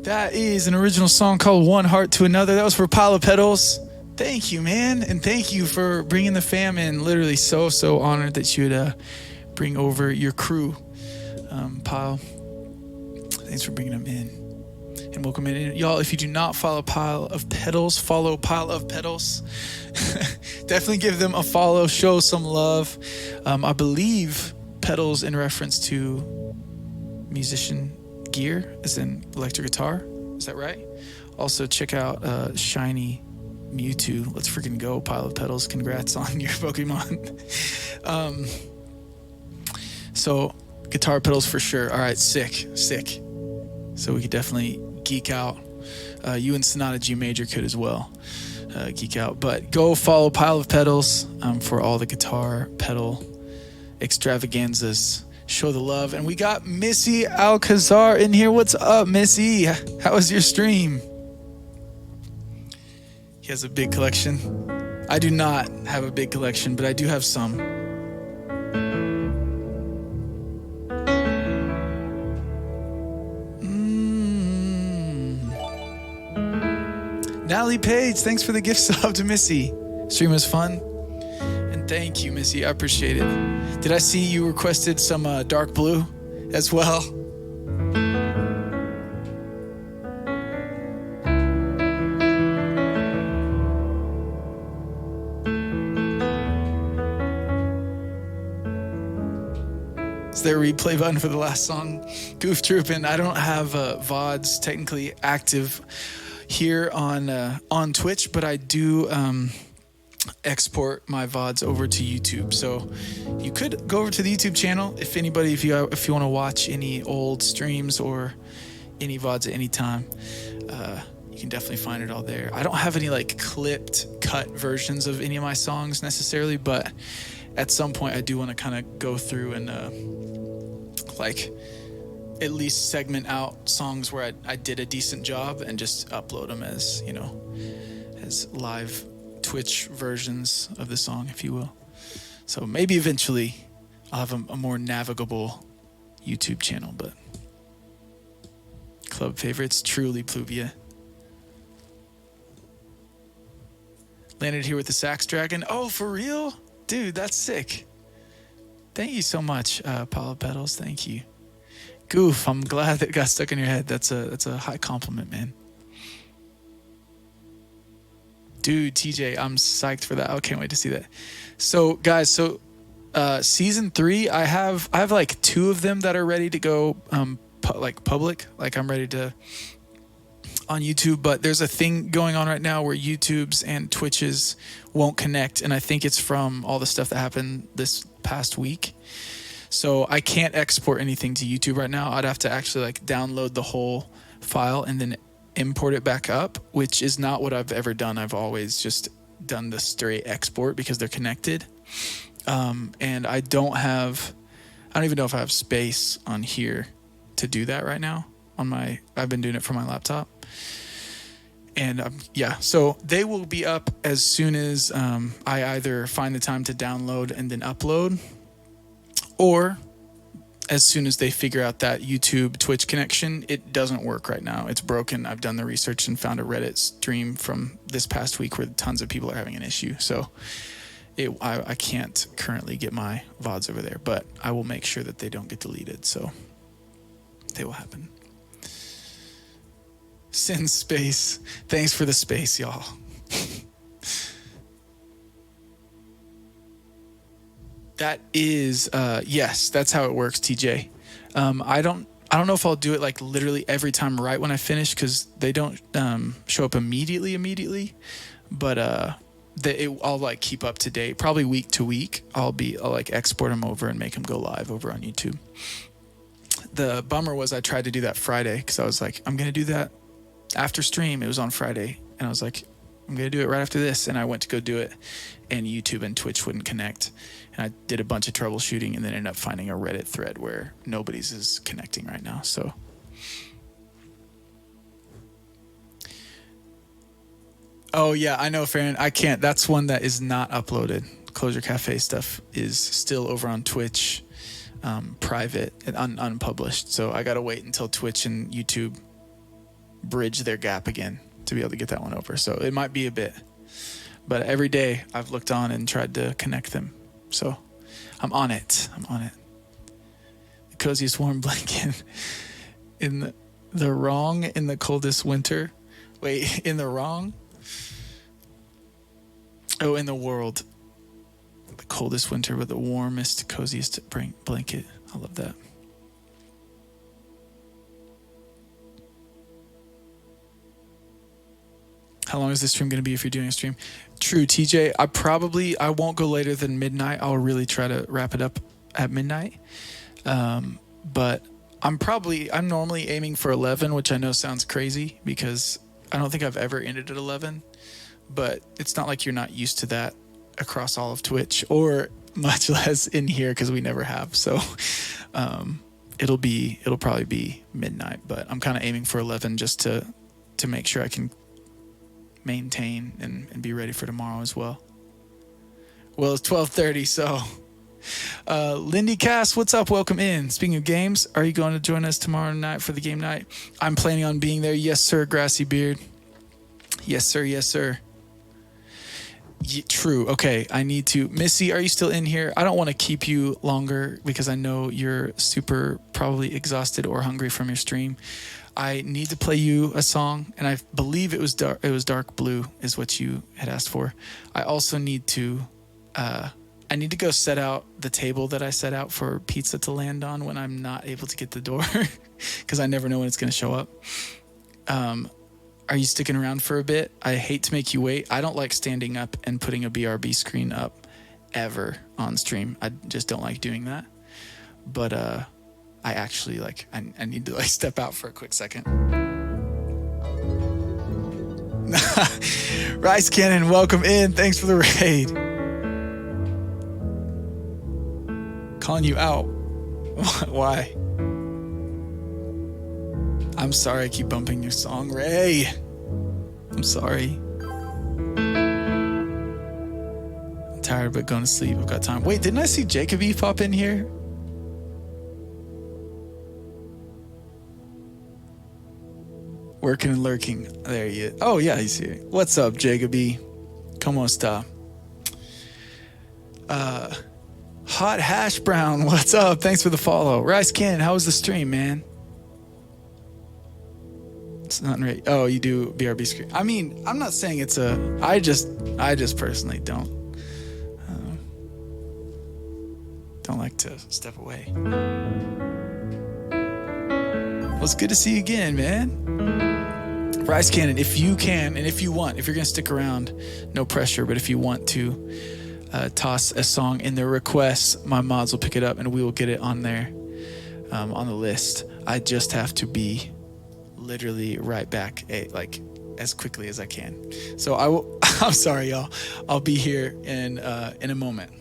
That is an original song called One Heart to Another. That was for Pile of Petals. Thank you, man. And thank you for bringing the fam in. Literally so honored that you would bring over your crew. Pile, thanks for bringing them in. And welcome in. Y'all, if you do not follow Pile of Petals, follow Pile of Petals. Definitely give them a follow. Show some love. I believe Petals in reference to musician gear, as in electric guitar. Is that right? Also, check out Shiny Mewtwo. Let's freaking go, Pile of Petals. Congrats on your Pokemon. So, guitar pedals for sure. All right, sick. So we could definitely geek out. You and Sonata G Major could as well geek out. But go follow Pile of Petals for all the guitar pedal extravaganzas. Show the love. And we got Missy Alcazar in here. What's up, Missy? How was your stream? He has a big collection. I do not have a big collection, but I do have some. Natalie Page, thanks for the gift sub to Missy. Stream was fun. Thank you, Missy. I appreciate it. Did I see you requested some dark blue as well? Is there a replay button for the last song? Goof Troopin'. I don't have VODs technically active here on Twitch, but I do export my VODs over to YouTube. So you could go over to the YouTube channel if you want to watch any old streams or any VODs at any time. You can definitely find it all there. I don't have any like clipped cut versions of any of my songs necessarily, but at some point I do want to kind of go through and like at least segment out songs where I did a decent job and just upload them as, you know, as live Twitch versions of the song, if you will. So maybe eventually I'll have a more navigable YouTube channel, but club favorites, truly Pluvia. Landed here with the Sax Dragon. Oh, for real? Dude, that's sick. Thank you so much, Pile of Petals. Thank you. Goof, I'm glad that got stuck in your head. That's a high compliment, man. Dude, TJ, I'm psyched for that. I can't wait to see that. So, guys, Season 3, I have like 2 of them that are ready to go public. Like I'm ready to on YouTube, but there's a thing going on right now where YouTube's and Twitch's won't connect, and I think it's from all the stuff that happened this past week. So I can't export anything to YouTube right now. I'd have to actually like download the whole file and then import it back up, which is not what I've ever done. I've always just done the straight export because they're connected. And I don't even know if I have space on here to do that right now I've been doing it from my laptop. And so they will be up as soon as I either find the time to download and then upload, or as soon as they figure out that YouTube Twitch connection. It doesn't work right now. It's broken. I've done the research and found a Reddit stream from this past week where tons of people are having an issue. So I can't currently get my VODs over there, but I will make sure that they don't get deleted. So they will happen. Send space. Thanks for the space, y'all. That is, yes, that's how it works, TJ. I don't know if I'll do it like literally every time right when I finish, because they don't show up immediately. But I'll like keep up to date. Probably week to week, I'll like export them over and make them go live over on YouTube. The bummer was I tried to do that Friday because I was like, I'm gonna do that after stream. It was on Friday, and I was like, I'm gonna do it right after this, and I went to go do it, and YouTube and Twitch wouldn't connect, and I did a bunch of troubleshooting, and then ended up finding a Reddit thread where nobody's is connecting right now. So oh yeah, I know, Farron. I can't. That's one that is not uploaded. Closure Cafe stuff is still over on Twitch, private and unpublished. So I gotta wait until Twitch and YouTube bridge their gap again to be able to get that one over. So it might be a bit, but every day I've looked on and tried to connect them. So I'm on it. The coziest warm blanket in the wrong in the coldest winter. Wait, in the wrong? Oh, in the world. The coldest winter with the warmest, coziest blanket. I love that. How long is this stream going to be if you're doing a stream? True, TJ. I won't go later than midnight. I'll really try to wrap it up at midnight. But I'm normally aiming for 11, which I know sounds crazy because I don't think I've ever ended at 11. But it's not like you're not used to that across all of Twitch, or much less in here because we never have. So it'll probably be midnight, but I'm kind of aiming for 11 just to make sure I can maintain and be ready for tomorrow as well. Well, it's 12:30, so Lindy Cass, what's up? Welcome in. Speaking of games, are you going to join us tomorrow night for the game night? I'm planning on being there. Yes, sir, Grassy Beard. Yes, sir. Yes, sir. True. Okay, I need to. Missy, are you still in here? I don't want to keep you longer because I know you're super probably exhausted or hungry from your stream. I need to play you a song, and I believe it was Dark Blue is what you had asked for. I also need to go set out the table that I set out for pizza to land on when I'm not able to get the door because I never know when it's going to show up. Are you sticking around for a bit? I hate to make you wait. I don't like standing up and putting a BRB screen up ever on stream. I just don't like doing that. But I actually I need to step out for a quick second. Rice Cannon, welcome in. Thanks for the raid. Calling you out. Why? I'm sorry I keep bumping your song, Ray. I'm sorry. I'm tired but going to sleep. I've got time. Wait, didn't I see Jacob E pop in here? Working and lurking. There he is. Oh, yeah, he's here. What's up, Jacob E? ¿Cómo está? Hot Hash Brown, what's up? Thanks for the follow. Rice Cannon, how was the stream, man? It's not right. Oh, you do BRB screen. I mean, I'm not saying it's I just personally don't. don't like to step away. Well, it's good to see you again, man. Rice Cannon, if you can, and if you want, if you're going to stick around, no pressure, but if you want to toss a song in their requests, my mods will pick it up and we will get it on there, on the list. I just have to be literally right back, like as quickly as I can. So I will, I'm sorry, y'all. I'll be here in a moment.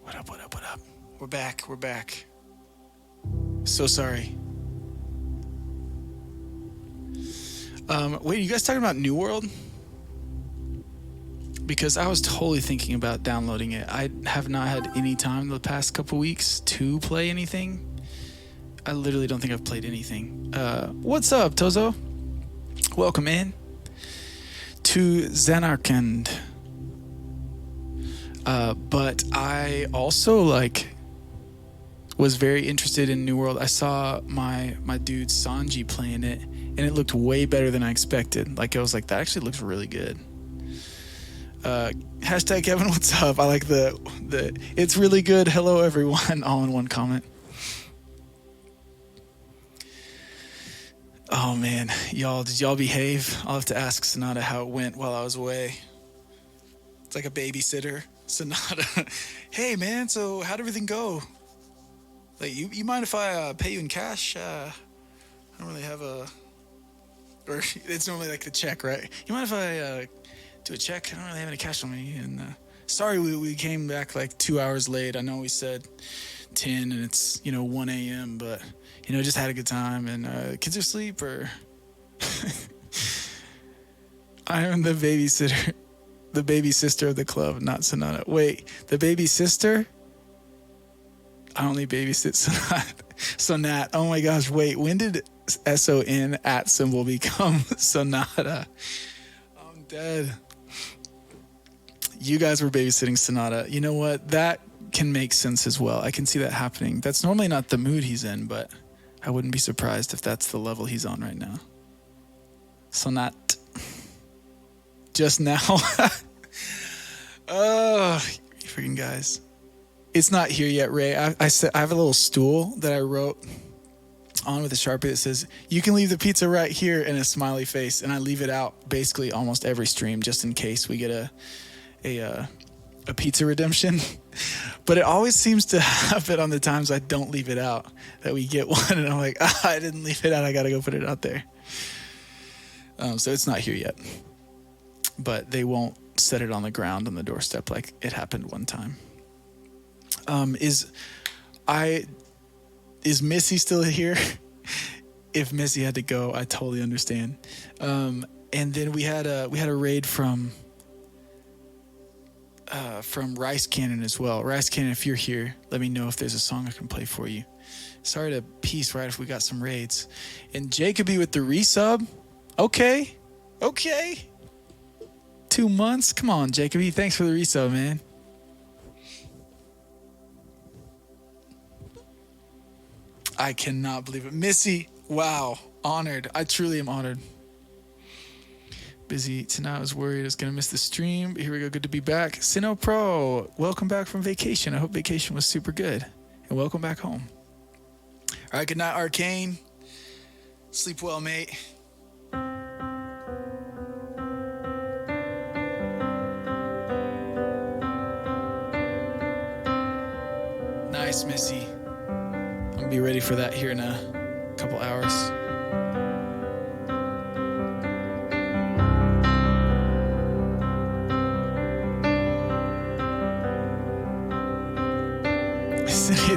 What up? We're back. So sorry. Wait, you guys talking about New World? Because I was totally thinking about downloading it. I have not had any time the past couple weeks to play anything. I literally don't think I've played anything. What's up, Tozo? Welcome in to Zanarkand. But I also was very interested in New World. I saw my dude Sanji playing it, and it looked way better than I expected. I was like, that actually looks really good. Hashtag Kevin, what's up? I like the it's really good. Hello everyone, all in one comment. Oh man, did y'all behave? I'll have to ask Sonata how it went while I was away. It's like a babysitter. Sonata, hey man, so how'd everything go? You mind if I pay you in cash? I don't really have or it's normally the check, right? You mind if I do a check? I don't really have any cash on me. And sorry we came back 2 hours late. I know we said 10 and it's 1 a.m. but just had a good time and kids are asleep or I am the babysitter, the baby sister of the club, not Sonata. Wait, the baby sister? I only babysit Sonat. Oh my gosh, wait, when did SON at symbol become Sonata? I'm dead. You guys were babysitting Sonata. You know what? That can make sense as well. I can see that happening. That's normally not the mood he's in, but I wouldn't be surprised if that's the level he's on right now. Sonat. Just now. Oh, you freaking guys. It's not here yet, Ray. I have a little stool that I wrote on with a Sharpie that says, you can leave the pizza right here, and a smiley face. And I leave it out basically almost every stream just in case we get a pizza redemption. But it always seems to happen on the times I don't leave it out that we get one. And I'm like, I didn't leave it out. I got to go put it out there. So it's not here yet. But they won't set it on the ground on the doorstep like it happened one time. Is Missy still here? If Missy had to go, I totally understand. And then we had a raid from Rice Cannon as well. Rice Cannon, if you're here, let me know if there's a song I can play for you. Sorry to peace right if we got some raids. And Jacoby with the resub. Okay. 2 months. Come on, Jacoby. Thanks for the resub, man. I cannot believe it. Missy, wow. Honored. I truly am honored. Busy tonight. I was worried I was going to miss the stream. But here we go. Good to be back. Sino Pro, welcome back from vacation. I hope vacation was super good. And welcome back home. All right. Good night, Arcane. Sleep well, mate. Nice, Missy. I'll be ready for that here in a couple hours.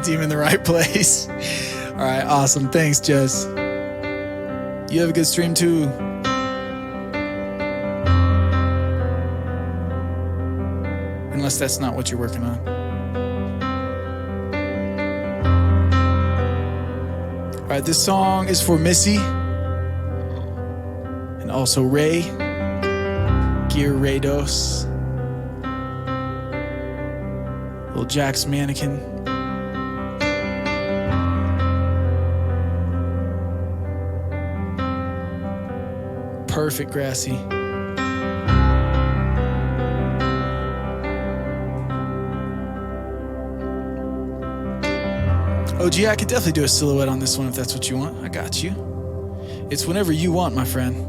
Team in the right place. All right, awesome. Thanks, Jess. You have a good stream too. Unless that's not what you're working on. All right, this song is for Missy and also Ray, Gear Raydos, Little Jack's Mannequin. Perfect, Grassy. OG, I could definitely do a silhouette on this one if that's what you want. I got you. It's whenever you want, my friend.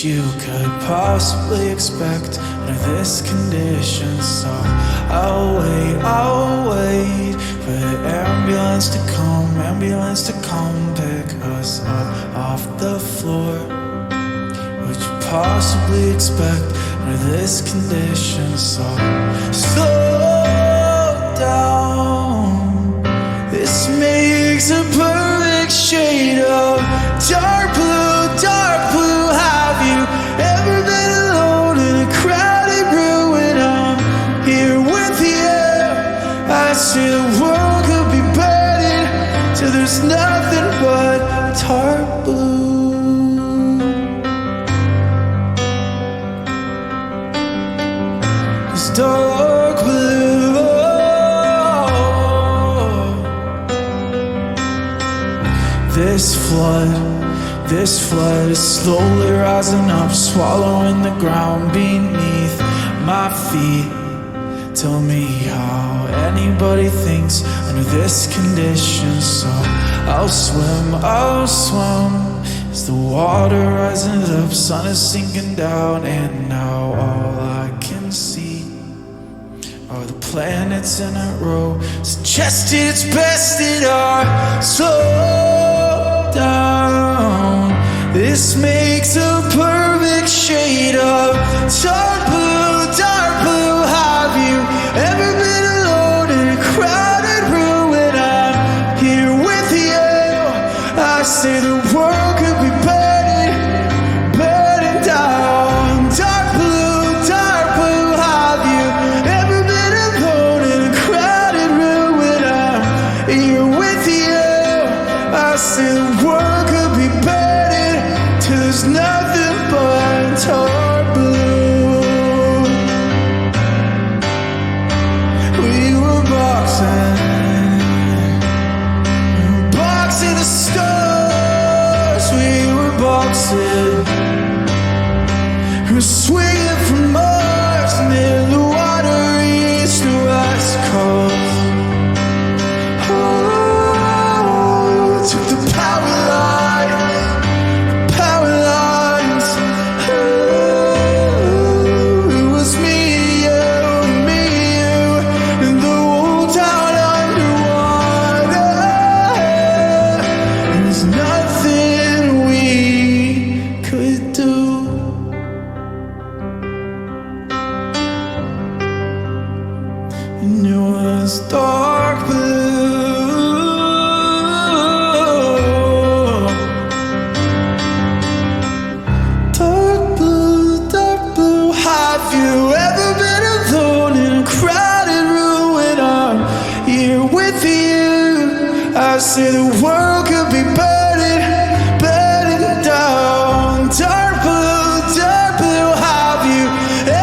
you could possibly expect under this condition. So I'll wait for the ambulance to come pick us up off the floor. Would you possibly expect under this condition? So slow down. This makes a perfect shade of dark blue, dark blue. Have you ever been alone in a crowded room? When I'm here with you, I see the world could be burning till there's nothing but dark blue. It's dark blue. This flood is slowly rising up, swallowing the ground beneath my feet. Tell me how anybody thinks under this condition. So I'll swim as the water rises up, sun is sinking down, and now all I can see are the planets in a row, suggesting it's best that I slow down. This makes a perfect shade of dark blue, dark blue. Have you ever been alone in a crowded room? When I'm here with you, I say the world could be burning down. Dark blue, dark blue. Have you ever been alone in a crowded room? When I'm here with you, I say the world could be burning till there's nothing but dark blue. We were boxing the stars. We were boxing, we're swinging from Mars, and then the water reached the west coast. Oh, took the power lines. Oh, it was me and you, and the whole town underwater. There's nothing we could do. And it was dark blue. Dark blue, dark blue. Have you ever been alone in a crowded room? When I'm here with you, I say the world could be burning down. Dark blue, dark blue. Have you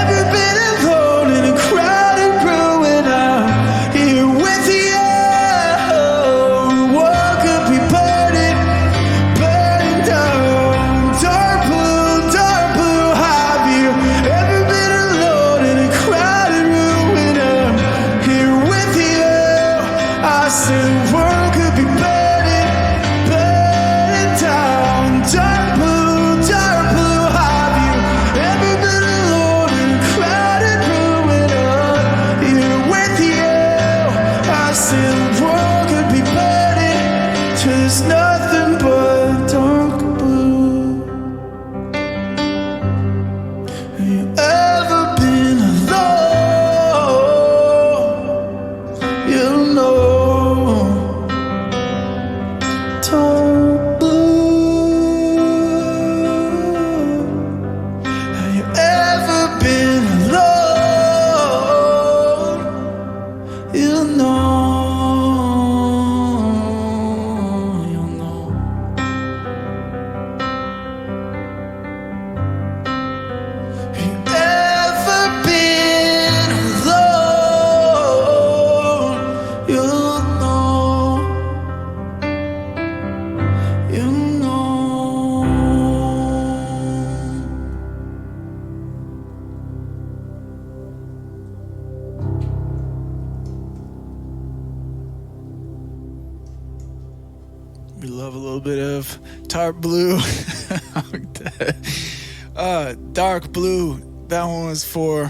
ever been alone in a crowded room? When I'm here with you, the world could be burning down. Dark blue, dark blue. Have you ever been alone in a crowded room? When I'm here with you, I say the world could be burning down. Dark blue, dark blue. Have you ever been alone in a crowded room? When I'm here with you, I say the world could be burning till there's nothing but dark blue. Have you ever been alone? You know, dark blue. Have you ever been alone? You know, you know. Have you ever been alone? You know, you know. We love a little bit of Tart Blue. Dark Blue. That one was for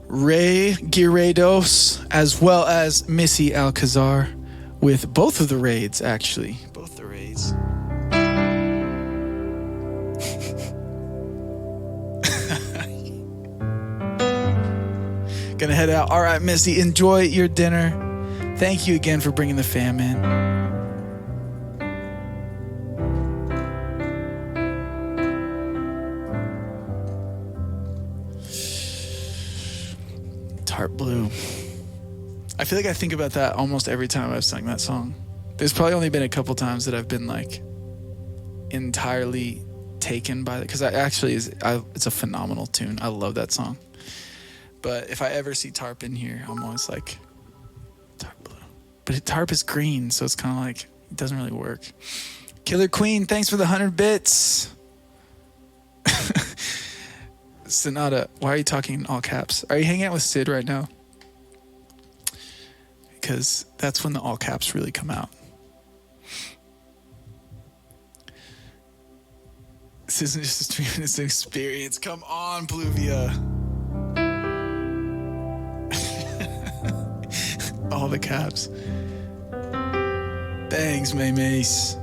Ray Guirredos as well as Missy Alcazar with both of the raids, actually. Both the raids. Gonna head out. All right, Missy, enjoy your dinner. Thank you again for bringing the fam in. Tart Blue. I feel like I think about that almost every time I've sung that song. There's probably only been a couple times that I've been like entirely taken by it, because it's a phenomenal tune. I love that song. But if I ever see Tarp in here, I'm always like, Tarp Blue. But Tarp is green, so it's kind of like, it doesn't really work. Killer Queen, thanks for the 100 bits. Sonata, why are you talking in all caps? Are you hanging out with Sid right now? Because that's when the all caps really come out. This isn't just a stream, it's an experience. Come on, Pluvia. All the caps. Thanks, May Mace.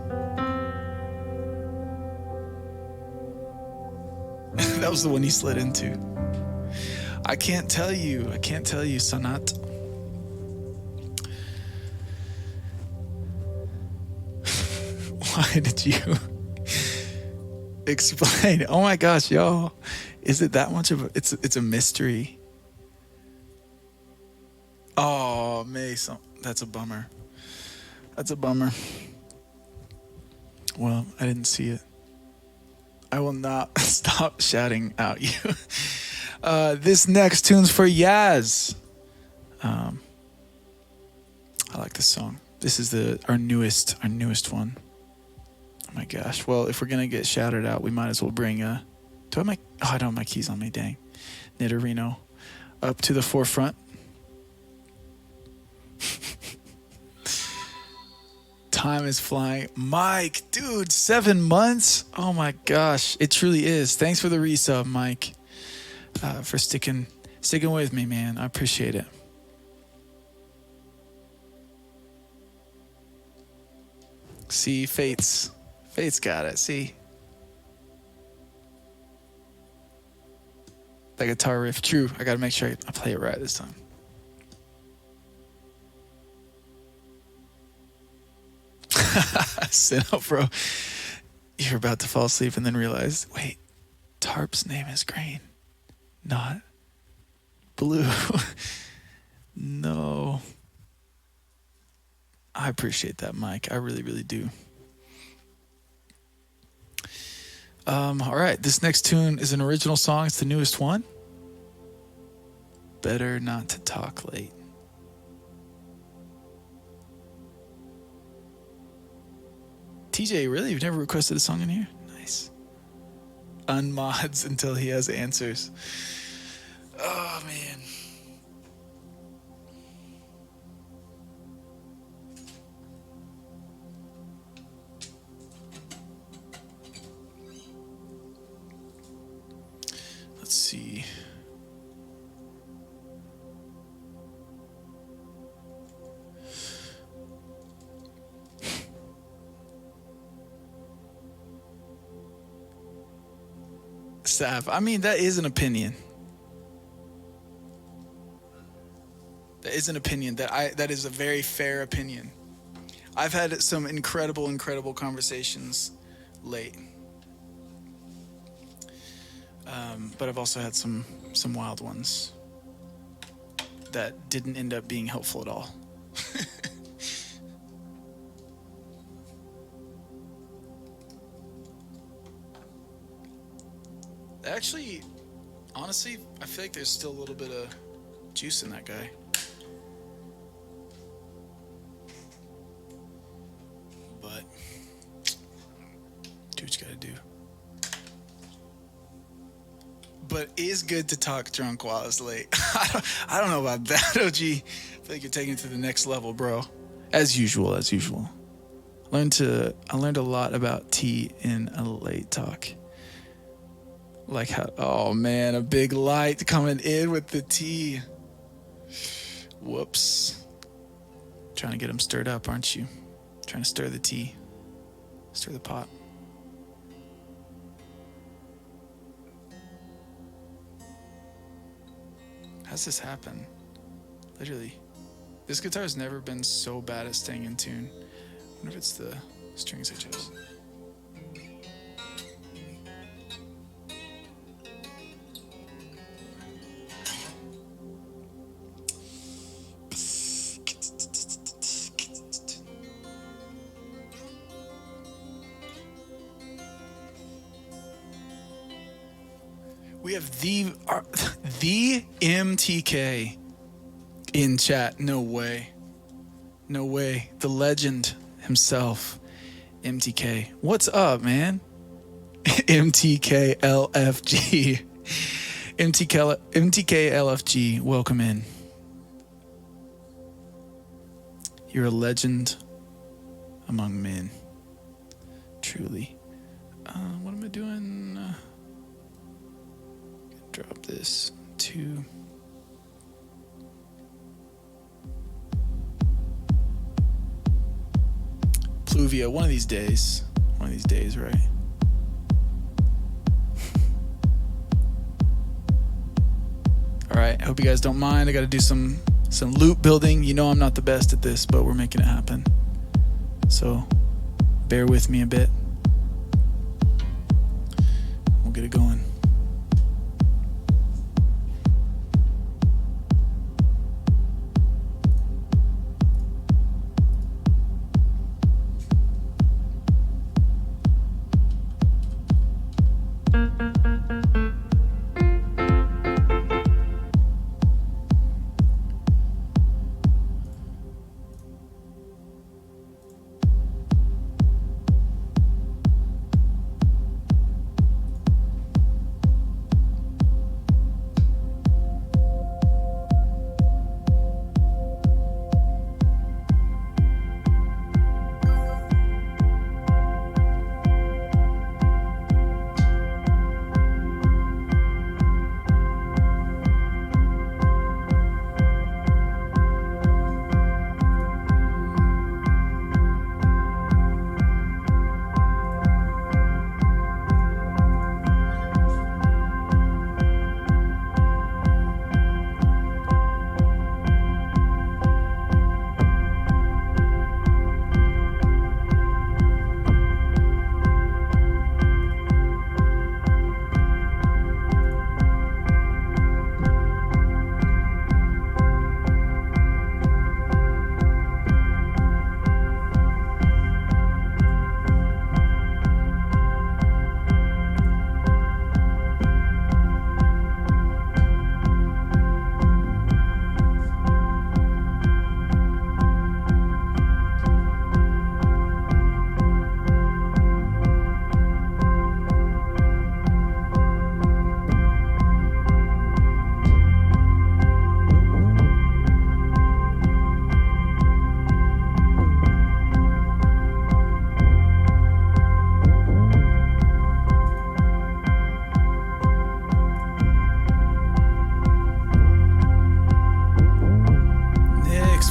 That was the one he slid into. I can't tell you, Sanat. Why did you explain? Oh my gosh, y'all. Is it that much of a, it's a mystery. Oh, Mace, that's a bummer. That's a bummer. Well, I didn't see it. I will not stop shouting out you. This next tune's for Yaz. I like this song. This is our newest one. Oh my gosh. Well, if we're gonna get shouted out, we might as well bring I don't have my keys on me, dang. Nidorino up to the forefront. Time is flying. Mike, dude, 7 months? Oh my gosh, it truly is. Thanks for the resub, Mike, for sticking with me, man. I appreciate it. See, Fate's got it. See, that guitar riff. True. I gotta make sure I play it right this time. Sit up, bro. You're about to fall asleep and then realize, wait, Tarp's name is green, not blue. No. I appreciate that, Mike. I really, really do. All right, this next tune is an original song. It's the newest one. Better Not to Talk Late. TJ, really? You've never requested a song in here? Nice. Unmods until he has answers. Oh, man. Let's see. Sav, I mean, that is an opinion. That is an opinion. That is a very fair opinion. I've had some incredible conversations late. But I've also had some wild ones that didn't end up being helpful at all. Actually, honestly, I feel like there's still a little bit of juice in that guy. But do what you gotta do. But it is good to talk drunk while it's late. I don't know about that, OG. I feel like you're taking it to the next level, bro. As usual. I learned a lot about tea in a late talk. Like how, oh man, a big light coming in with the tea. Whoops. Trying to get them stirred up, aren't you? Trying to stir the tea. Stir the pot. How's this happen? Literally. This guitar's never been so bad at staying in tune. I wonder if it's the strings I chose. We have the MTK in chat. No way. No way. The legend himself, MTK. What's up, man? MTKLFG. MTKLFG, welcome in. You're a legend among men. Truly. What am I doing? Drop this to Pluvia one of these days. One of these days, right? All right, hope you guys don't mind. I got to do some loop building. You know I'm not the best at this, but we're making it happen. So bear with me a bit. We'll get it going.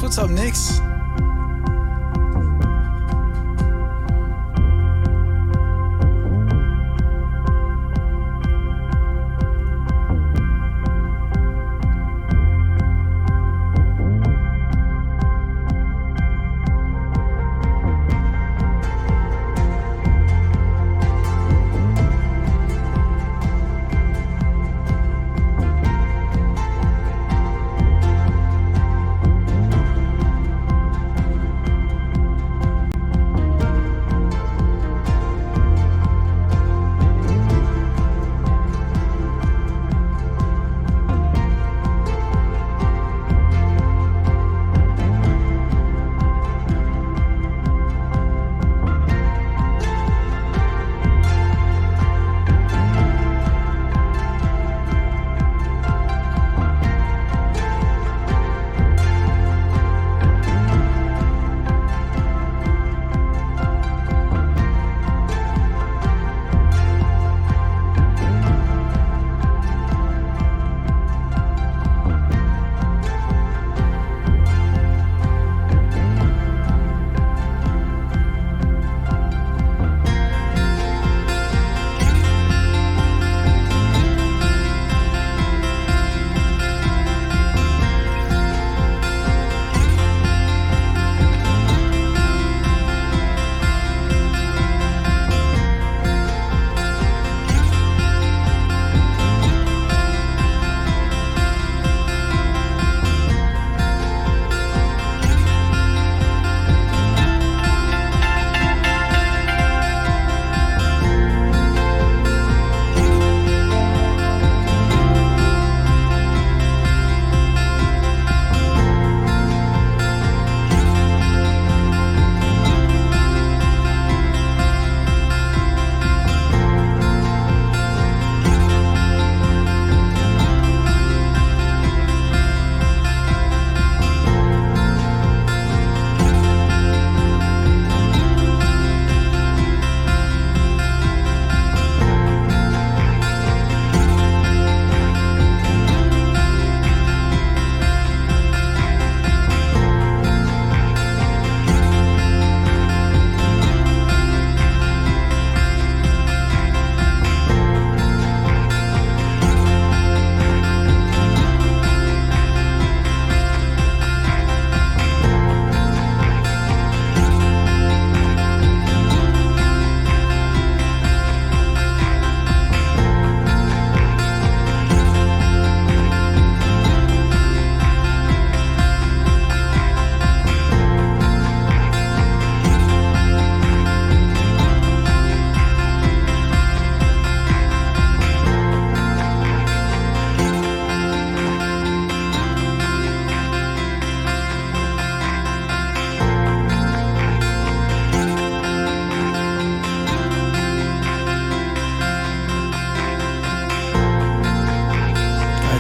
What's up, Nix?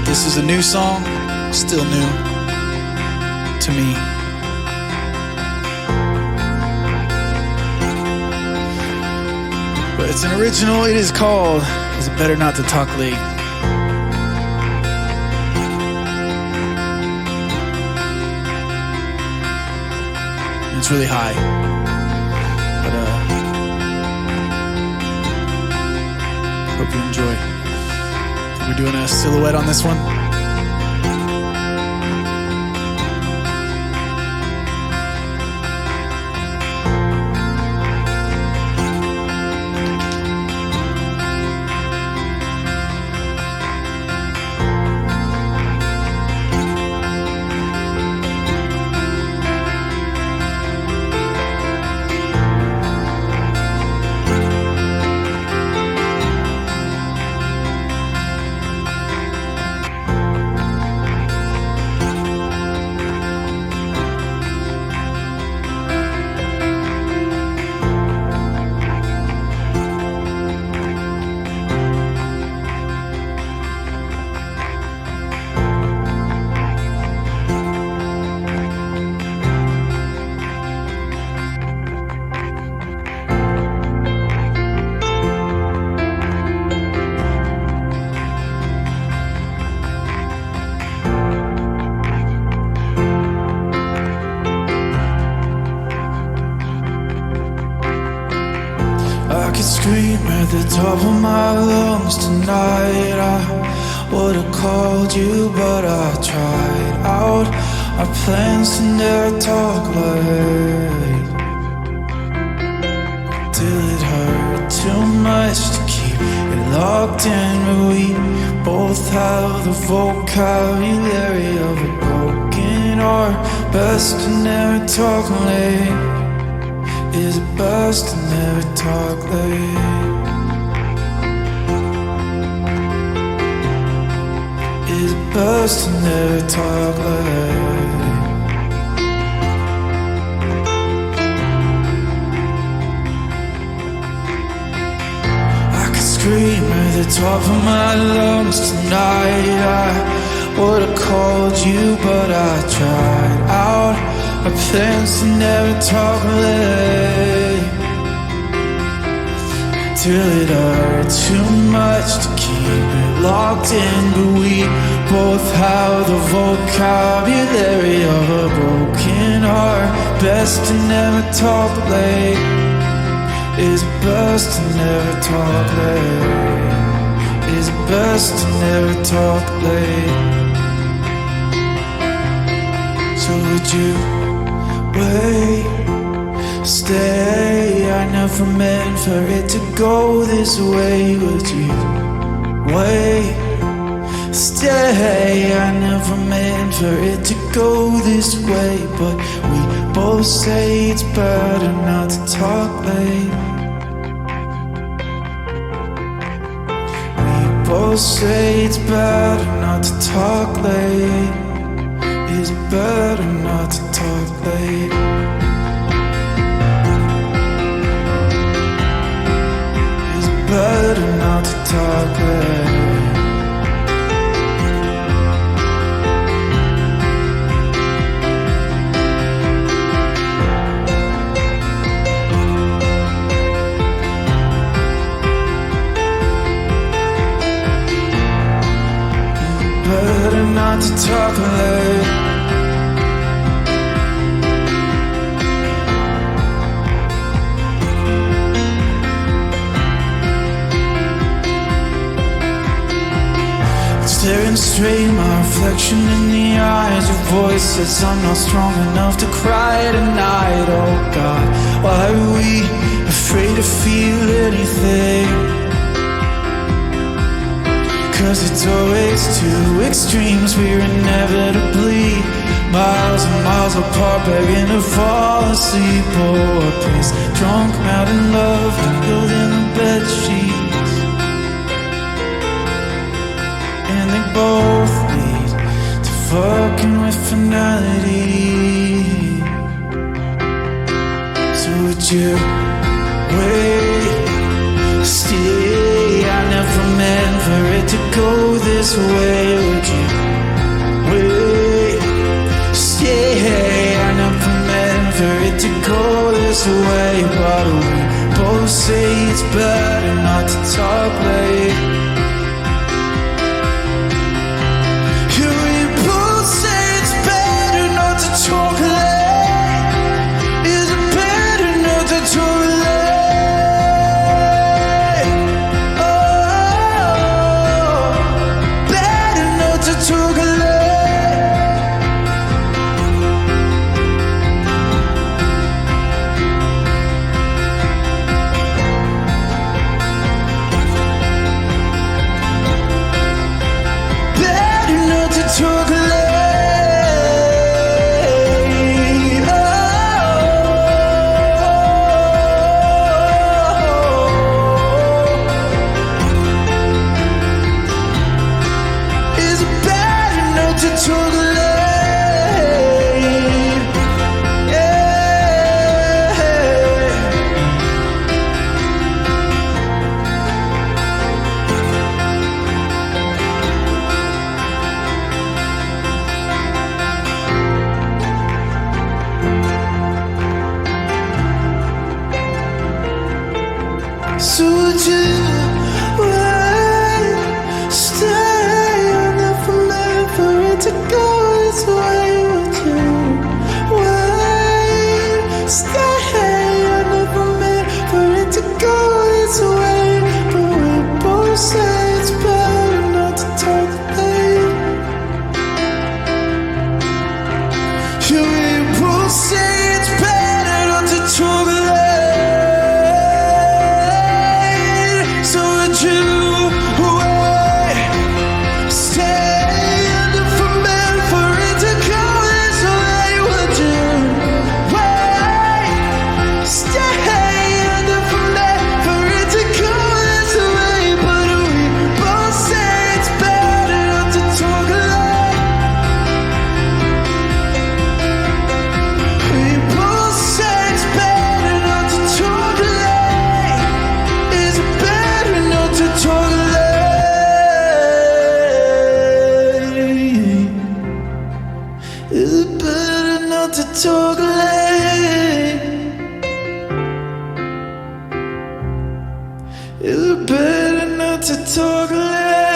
This is a new song, still new to me. But it's an original. It is called Is It Better Not to Talk Late? It's really high. But hope you enjoy. We're doing a silhouette on this one. I could scream at the top of my lungs tonight. I would've called you, but I tried out our plans to never talk late. Till it hurt too much to keep it locked in, but we both have the vocabulary of a broken heart. Best to never talk late. Is it best to never talk late? Is it best to never talk late? I could scream at the top of my lungs tonight. I would've called you, but I tried out our plans to never talk late. Till it hurt too much to keep it locked in, but we both have the vocabulary of a broken heart. Best to never talk late. Is it best to never talk late? Is it best to never talk late? So would you wait, stay? I never meant for it to go this way. Would you wait, stay? I never meant for it to go this way, but we both say it's better not to talk late. We both say it's better not to talk late. Is it better not to talk late? Is it better not to talk late? Better not to talk late. Staring straight, my reflection in the eyes. Your voice says I'm not strong enough to cry tonight. Oh God, why are we afraid to feel anything? Cause it's always two extremes. We're inevitably miles and miles apart, begging to fall asleep. Oh, a place drunk, mad in love, tangled in the bed sheets. And they both lead to fucking with finality. So would you wait, stay? I never meant for it to go this way. Would you away, but we both say it's better not to talk late. Yeah, we both say it's better not to talk late. Is it better not to talk late? Oh, better not to talk late. So would you wait, stay, and never meant for it to go this way? Would you wait, stay, and never meant for it to go this way? But we both say it's better not to talk late. Yeah, we both say it's better not to talk late. Is it better not to talk late? Is it better not to talk late?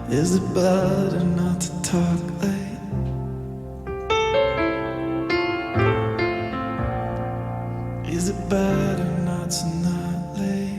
Is it better not to talk late? Is it better not to not late?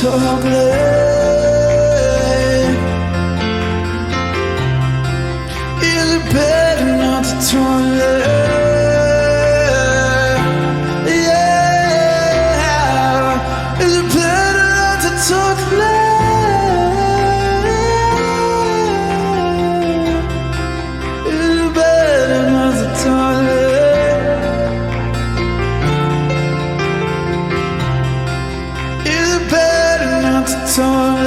Talk late. Is it better not to talk late? Yeah. Is it better not to talk late? Is it better not to talk late? Is it better not to talk late?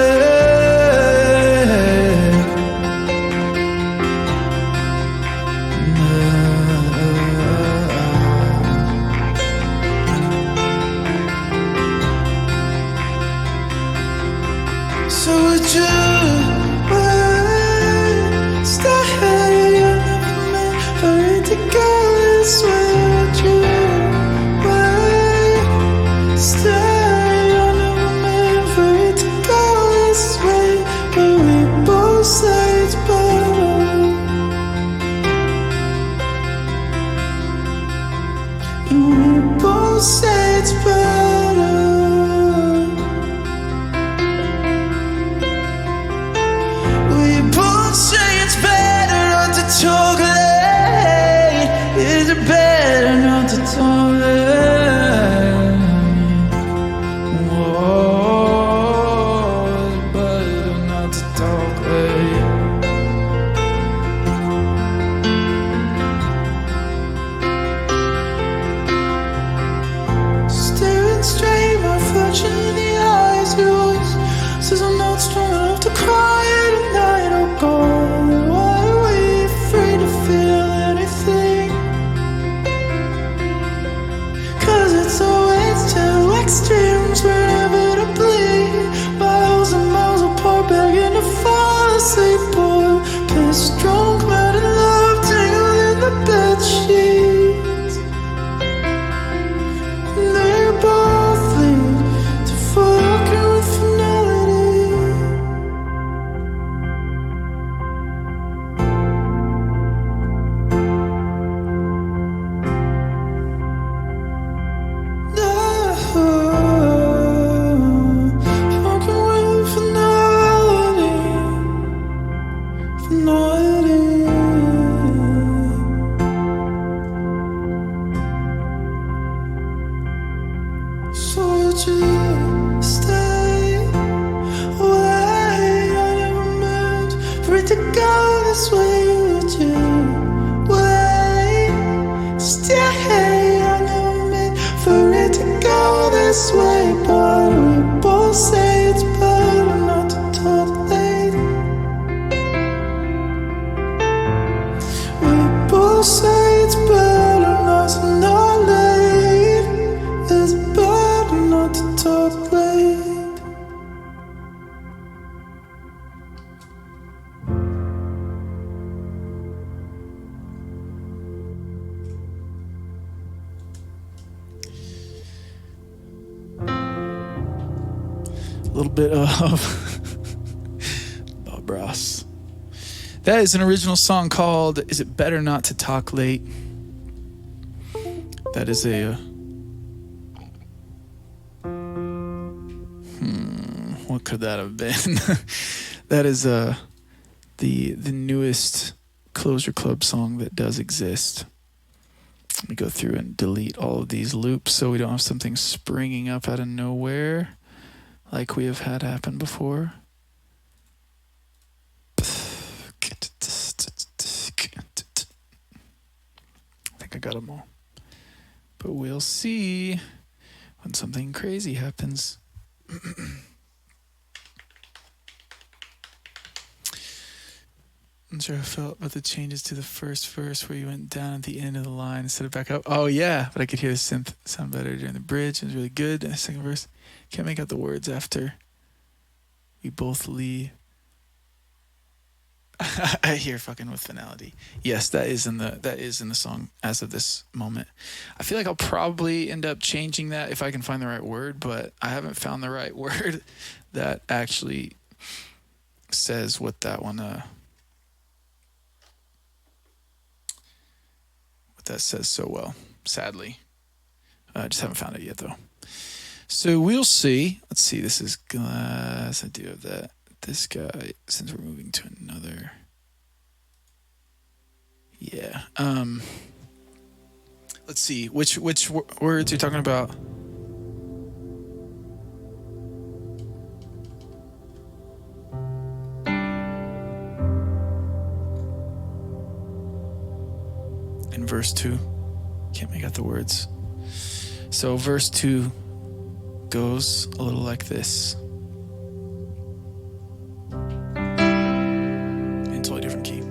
extremes were inevitably miles and miles apart, begging to fall asleep. Boy, pissed drunk, mad in love, tangled in the bed sheets. And they both lead to fucking with finality. Fucking with finality. So would you stay away? I never meant for it to go this way. Would you wait? Stay. I never meant for it to go this way, but we both say it's better not to talk late. We both say it's better not to not late. It's better not to talk late. A little bit of Bob Ross. That is an original song called Is It Better Not to Talk Late? That is a what could that have been? That is the newest Closure Club song that does exist. Let me go through and delete all of these loops so we don't have something springing up out of nowhere like we have had happen before. I think I got them all. But we'll see when something crazy happens. I'm sure I felt about the changes to the first verse where you went down at the end of the line instead of back up. Oh, yeah, but I could hear the synth sound better during the bridge. It was really good. And the second verse, can't make out the words after we both leave. I hear fucking with finality. Yes, that is in the song as of this moment. I feel like I'll probably end up changing that if I can find the right word, but I haven't found the right word that actually says what that one what that says so well, sadly. I just haven't found it yet though. So we'll see. Let's see, this is glass. I do have that. This guy, since we're moving to another. Yeah. Let's see. Which words you're talking about? In verse 2. Can't make out the words. So verse 2 goes a little like this. In a totally different key.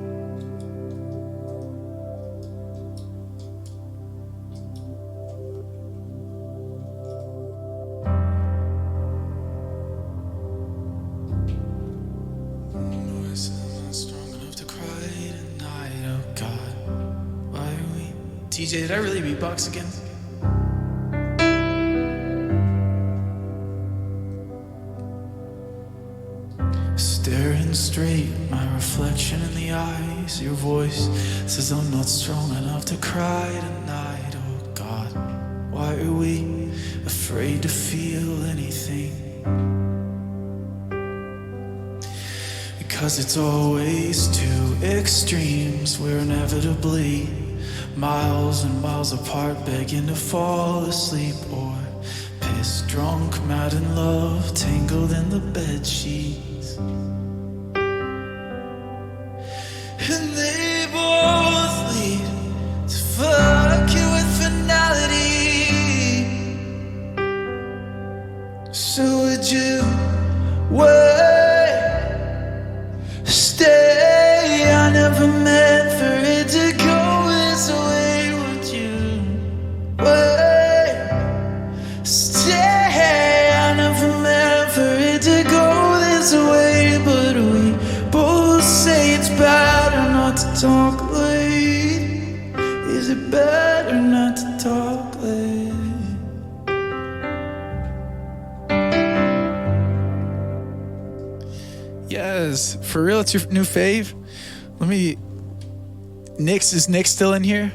Voice is not strong enough to cry tonight, oh God. Why are we? TJ, did I really beatbox again? Staring straight at my reflection in the eyes. Your voice says I'm not strong enough to cry tonight, oh God. Why are we afraid to feel anything? Because it's always two extremes. We're inevitably miles and miles apart, begging to fall asleep or pissed drunk, mad in love, tangled in the bed sheets. And they both lead to fuck you with finality. So would you wait? Stay. I never meant for it to go this way. Would you wait? Stay. Yes, for real, it's your new fave. Is Nick still in here?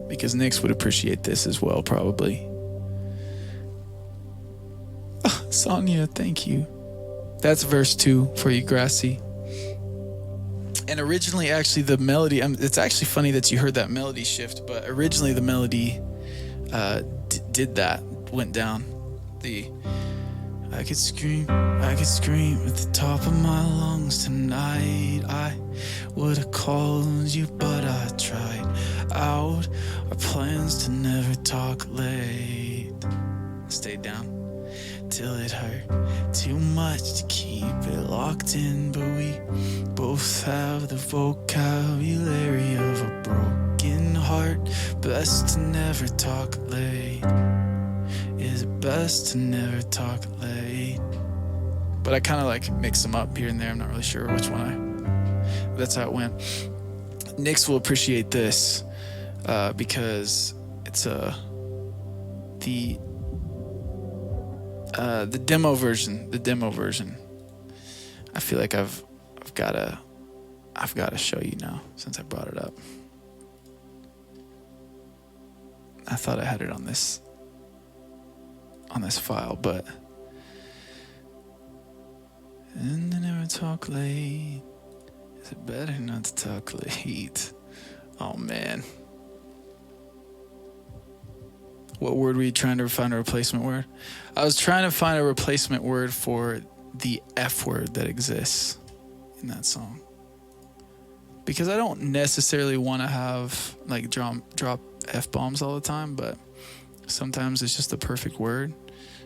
Because Nix would appreciate this as well, probably. Oh, Sonia, thank you. That's verse 2 for you, Grassy. And originally, actually, the melody, it's actually funny that you heard that melody shift, but originally the melody did that, went down. I could scream at the top of my lungs tonight. I would have called you, but I tried out our plans to never talk late. Stayed down till it hurt too much to keep it locked in, but we both have the vocabulary of a broken heart. Best to never talk late. Is it best to never talk late? But I kind of like mix them up here and there. I'm not really sure which one that's how it went. Nix will appreciate this because it's the demo version. The demo version. I feel like I've got to show you now since I brought it up. I thought I had it on this file, but and I never talk late. Is it better not to talk late? Oh man. What word were you trying to find a replacement word? I was trying to find a replacement word for the F word that exists in that song. Because I don't necessarily want to have like drop F-bombs all the time, but sometimes it's just the perfect word.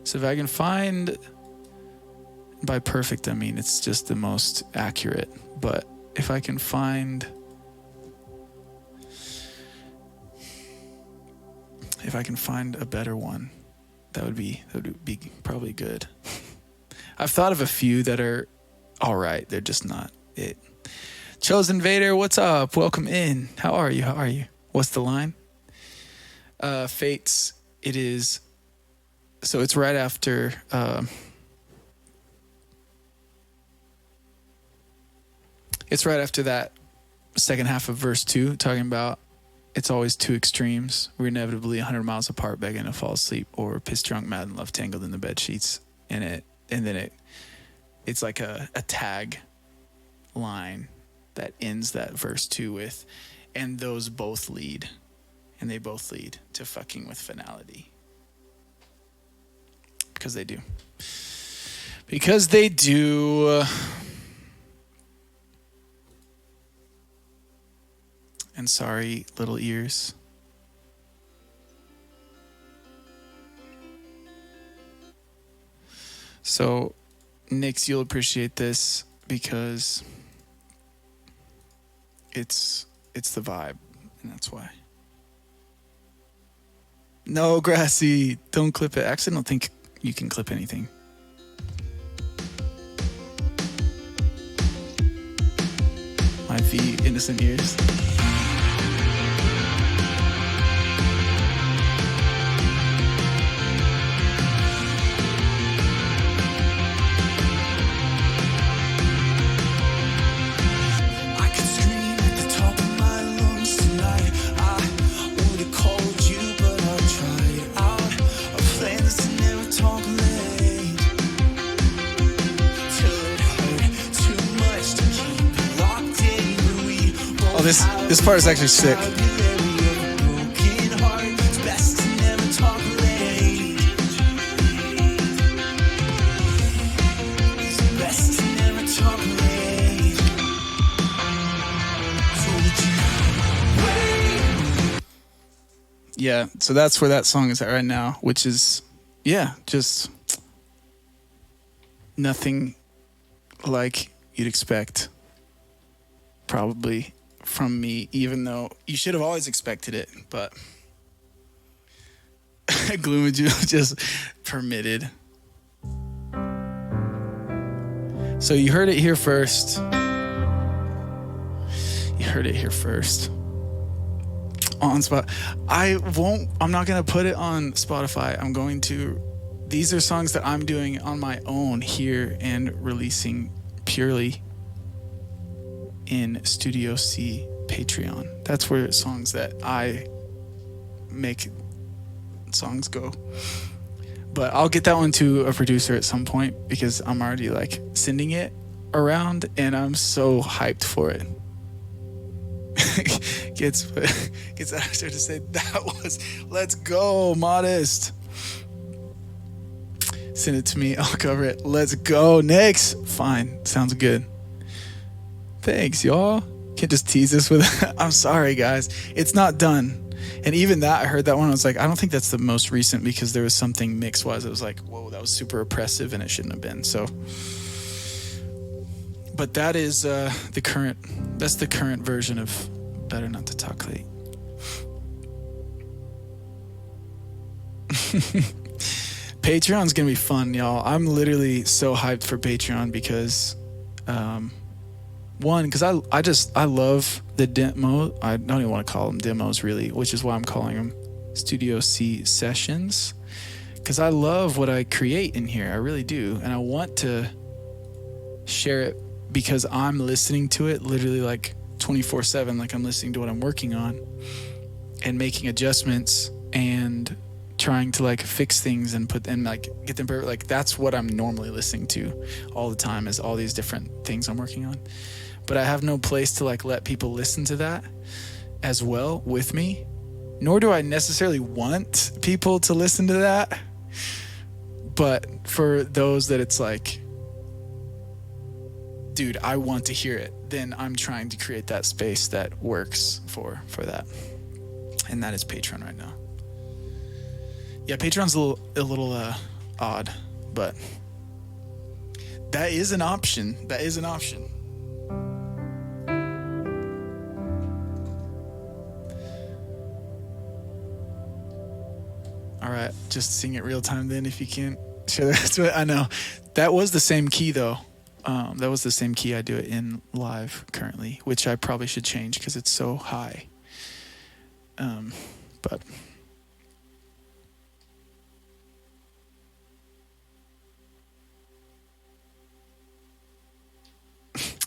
So if I can find, by perfect I mean it's just the most accurate, but if I can find a better one, that would be probably good. I've thought of a few that are all right. They're just not it. Chosen Vader, what's up? Welcome in. How are you? What's the line? Fates. It is. So it's right after. It's right after that second half of verse 2, talking about it's always two extremes. We're inevitably 100 miles apart, begging to fall asleep, or piss drunk, mad in love, tangled in the bed sheets. And then it's like a tag line that ends that verse 2 with, and those both lead, and they both lead to fucking with finality. Because they do. Because they do. And sorry, little ears. So, Nix, you'll appreciate this because it's the vibe, and that's why. No, Grassy, don't clip it. Actually, I don't think you can clip anything. My feet, innocent ears. This part is actually sick. Yeah, so that's where that song is at right now, which is, yeah, just nothing like you'd expect, probably, from me, even though you should have always expected it, but Gloomaju just permitted. So you heard it here first. On spot. I'm not going to put it on Spotify. These are songs that I'm doing on my own here and releasing purely in Studio C Patreon. That's where songs that I make songs go. But I'll get that one to a producer at some point because I'm already like sending it around and I'm so hyped for it. gets Asher to say that was, let's go, Modest. Send it to me, I'll cover it. Let's go. Next. Fine, sounds good. Thanks, y'all. Can't just tease us with I'm sorry, guys. It's not done. And even that, I heard that one, I was like, I don't think that's the most recent because there was something mix-wise. It was like, whoa, that was super oppressive and it shouldn't have been. So, but that is the current version of Better Not to Talk Late. Patreon's going to be fun, y'all. I'm literally so hyped for Patreon because, one, because I love the demo. I don't even want to call them demos really, which is why I'm calling them Studio C sessions, because I love what I create in here. I really do. And I want to share it because I'm listening to it literally like 24/7, like I'm listening to what I'm working on and making adjustments and trying to like fix things and put and like get them perfect. Like that's what I'm normally listening to all the time, is all these different things I'm working on. But I have no place to like let people listen to that as well with me, nor do I necessarily want people to listen to that. But for those that it's like, dude, I want to hear it, then I'm trying to create that space that works for that. And that is Patreon right now. Yeah, Patreon's a little odd, but that is an option. That is an option. All right, just sing it real time then if you can't share the rest of it. I know. That was the same key though. That was the same key I do it in live currently, which I probably should change because it's so high. But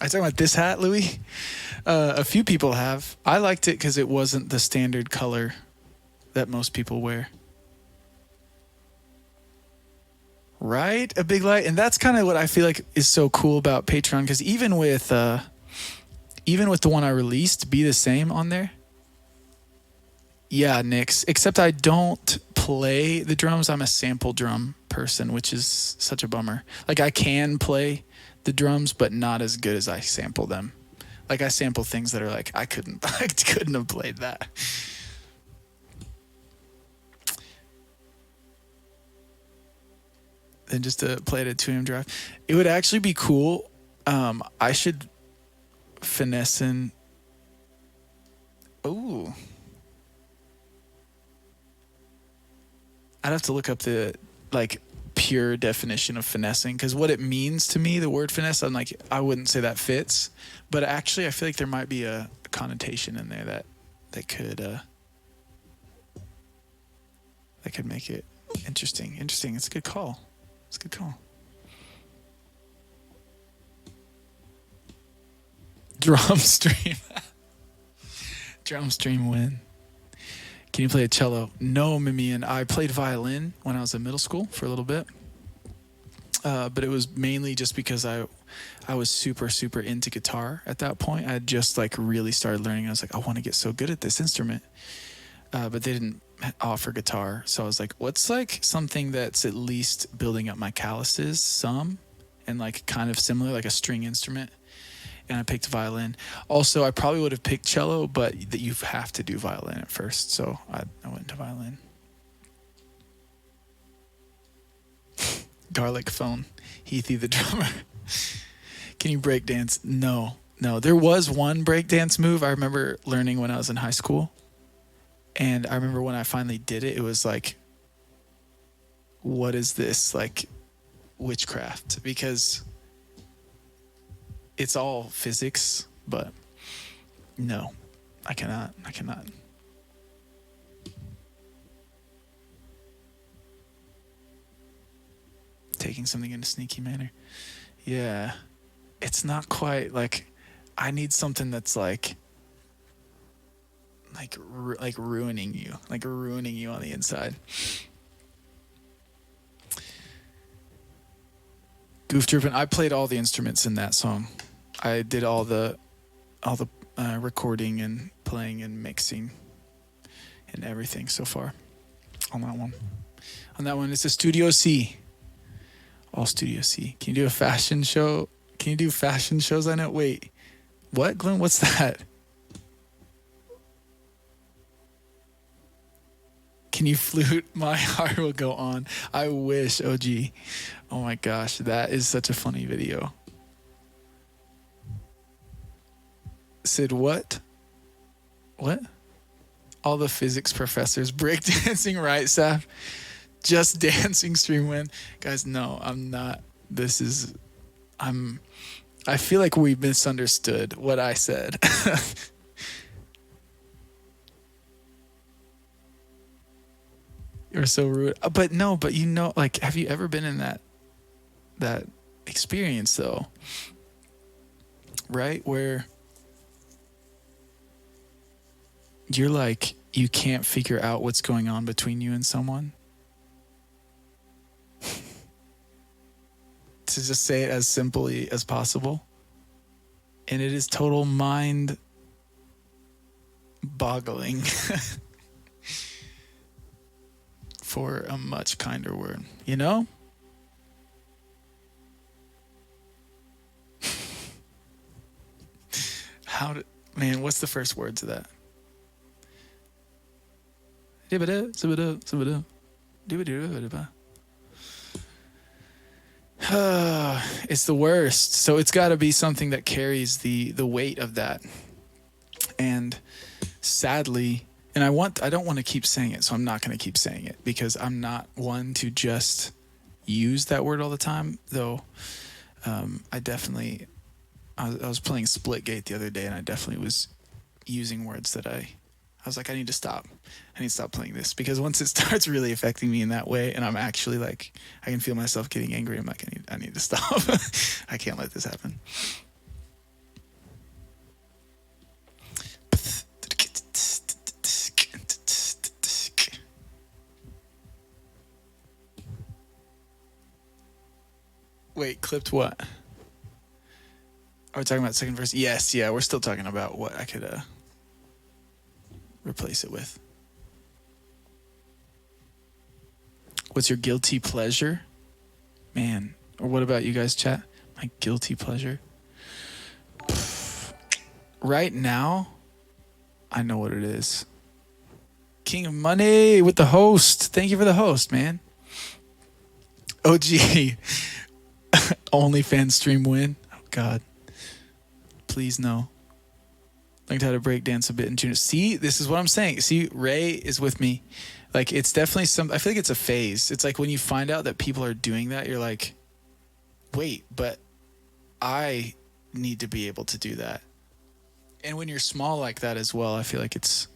I talking about this hat, Louis? A few people have. I liked it because it wasn't the standard color that most people wear. Right? A big light. And that's kind of what I feel like is so cool about Patreon, because even with the one I released, Be the Same on there. Yeah, Nix. Except I don't play the drums. I'm a sample drum person, which is such a bummer. Like I can play the drums, but not as good as I sample them. Like I sample things that are like I couldn't have played that. Then just to play it at 2 a.m. drive. It would actually be cool. I should finesse in. Ooh. I'd have to look up the like pure definition of finessing, because what it means to me, the word finesse, I'm like, I wouldn't say that fits, but actually I feel like there might be a connotation in there that could make it interesting. It's a good call. Drum stream win. Can you play a cello? No, Mimian. I played violin when I was in middle school for a little bit. But it was mainly just because I was super, super into guitar at that point. I had just like really started learning. I was like, I want to get so good at this instrument. But they didn't offer guitar. So I was like, what's like something that's at least building up my calluses some and like kind of similar, like a string instrument. And I picked violin. Also, I probably would have picked cello, but you have to do violin at first. So I went to violin. Garlic phone. Heathy the drummer. Can you break dance? No. There was one break dance move I remember learning when I was in high school. And I remember when I finally did it, it was like, what is this? Like witchcraft. Because it's all physics, but no, I cannot. Taking something in a sneaky manner. Yeah. it's not quite like, I need something that's like ruining you on the inside. Goof Troopin'. I played all the instruments in that song. I did all the recording and playing and mixing and everything so far on that one. On that one, it's a Studio C. All Studio C. Can you do a fashion show? Can you do fashion shows on it? Wait, what, Glenn? What's that? Can you flute? My heart will go on. I wish, OG. Oh my gosh, that is such a funny video. Sid, what? What? All the physics professors breakdancing, right, Saf? Just dancing stream win. Guys, no, I'm not. I feel like we misunderstood what I said. You're so rude. But no, but you know, like, have you ever been in that experience though? Right? Where you're like, you can't figure out what's going on between you and someone. To just say it as simply as possible. And it is total mind boggling. For a much kinder word, you know? Man, what's the first words of that? It's the worst. So it's got to be something that carries the weight of that. And sadly, and I don't want to keep saying it, so I'm not going to keep saying it, because I'm not one to just use that word all the time, though. I was playing Splitgate the other day, and I definitely was using words that I was like, I need to stop playing this, because once it starts really affecting me in that way, and I'm actually like, I can feel myself getting angry, I'm like, I need to stop. I can't let this happen. Wait, clipped what? Are we talking about the second verse? Yes, yeah, we're still talking about what I could replace it with. What's your guilty pleasure? Man, or what about you guys, chat? My guilty pleasure? Right now, I know what it is. King of Money with the host. Thank you for the host, man. OG. OnlyFans stream win. Oh God. Please no. Learned how to break dance a bit in junior. See, this is what I'm saying. See, Ray is with me. Like, it's definitely I feel like it's a phase. It's like when you find out that people are doing that, you're like, wait, but I need to be able to do that. And when you're small like that as well, I feel like it's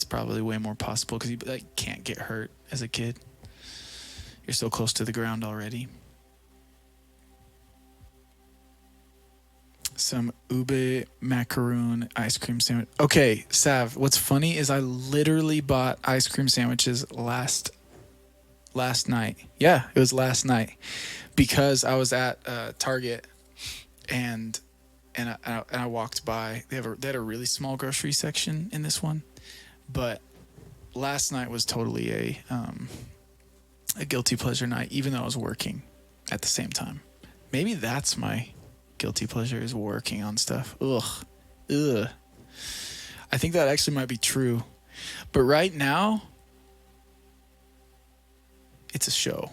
probably way more possible, because you like can't get hurt as a kid. You're so close to the ground already. Some ube macaroon ice cream sandwich. Okay, Sav, what's funny is I literally bought ice cream sandwiches last night. Yeah, it was last night, because I was at Target and I walked by. They had a really small grocery section in this one, but last night was totally a guilty pleasure night, even though I was working at the same time. Maybe that's my guilty pleasure, is working on stuff. Ugh. I think that actually might be true. But right now, it's a show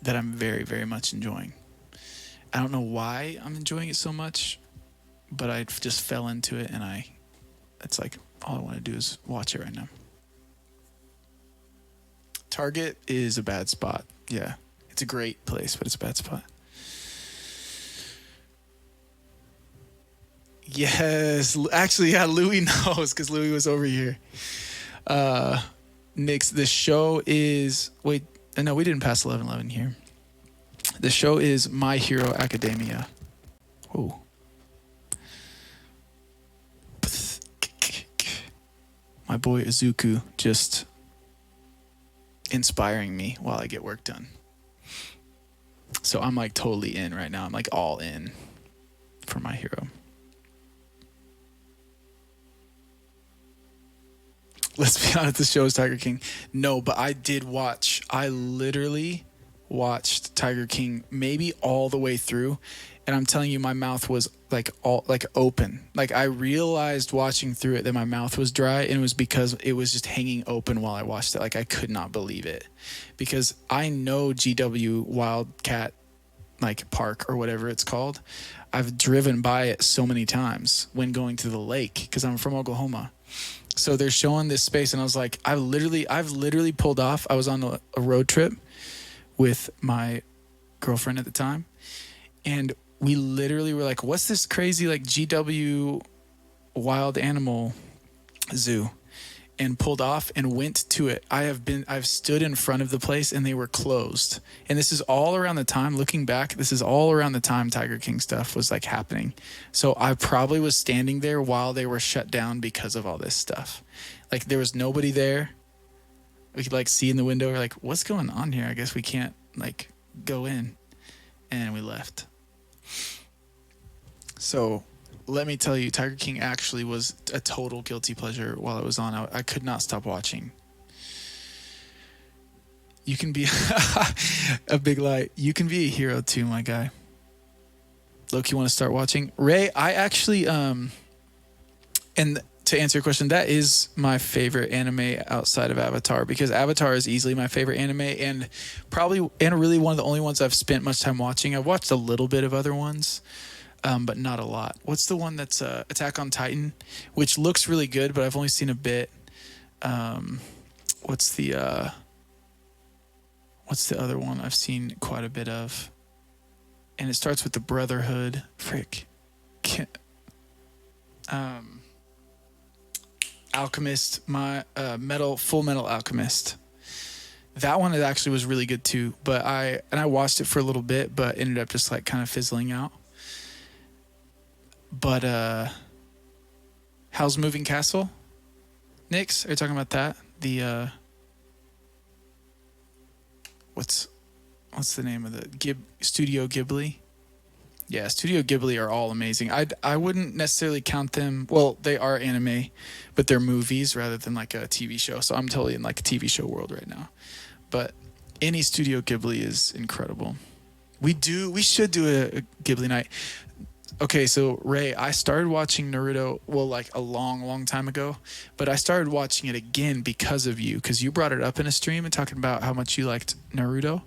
that I'm very, very much enjoying. I don't know why I'm enjoying it so much, but I just fell into it, and it's like all I want to do is watch it right now. Target is a bad spot. Yeah. It's a great place, but it's a bad spot. Yes, actually, yeah, Louis knows, because Louis was over here. Nick's, the show is, wait, no, we didn't pass 11:11 here. The show is My Hero Academia. Oh. My boy Izuku just inspiring me while I get work done. So I'm like totally in right now. I'm like all in for my hero. Let's be honest, the show is Tiger King. No, but I literally watched Tiger King maybe all the way through, and I'm telling you, my mouth was like open. Like I realized watching through it that my mouth was dry, and it was because it was just hanging open while I watched it. Like I could not believe it, because I know GW Wildcat like park or whatever it's called. I've driven by it so many times when going to the lake because I'm from Oklahoma. So they're showing this space, and I was like, I've literally pulled off. I was on a road trip with my girlfriend at the time, and we literally were like, what's this crazy like GW wild animal zoo? And pulled off and went to it. I've stood in front of the place and they were closed. And this is all around the time, looking back, this is all around the time Tiger King stuff was like happening. So I probably was standing there while they were shut down because of all this stuff. Like there was nobody there. We could like see in the window, we're like, what's going on here? I guess we can't like go in. And we left. So let me tell you, Tiger King actually was a total guilty pleasure while it was on. I could not stop watching. You can be a big lie. You can be a hero too, my guy. Loki, you want to start watching? Ray, I actually, and to answer your question, that is my favorite anime outside of Avatar, because Avatar is easily my favorite anime and really one of the only ones I've spent much time watching. I've watched a little bit of other ones. But not a lot. What's the one that's Attack on Titan, which looks really good, but I've only seen a bit. What's the other one I've seen quite a bit of? And it starts with the Brotherhood. Frick. Alchemist, Full Metal Alchemist. That one actually was really good too, but I watched it for a little bit, but ended up just like kind of fizzling out. But Howl's Moving Castle? Nix, are you talking about that? The what's the name of the Studio Ghibli? Yeah, Studio Ghibli are all amazing. I wouldn't necessarily count them. Well, they are anime, but they're movies rather than like a TV show. So I'm totally in like a TV show world right now. But any Studio Ghibli is incredible. We should do a Ghibli night. Okay, so Ray, I started watching Naruto, well, like a long, long time ago, but I started watching it again because of you, because you brought it up in a stream and talking about how much you liked Naruto.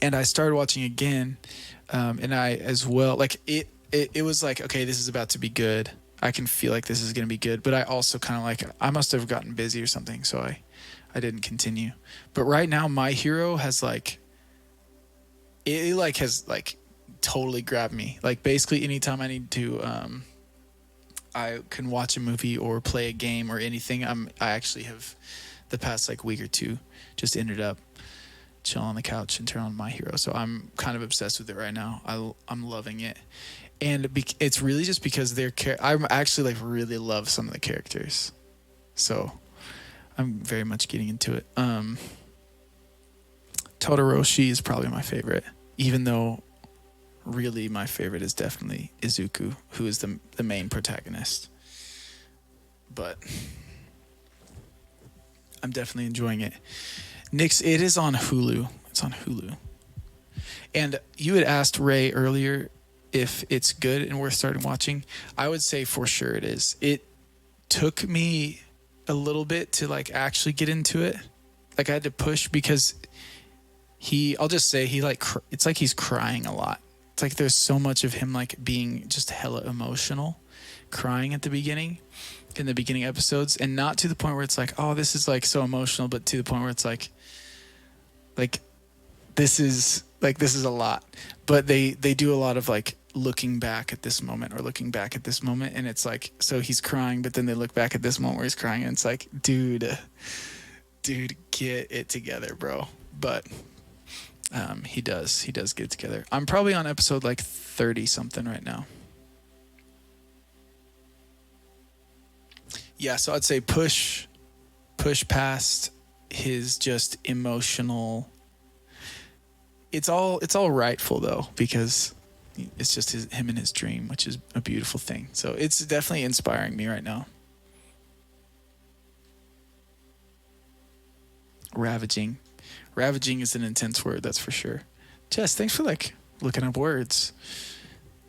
And I started watching again, and I as well, like it was like, okay, this is about to be good. I can feel like this is going to be good, but I also kind of like, I must have gotten busy or something, so I didn't continue. But right now, my hero has like, it like has like, totally grabbed me. Like basically anytime I need to I can watch a movie or play a game or anything, I actually have the past like week or two just ended up chilling on the couch and turn on My Hero. So I'm kind of obsessed with it right now. I'm loving it. And it's really just because I'm actually like really love some of the characters. So I'm very much getting into it. Todoroshi is probably my favorite, even though really my favorite is definitely Izuku, who is the main protagonist. But I'm definitely enjoying it. Nix, it is on Hulu. It's on Hulu. And you had asked Ray earlier if it's good and worth starting watching. I would say for sure it is. It took me a little bit to like actually get into it. Like I had to push because I'll just say it's like he's crying a lot. It's like there's so much of him like being just hella emotional, crying at the beginning, in the beginning episodes, and not to the point where it's like, oh, this is like so emotional, but to the point where it's like this is a lot. But they do a lot of like looking back at this moment or looking back at this moment, and it's like, so he's crying, but then they look back at this moment where he's crying, and it's like, dude, get it together, bro. But He does get it together. I'm probably on episode like 30 something right now. Yeah, so I'd say push past his just emotional. It's all rightful though, because it's just him and his dream, which is a beautiful thing. So it's definitely inspiring me right now. Ravaging is an intense word, that's for sure. Jess, thanks for like looking up words.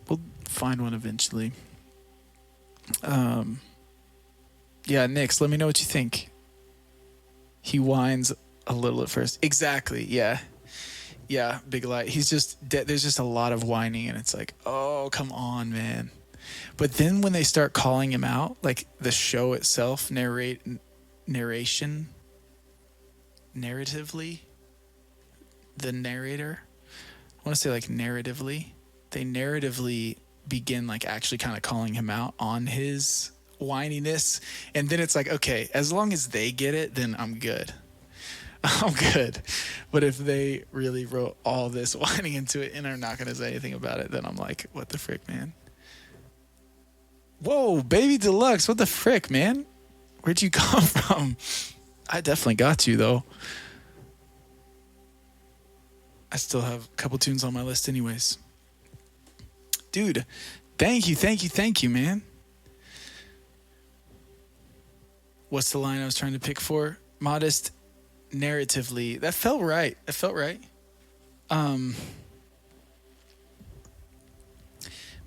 We'll find one eventually. Yeah, Nix, let me know what you think. He whines a little at first. Exactly, yeah. Yeah, Big Light. He's just, there's just a lot of whining, and it's like, oh, come on, man. But then when they start calling him out, like the show itself, narratively, the narrator, I want to say like narratively, they narratively begin like actually kind of calling him out on his whininess. And then it's like, okay, as long as they get it, then I'm good. I'm good. But if they really wrote all this whining into it and are not going to say anything about it, then I'm like, what the frick, man? Whoa, Baby Deluxe, what the frick, man? Where'd you come from? I definitely got you, though. I still have a couple tunes on my list anyways. Dude, thank you, man. What's the line I was trying to pick for? Modest narratively. That felt right.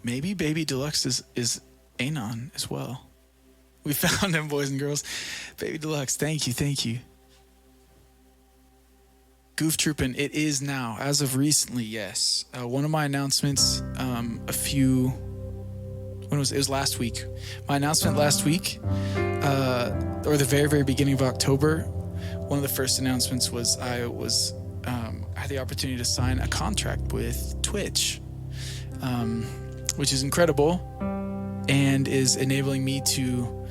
Maybe Baby Deluxe is Anon as well. We found him, boys and girls. Baby Deluxe, thank you. Goof Troopin', it is now. As of recently, yes. One of my announcements, it was last week. My announcement last week, or the very, very beginning of October, one of the first announcements was I had the opportunity to sign a contract with Twitch, which is incredible and is enabling me to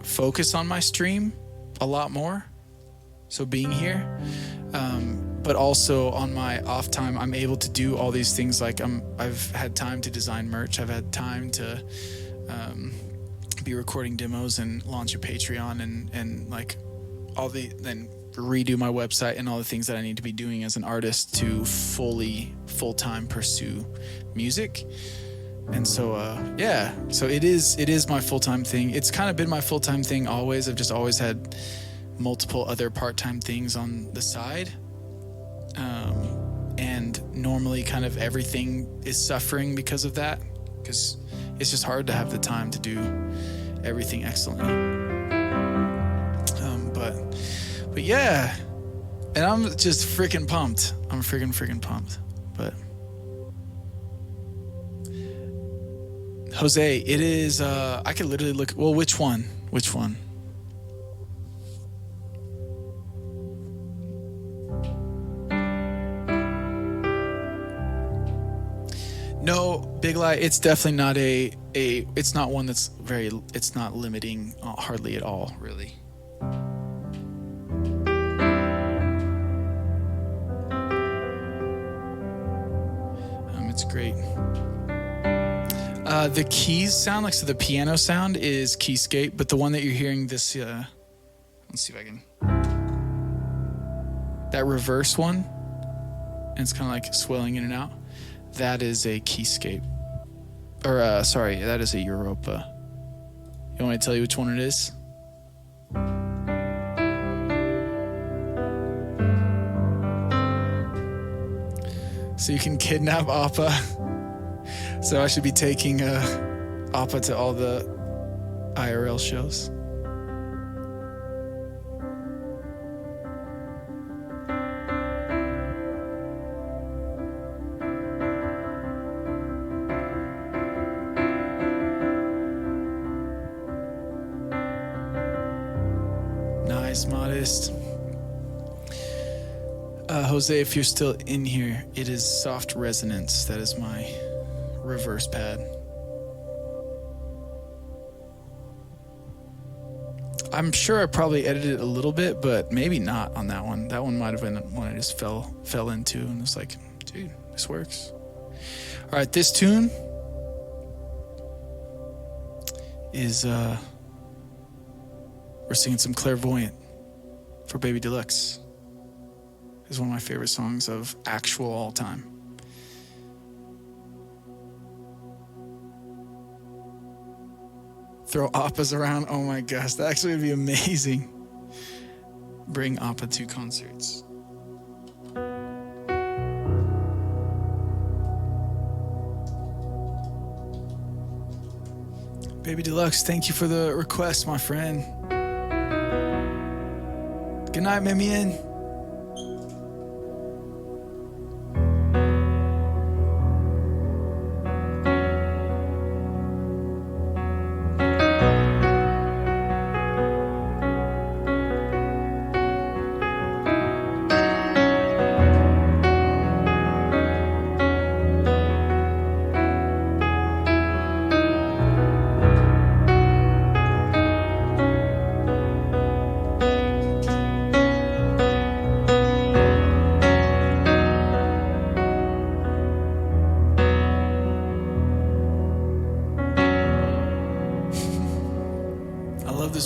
focus on my stream a lot more. So being here, but also on my off time, I'm able to do all these things. Like I've had time to design merch. I've had time to be recording demos and launch a Patreon and like then redo my website and all the things that I need to be doing as an artist to full-time pursue music. And so, so it is my full-time thing. It's kind of been my full-time thing always. I've just always had multiple other part-time things on the side. And normally kind of everything is suffering because of that, because it's just hard to have the time to do everything excellently. But yeah, and I'm just freaking pumped. I'm freaking pumped. But Jose, it is, I could literally look, well, which one? No, Big Lie, it's definitely not it's not one that's it's not limiting hardly at all, really. It's great. The keys sound like, so the piano sound is Keyscape, but the one that you're hearing this, let's see if I can, that reverse one, and it's kind of like swelling in and out, that is a Keyscape. Or, sorry, that is a Europa. You want me to tell you which one it is? So you can kidnap Appa. So I should be taking Appa to all the IRL shows. Nice, Modest. Jose, if you're still in here, it is Soft Resonance. That is my reverse pad. I'm sure I probably edited it a little bit, but maybe not on that one. That one might have been one I just fell into, and it's like, dude, this works. All right, this tune is we're singing some Clairvoyant for Baby Deluxe. It's one of my favorite songs of actual all time. Throw Appas around. Oh my gosh, that actually would be amazing. Bring Appa to concerts. Baby Deluxe, thank you for the request, my friend. Good night, Mimian.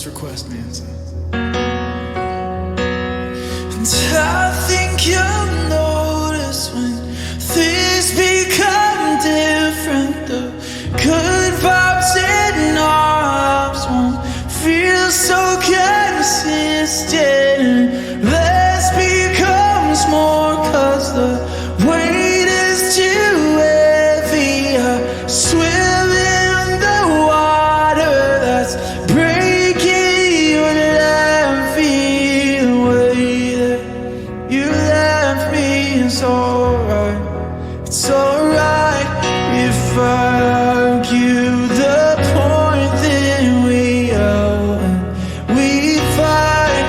Request, man. And I think you'll notice when things become different. The good vibes in our lives won't feel so consistent, and less becomes more, 'cause the weight is too heavy. I swim in the water that's it's alright, it's alright if I argue the point, then we fight,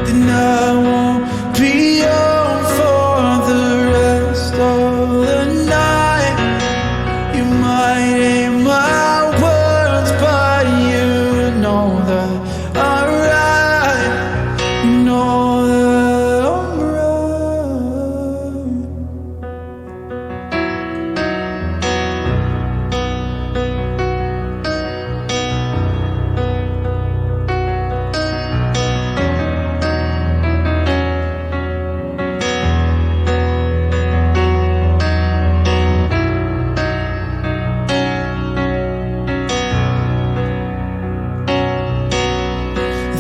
then I won't be on for the rest of the night. You might hate my words, but you know that I'm right, you know that I'm right.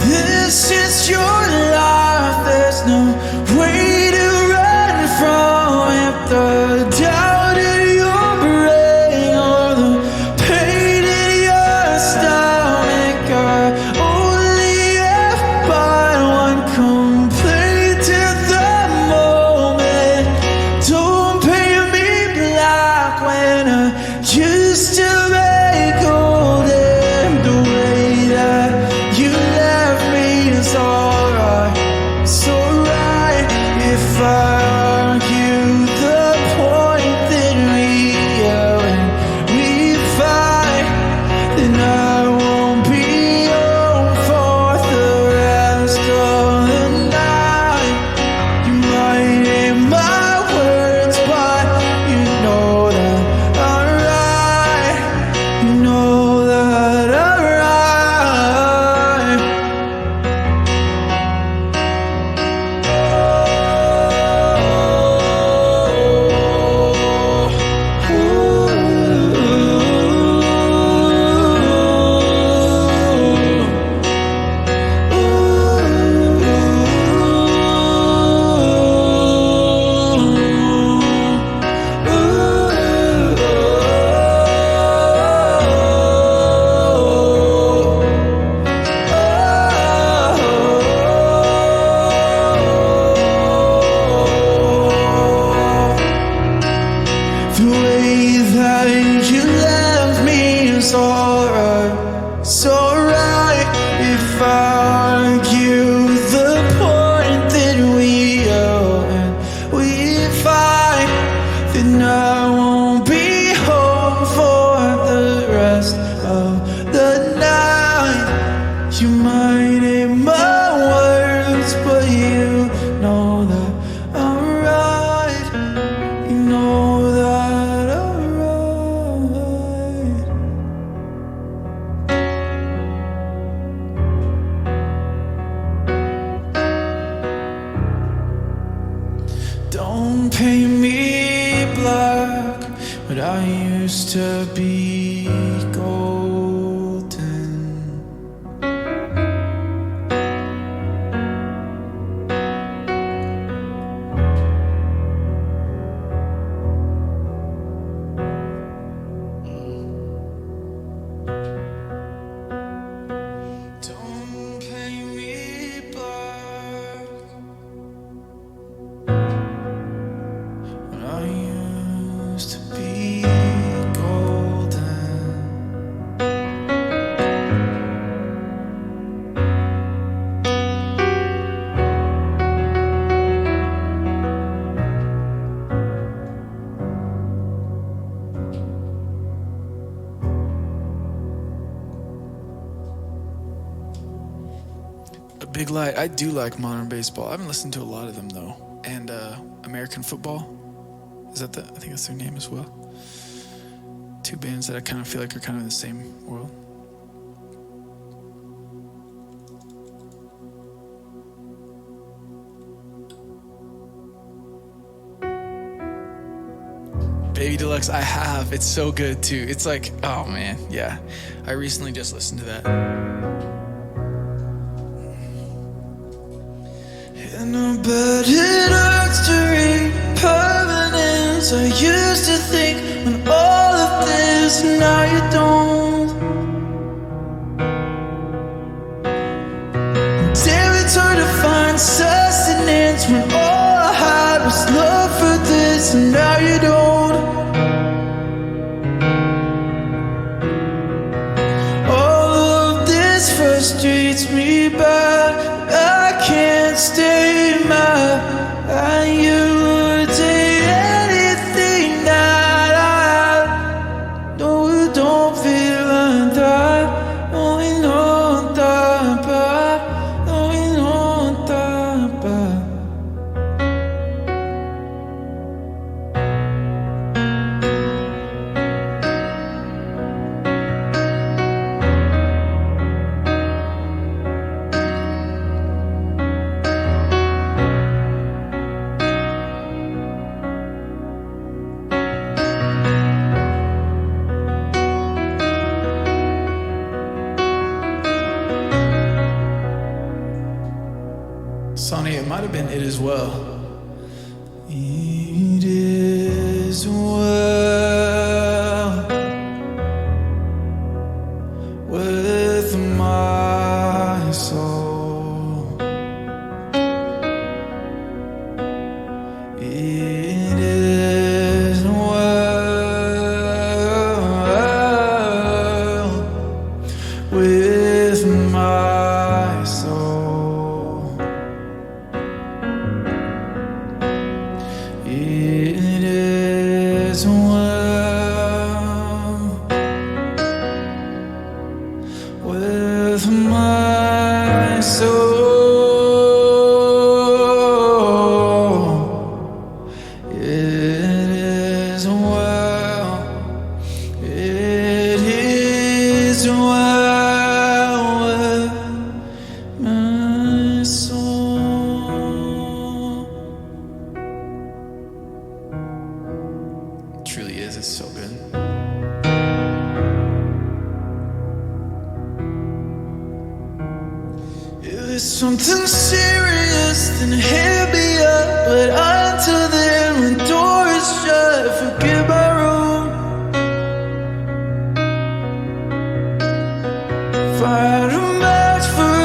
This is your life, there's no way to run from it. The doubt in your brain or the pain in your stomach are only left by one complaint in the moment. Don't paint me black when I used to make golden. The way that you left me is alright, it's alright if I argue the point, then we fight, then I won't be home for the rest of the night. You might hate my words, but you know that I'm right, you know that I'm right. The way that you left me is alright, it's alright if I argue the point, then we fight, then I won't be home for the rest of the night. You might paint me black, but I used to be golden. Don't paint me black, but I used to be golden. A big lie. I do like modern baseball. I haven't listened to a lot of them though. And American football. Is that I think that's their name as well. Two bands that I kind of feel like are kind of in the same world. Baby Deluxe, I have. It's so good too. It's like, oh man, yeah. I recently just listened to that. And I bet it hurts to read permanence. I used to think when all of this, now you don't. Damn, it's hard to find sustenance when all I had was love for this, and now you don't. All of this frustrates me bad. I can't stay mad at you. Take anything that I know. It don't feel like that. No, we know that bad. No, we know that bad. Sonny, it might have been It As Well. It is well with my soul. It is well with my soul. It is well with my soul. It is well. It is well with my soul. Truly is. It's so good. If it's something serious, then hit me up. But until then, when the door is shut, forget my room. Find a match for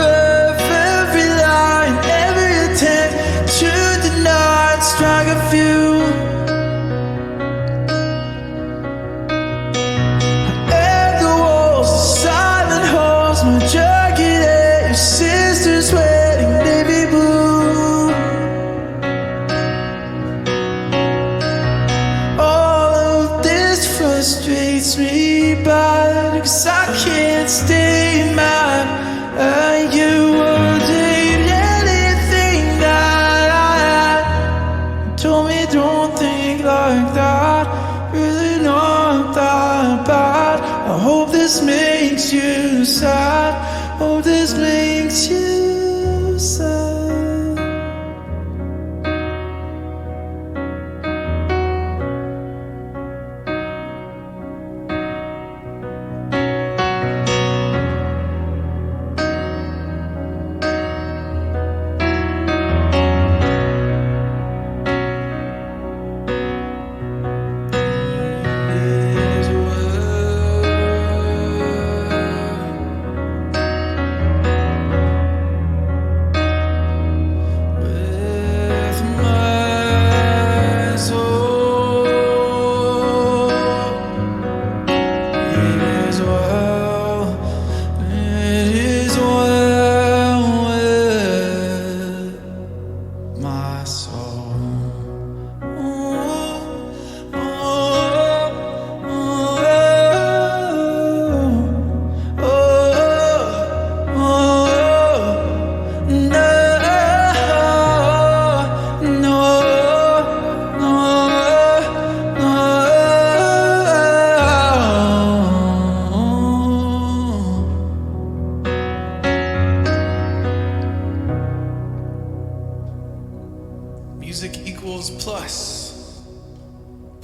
every line, every attempt to deny it. Strike a few. And the walls, the silent halls, my jacket at your sister's wedding, navy blue. All of this frustrates me bad, 'cause I can't stay mad at you. I'll take anything that I had. Told me don't think like that, really not that bad. I hope this makes you sad. Hope this makes you sad.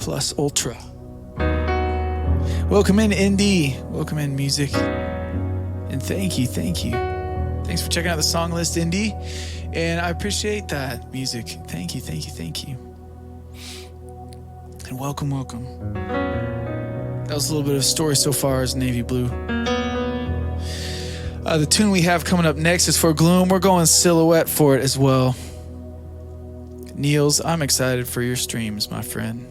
plus ultra. Welcome in, indie. Welcome in, music. And thank you. Thanks for checking out the song list, indie. And I appreciate that, music. Thank you. And welcome. That was a little bit of a story so far as Navy Blue. The tune we have coming up next is for Gloom. We're going Silhouette for it as well. Niels, I'm excited for your streams, my friend.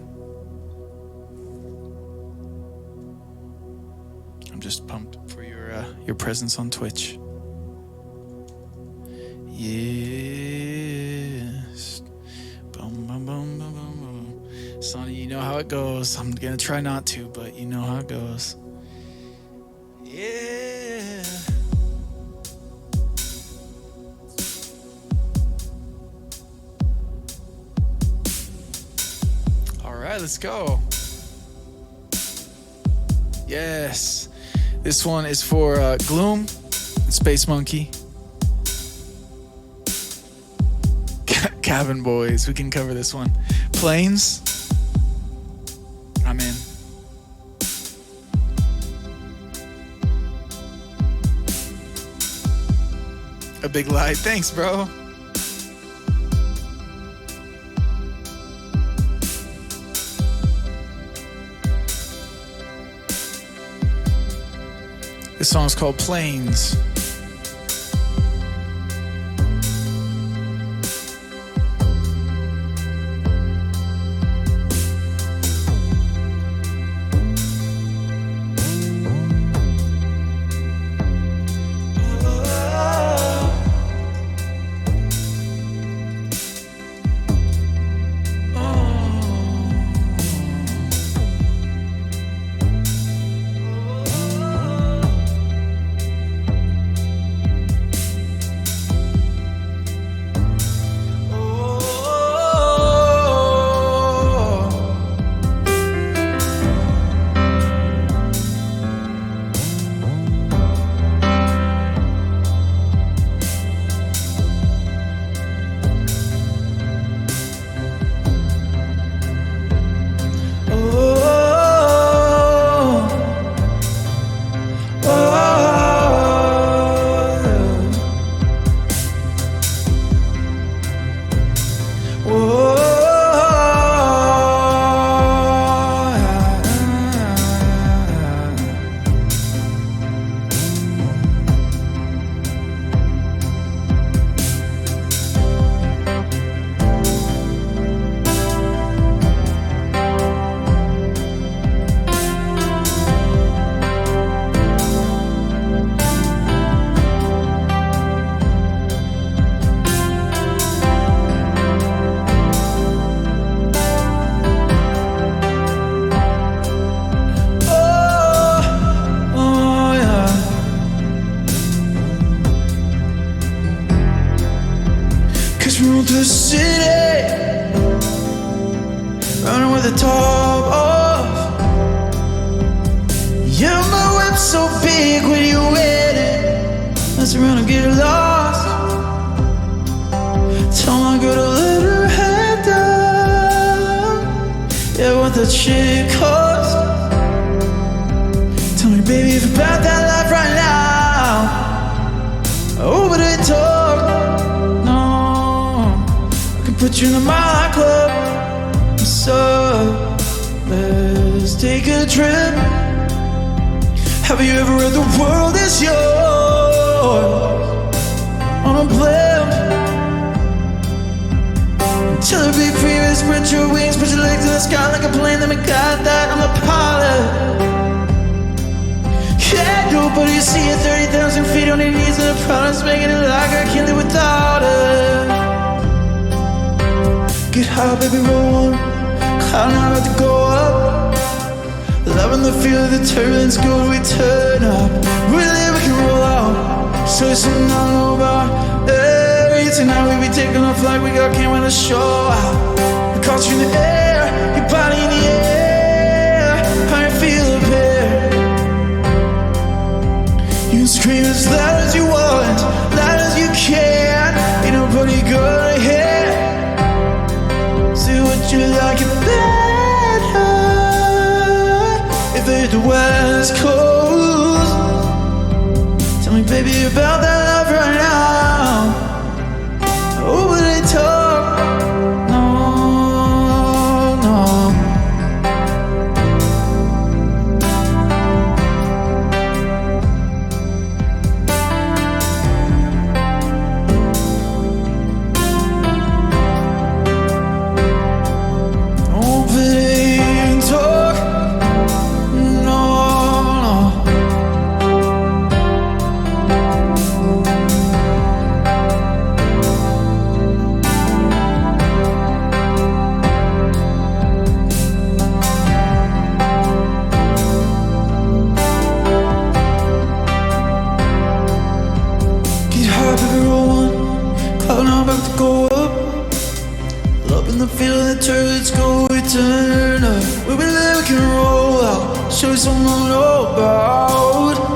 I'm just pumped for your presence on Twitch. Yes. Boom, boom, boom, boom, boom, boom. Sonny, you know how it goes. I'm gonna try not to, but you know how it goes. Yeah. All right, let's go. Yes. This one is for Gloom and Space Monkey. Cabin Boys, we can cover this one. Planes, I'm in. A big light, thanks, bro. This song is called Planes. The city, running with the top off. Yeah, my whip's so big when you waiting. Mess around and get lost. Tell my girl to let her head down. Yeah, what the shit cost. Tell me, baby, if you're about that life right now. Oh, but it talk. Put you in the Mile High Club. So let's take a trip. Have you ever read the world is yours on a blimp? Till it be free, spread your wings, put your legs in the sky like a plane. Let me guide that, I'm a pilot. Yeah, nobody see it, 30,000 feet on your knees and the problems making it like I can't live without it. Get high, baby, roll on. Cloud now about to go up. Loving the feel of the turbulence, good, we turn up. Really, we can roll out. Show you something I don't know about. Hey, tonight we be taking off like we got camera to show out. The culture in the air, your body in the air. How you feel up here? You can scream as loud as you want, loud as you can. Ain't nobody gonna hear. Do what you like, it better. show you something I know about.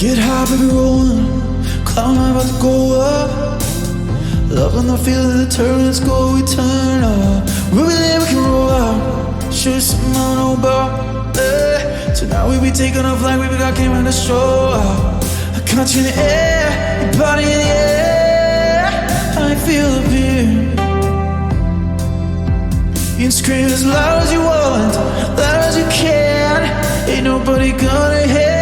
Get high, baby, rolling. Cloud nine about to go up. Loving the feel of the turn, let's go, we turn up. We'll be there, we can roll out. Show you something I know about. Tonight we be taking off like we got came in the show out. I got you in the air, your body in the air. I feel the beat. You can scream as loud as you want, loud as you can. Ain't nobody gonna hear.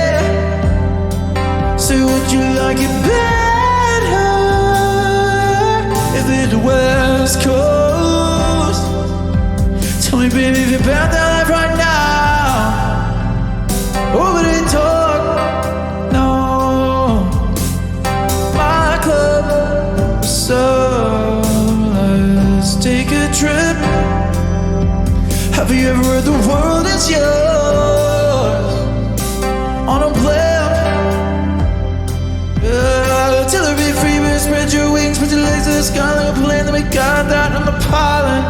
Say, would you like it better if it's the West Coast? Tell me, baby, if you're about that life right now. Over the talk, no. My club, so let's take a trip. Have you ever heard the world is yours on a plane? Till it be free, but spread your wings, put your legs to the sky like a plane. Then we got that on the pilot.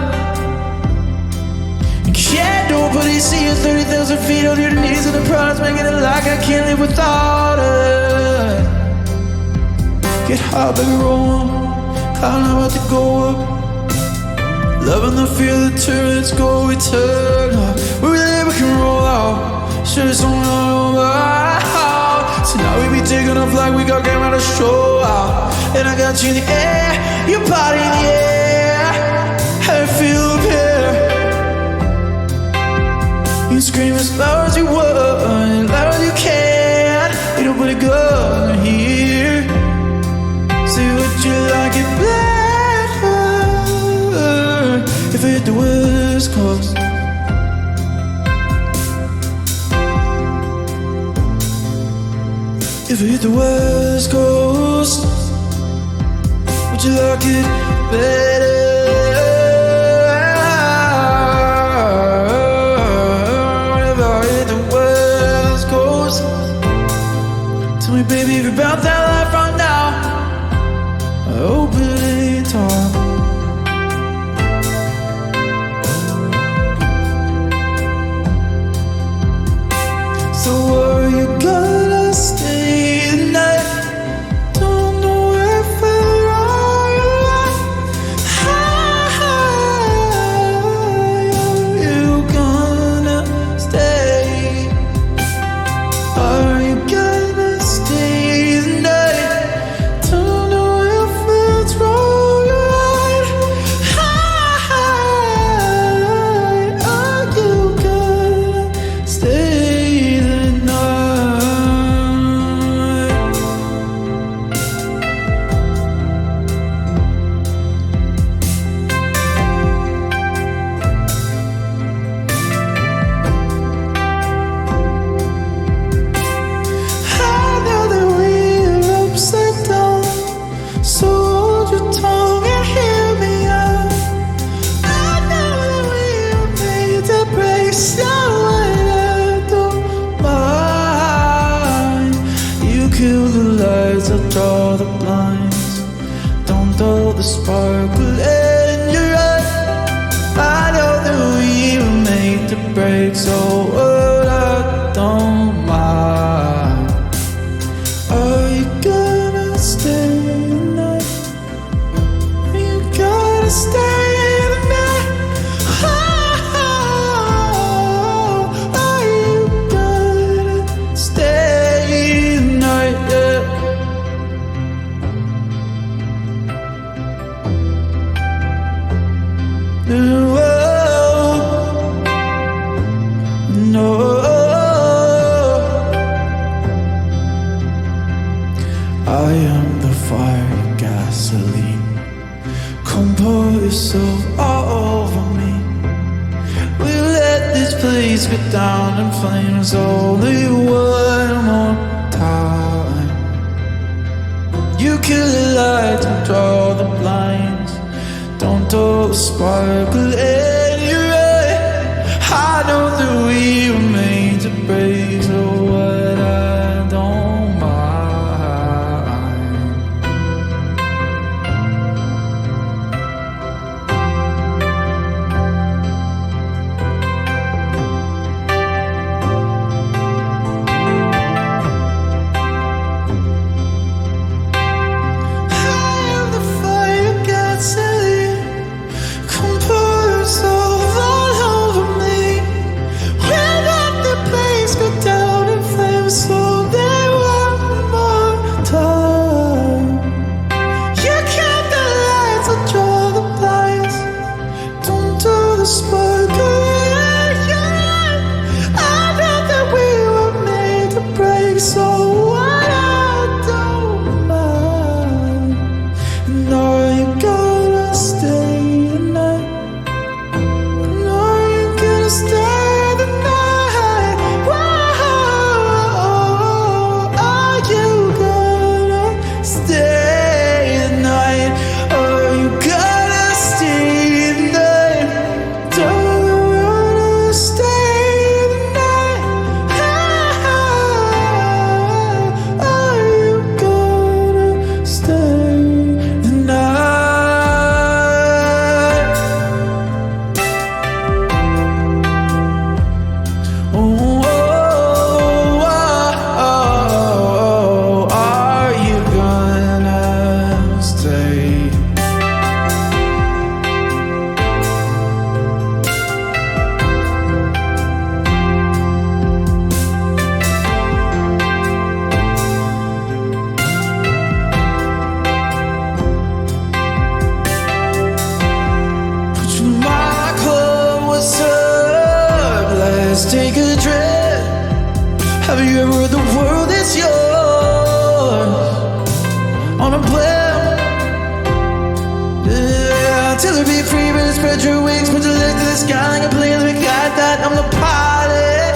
Can't nobody see you 30,000 feet on your knees and the products, making it like I can't live without it. Get high, baby, roll on. Cloud nine about to go up. Loving the feel of the turn, let's go, we turn up. We're there, we can roll out. Show you something I know about. Tonight we be taking off like we got game out of show out. And I got you in the air, your body in the air. I feel up here. You scream as loud as you want, loud as you can. Ain't nobody gonna hear. Say, would you like it better if it hit the West Coast? If it hit the West Coast, would you like it better? If I hit the West Coast, tell me, baby, if you're about that life right now. I hope it ain't talk. So are you gonna stay? Kill the lights, I'll draw the blinds. Don't dull the sparkle in your eyes. I know that we were made to break, so what, I don't mind. Are you gonna stay tonight? Are you gonna stay tonight? Oh, are you gonna stay? No, I am the fire, gasoline. Come pour yourself all over me. this place go down in flames only one more time. You kill the lights and draw the blinds. Don't throw a sparkle anyway. I know that we were made to break, so what, I don't mind. So what, I don't mind. No, you gotta stay the night. No, you gotta stay the night. Whoa, oh, you gotta stay the night. Oh, you gotta stay the night. Don't you wanna stay the night? Oh, you gotta stay the night. Oh, are you gonna stay? Put you in my club, what's up? Let's take a trip. Have you ever heard the world is yours on a blimp? Yeah, till it be free, but spread your wings, put your legs to the sky like a plane. We got that, I'm the pilot.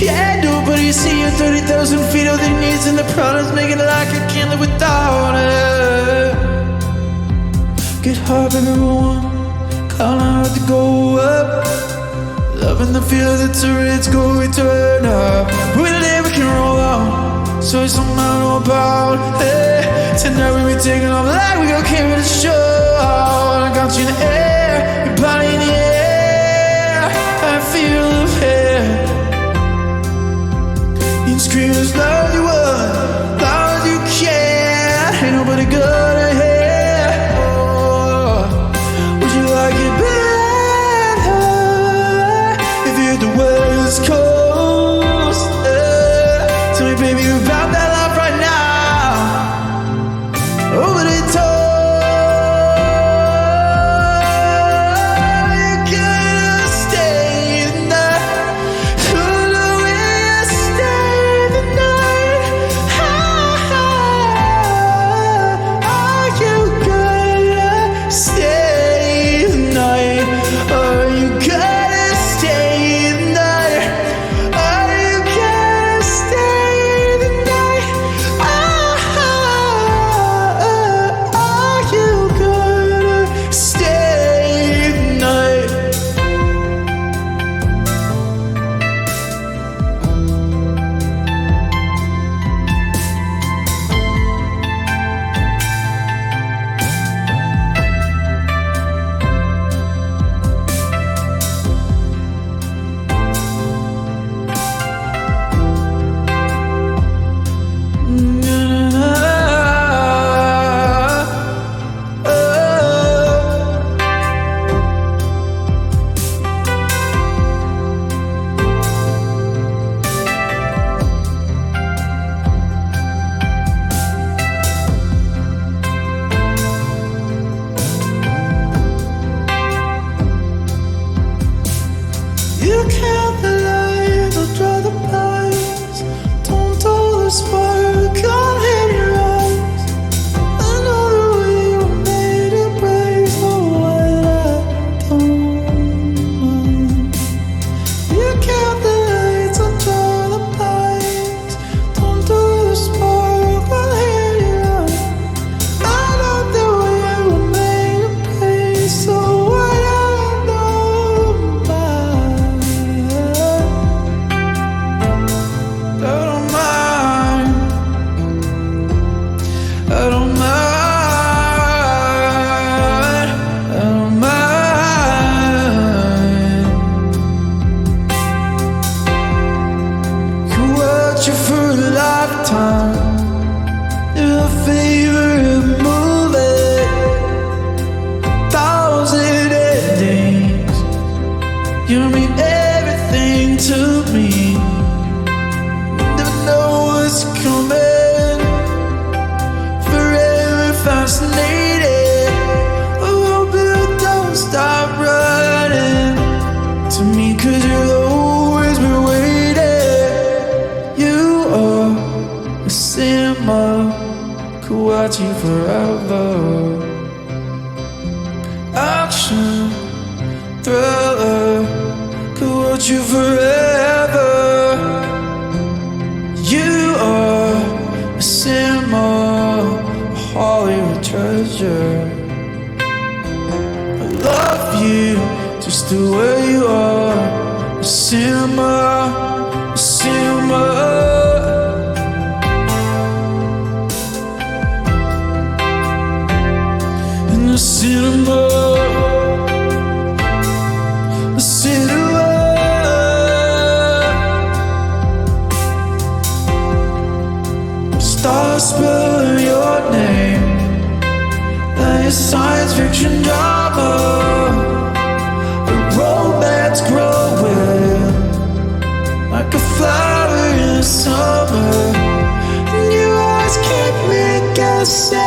Yeah, nobody see you 30,000 feet of their needs and the problems, making it like I can't live without it. Get hard, everyone, call out to go up. Loving the feel that's a red go, we turn up. When a day we can roll out, so it's something I know about. Hey, tonight we be taking off like we gon' carry the show. I got you in the air, your body in the air. I feel the hair. You can scream as loud as you want, loud as you can. Ain't nobody gonna hear. Oh, would you like it better if you hit the West Coast? Tell me, baby, about that life right now. Over the top. want you forever. You are a cinema, a Hollywood treasure. I love you just the way you are. A cinema, a cinema. In the cinema, a cinema. Stars spell your name like a science fiction drama. A romance growing like a flower in summer. And you always keep me guessing,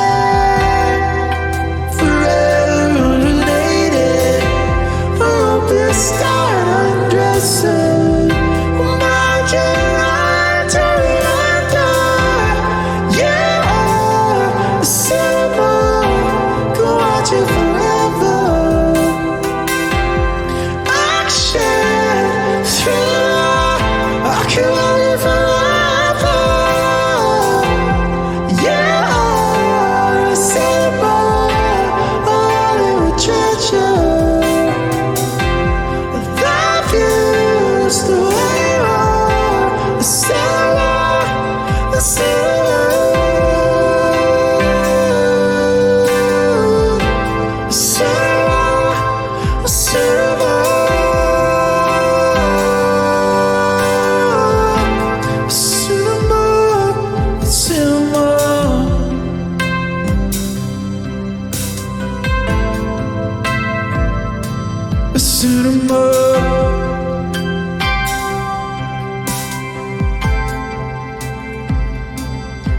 forever related. A open star undressing. Imagine I turn under. You are a cinema, go watch it forever. Action, thriller, I can watch it forever. You are a cinema, a Hollywood treasure. I love you just the way you are. A cinema, a cinema. A cinema, a cinema. A cinema, a cinema. A cinema.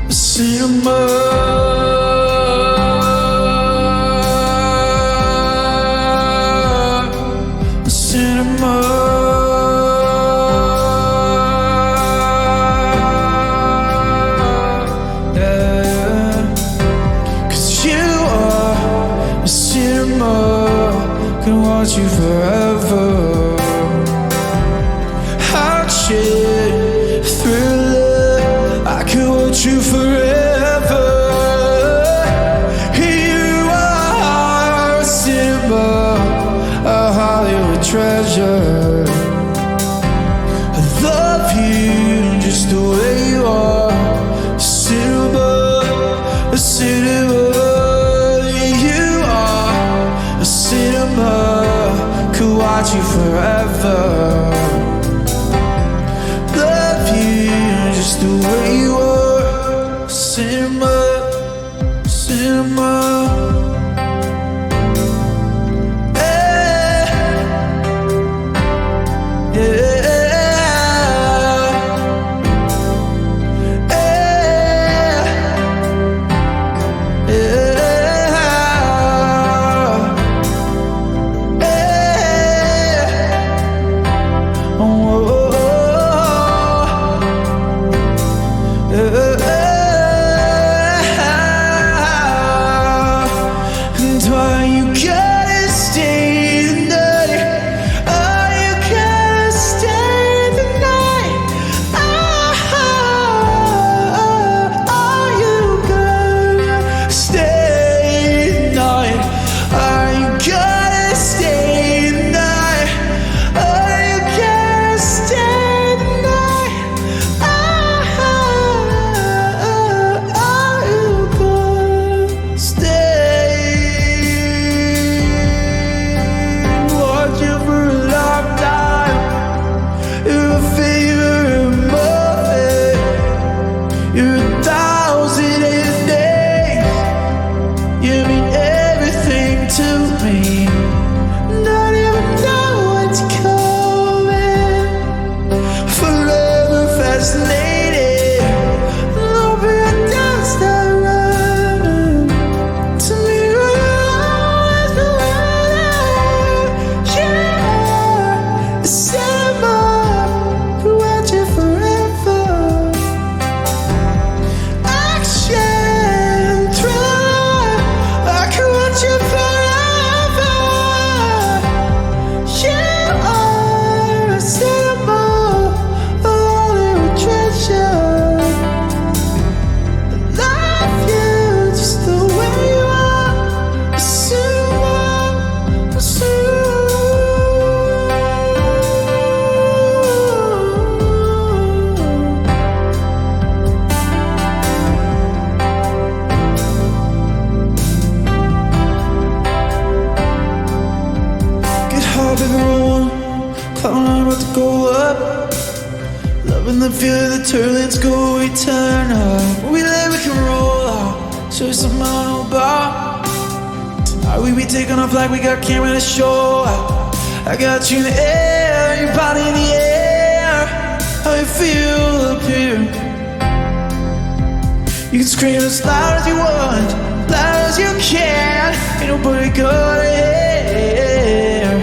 A cinema. A cinema. Yeah. 'Cause you are a cinema, can watch you forever. Action, thriller, I could watch you forever. You are a cinema, a Hollywood treasure. I love you just the way you are. A cinema, a cinema. You are a cinema, could watch you forever. Love you just the way you are. Cinema, cinema. Yeah, yeah, yeah, yeah. Oh, and why you gotta stay the night? Oh, you gotta stay the night. Oh, you gotta stay the night. Oh, you gotta stay the night. Oh, you gotta stay the night. Oh, you gotta stay. baby, roll. Cloud nine about to go up. Loving the feel of the turbulence go, we turn up. We lay, we can roll out. Show you some on bar. Tonight we be taking off like we got camera to show out. I got you in the air, your body in the air. How you feel up here? You can scream as loud as you want, loud as you can. Ain't nobody gonna hear.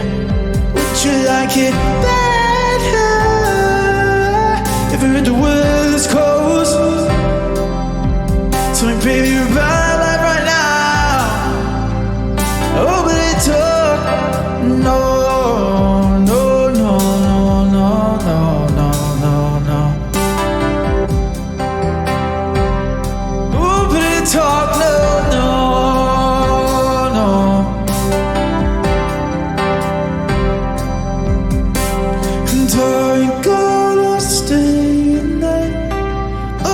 Would you like it better if we went to West Coast? Tell me, baby, you're right, like right now. Oh, but it took no. Talk, no, no, no. And I gotta stay the night. I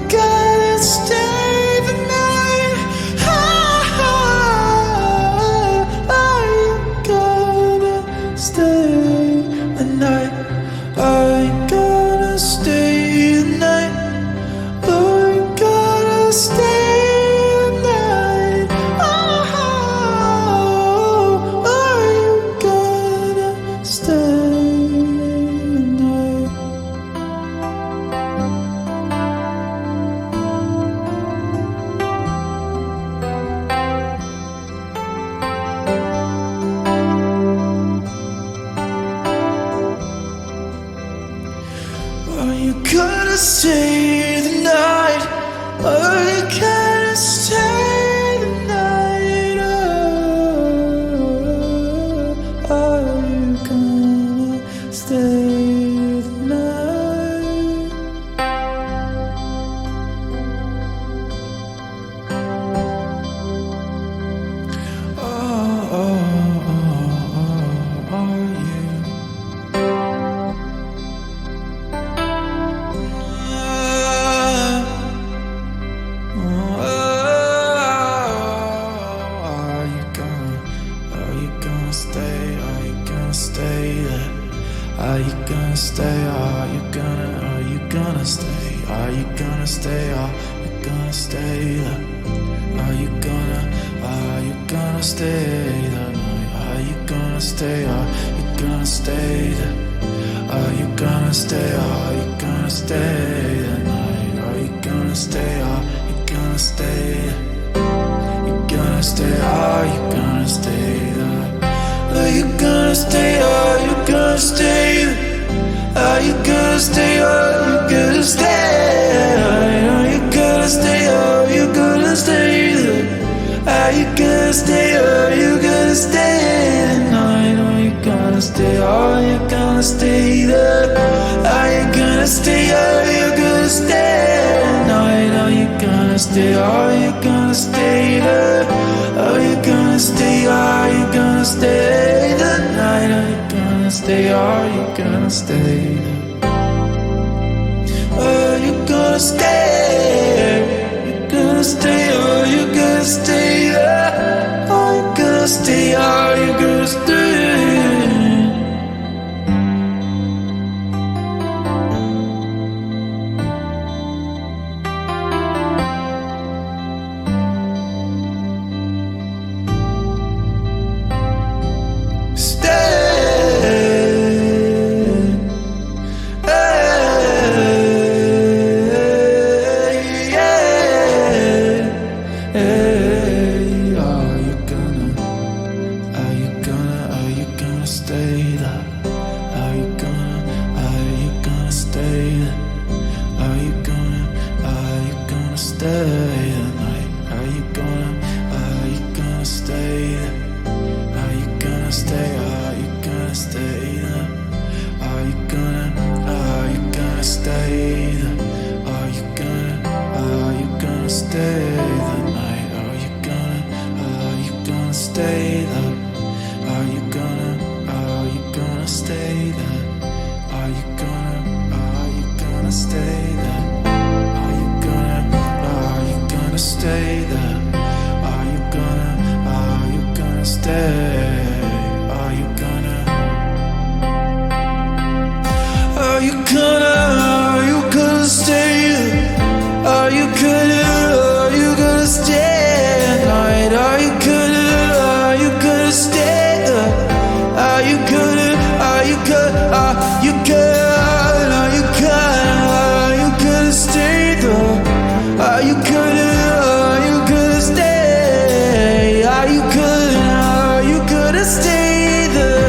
gotta stay the night. I gotta stay the night. I gotta stay the night. I gotta stay. Are you gonna stay the night? Are you gonna stay the night? Oh, are you gonna stay the night? Oh, are you? Are you gonna stay? Are you gonna stay? Are you gonna stay? Are you gonna stay? Are you gonna stay the night? Are you gonna stay? Are you gonna stay? Are you gonna stay? Are you gonna stay the night? Are you gonna stay? Are you gonna stay? You gonna stay? Are you gonna stay the night? Are you gonna stay? Are you gonna stay? Are you gonna stay? Are you gonna stay? Are you gonna stay? Are you gonna stay? Are you gonna stay? Are you gonna stay tonight? Are you gonna stay? Are you gonna stay there? Are you gonna stay? Are you gonna stay tonight? Are you gonna stay? Are you gonna stay there? Are you gonna stay? Are you gonna stay the night? Are you gonna stay? Are you gonna stay? Are you gonna stay? You gonna stay? Are you gonna stay there? Are you gonna stay? Are you gonna stay? Are you gonna gonna stay? Are you gonna stay at night? Are you gonna stay? Are you gonna stay though? Are you gonna stay? Are you gonna stay there?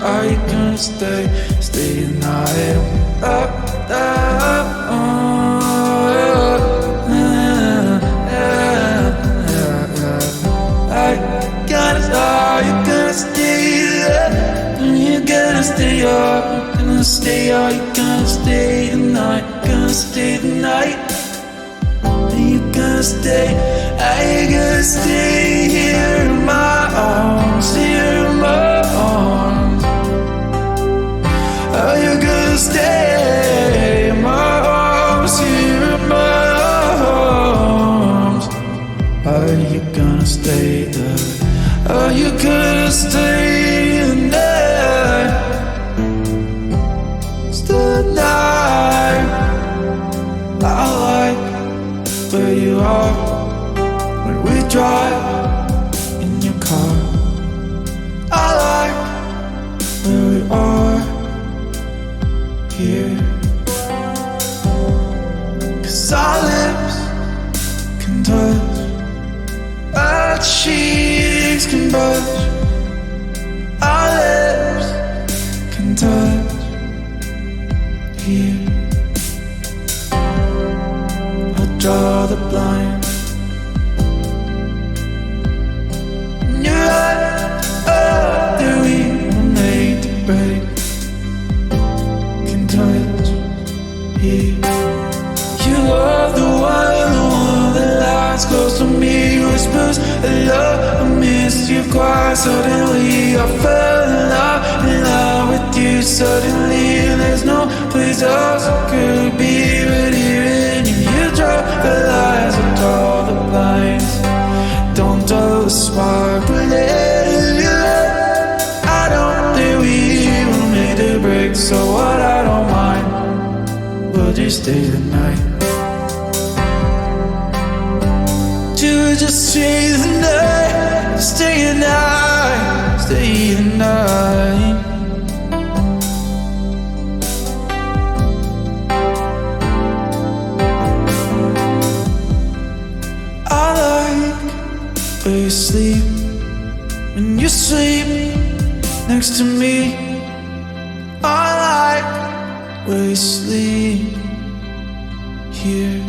Are you gonna stay? Stay the night. Are you gonna stay there? Are you gonna stay up? Are you gonna stay the night? Gonna stay the night? Are you gonna stay? Are you gonna stay here in my arms? Here in my arms? Are you gonna stay in my arms? Here in my arms? Are you gonna stay there? Are you gonna stay in there? Stay the night. I like where you are when we drive in your car. I like where we are here, 'cause our lips can touch, our cheeks can brush, our lips can touch here. I'll draw the blind. You're right, oh, that we were made to break. Can touch here. You are the one that lies close to me, whispers hello, I miss you quite. Suddenly I fell in love with you. Suddenly there's no place else I could be but here in you. You draw the lines, I draw the blinds. Don't tell the spark, but let you. I don't think we were made to break, so what? I don't mind. We'll just stay the night. To just stay the night, stay the night, stay the night. I like where you sleep, when you sleep next to me. I like where you sleep here.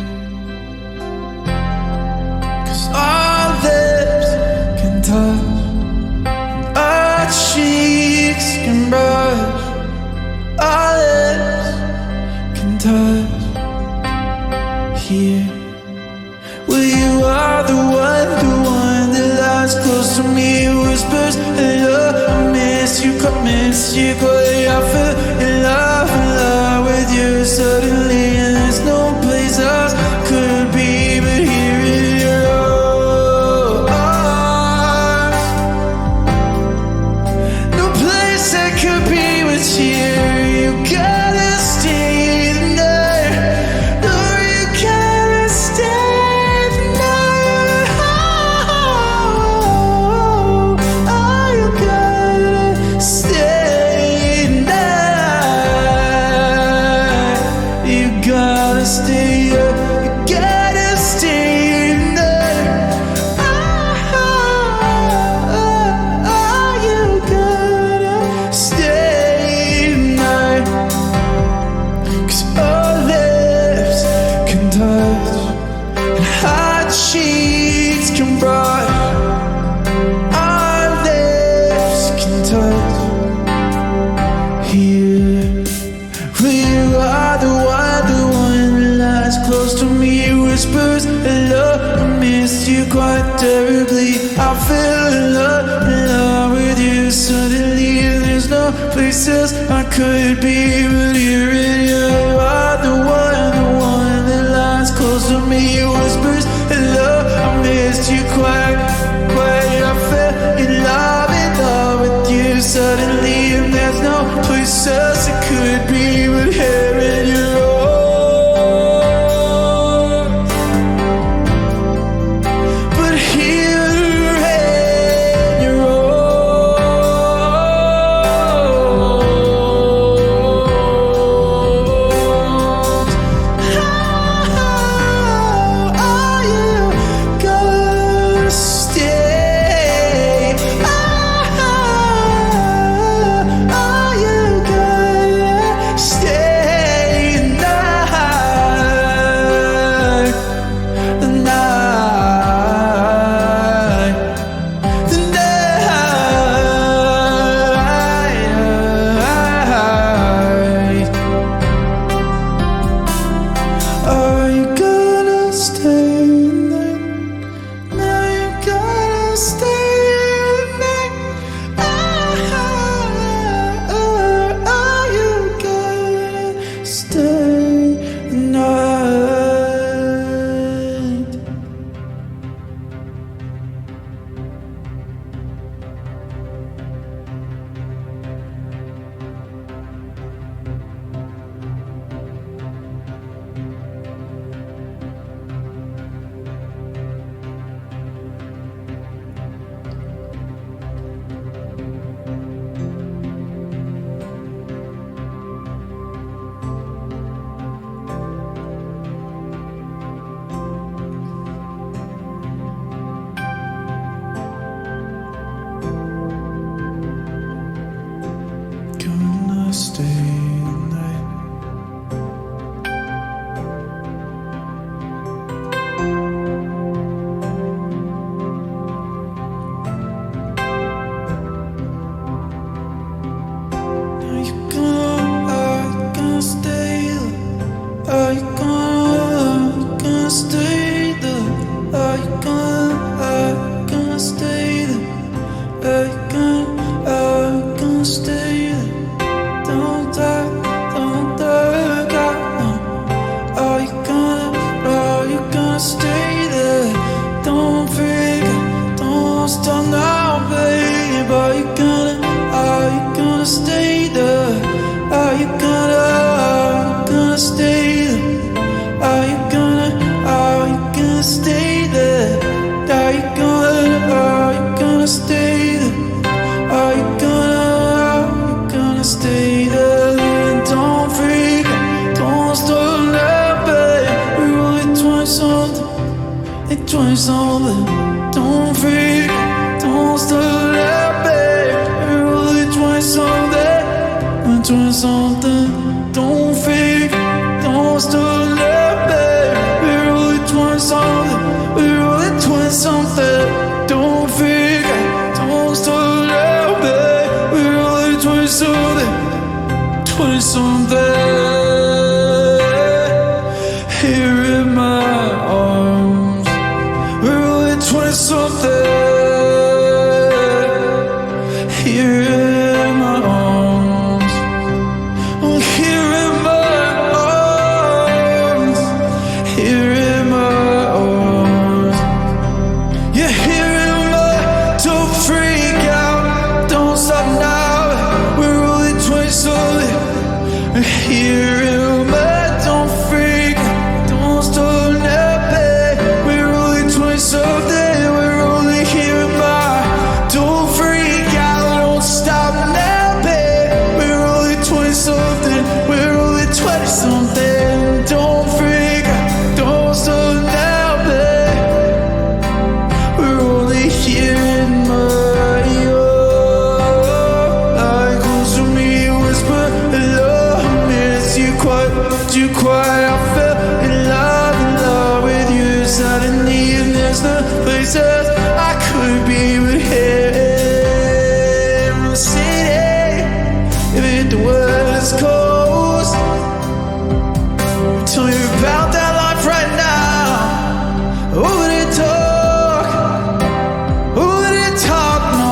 miss you quite. I fell in love with you suddenly, and there's no place else could be but here in your arms. No place I could be but here. You gotta stay the night. No, you gotta stay the night. Oh, you gotta stay the night. You gotta stay up. You gotta stay the night. Oh, you gotta stay the night. 'Cause our lips can touch and hot sheets can brush. Our lips can touch here. Well, you are the one that lies close to me, whispers hello. I missed you quite terribly. I fell in love with you suddenly, and there's no place else I could be but here in you. You are the one that lies close to me, whispers hello. I missed you quite. I fell in love with you suddenly, and there's no place else it could be but here in your arms. But here in your arms. Oh, you gotta stay. Oh, you gotta stay the night. The night. The night. Are you gonna stay the night? Now you gotta stay the night. Are you gonna stay the night? Gonna stay the night. Are you gonna stay there? Are you gonna stay there? Are you gonna stay there? Are you gonna stay there? Don't die, God, no. Are you gonna stay there? Don't freak, don't stop now, babe. Are you gonna stay there? Are you gonna stay there? Are you gonna stay there? Are you gonna stay there? Are you gonna stay there? Don't freak, don't stop now, babe. We're only 20-something, 20-something. Don't freak, don't stop now, babe. We're only 20-something, 20-something. Don't freak, don't stop now, babe. We're only 20-something, we're only 20-something. Don't freak, don't stop now, babe. We're only 20-something, 20-something. Here in my arms, we're only 20-something. Here in Here am I, don't freak, don't stop now, babe. We're only 20-something, we're only here am I. Don't freak out, don't stop now, babe. We're only 20-something, we're only 20-something. Don't freak out, don't stop now, babe. We're only here in my yard. Like close to me, whisper hello. You quiet, I fell in love with you suddenly, and there's no places I could be but here in the city. If it the West Coast, tell me about that life right now. Who would it talk? Who would it talk? No.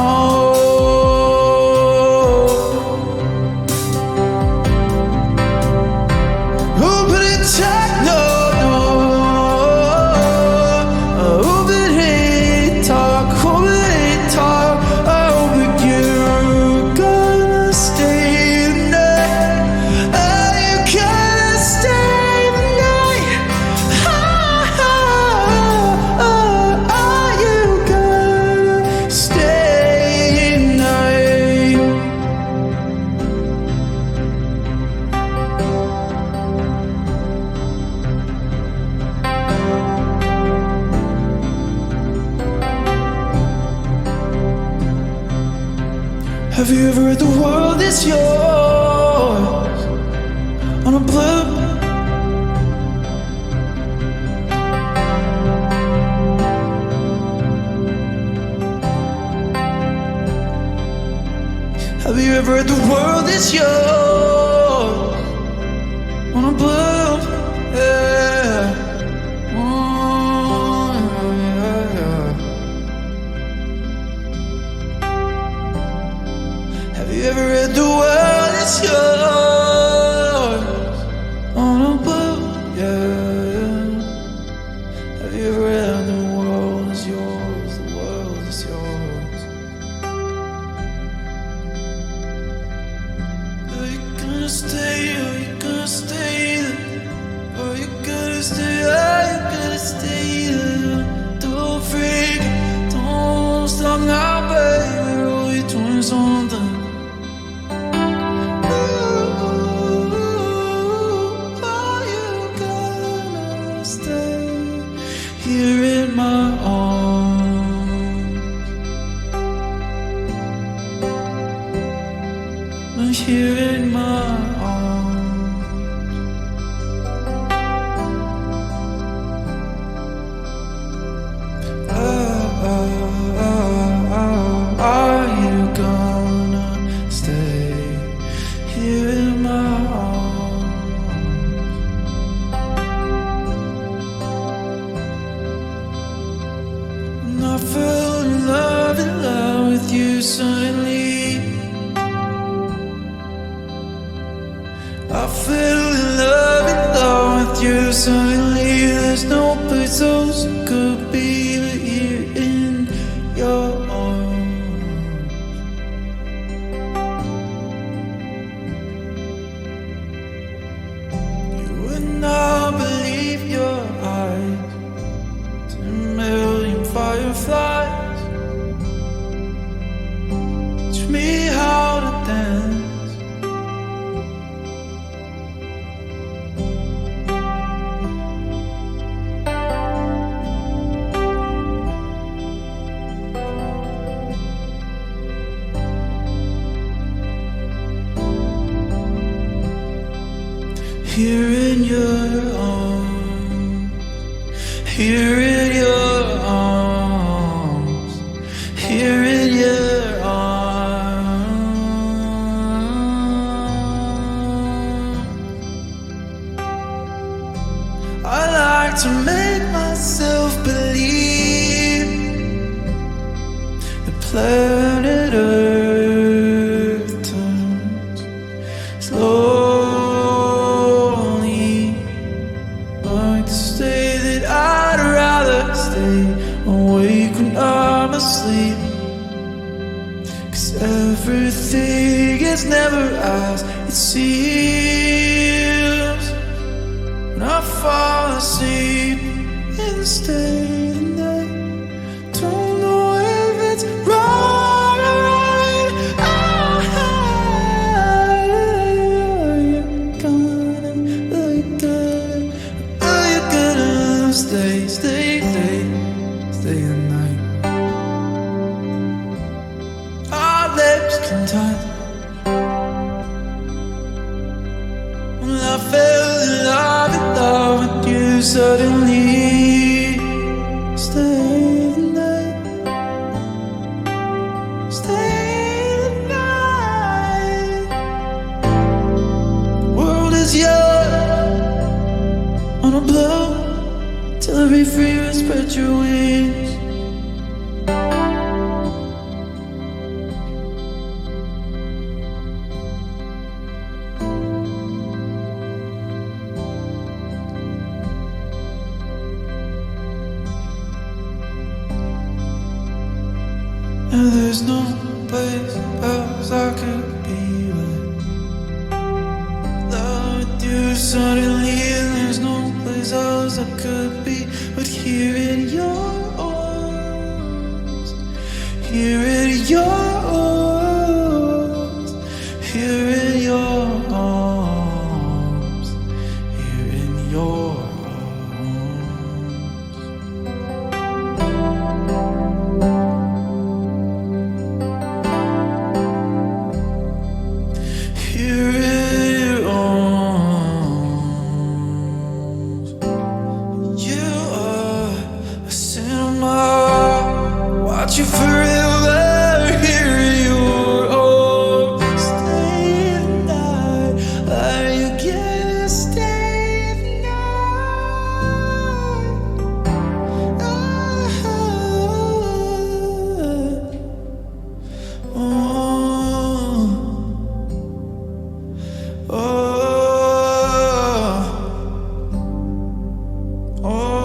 Have you ever heard the world is yours on a blue? Have you ever heard the world is yours on a blue? Yeah. Have you ever read the world is yours on a book? Yeah. Have you ever read the world is yours? The world is yours. Are you gonna stay? Are you gonna stay there? Are you gonna stay? Are you gonna stay there? Don't freak, don't stop now, baby. We're only doing something. Here in my arms, I'm here in my arms. Are you gonna stay here in my arms? I fell in love with you suddenly. I fell in love with you suddenly. There's no place else it could be but here in your arms. You would not believe your eyes. 10 million fireflies teach me how to dance. Here in your arms, here in your arms, here in your arms. I like to make myself believe the planet Earth turns slowly. Like to say that I'd rather stay awake when I'm asleep, 'cause everything is never as it seems. I fell in love with you suddenly. Stay the night. Stay the night. World is young on a blow. Till I be free and spread your wings. Now there's no place else I could be but love with you suddenly. And there's no place else I could be but here in your arms. Here in your arms. Here in your arms. Here in your arms. Here in your arms. You are a cinema. Watch you forever here in your arms. Stay the night. Are you gonna stay the night? Oh. Oh, oh,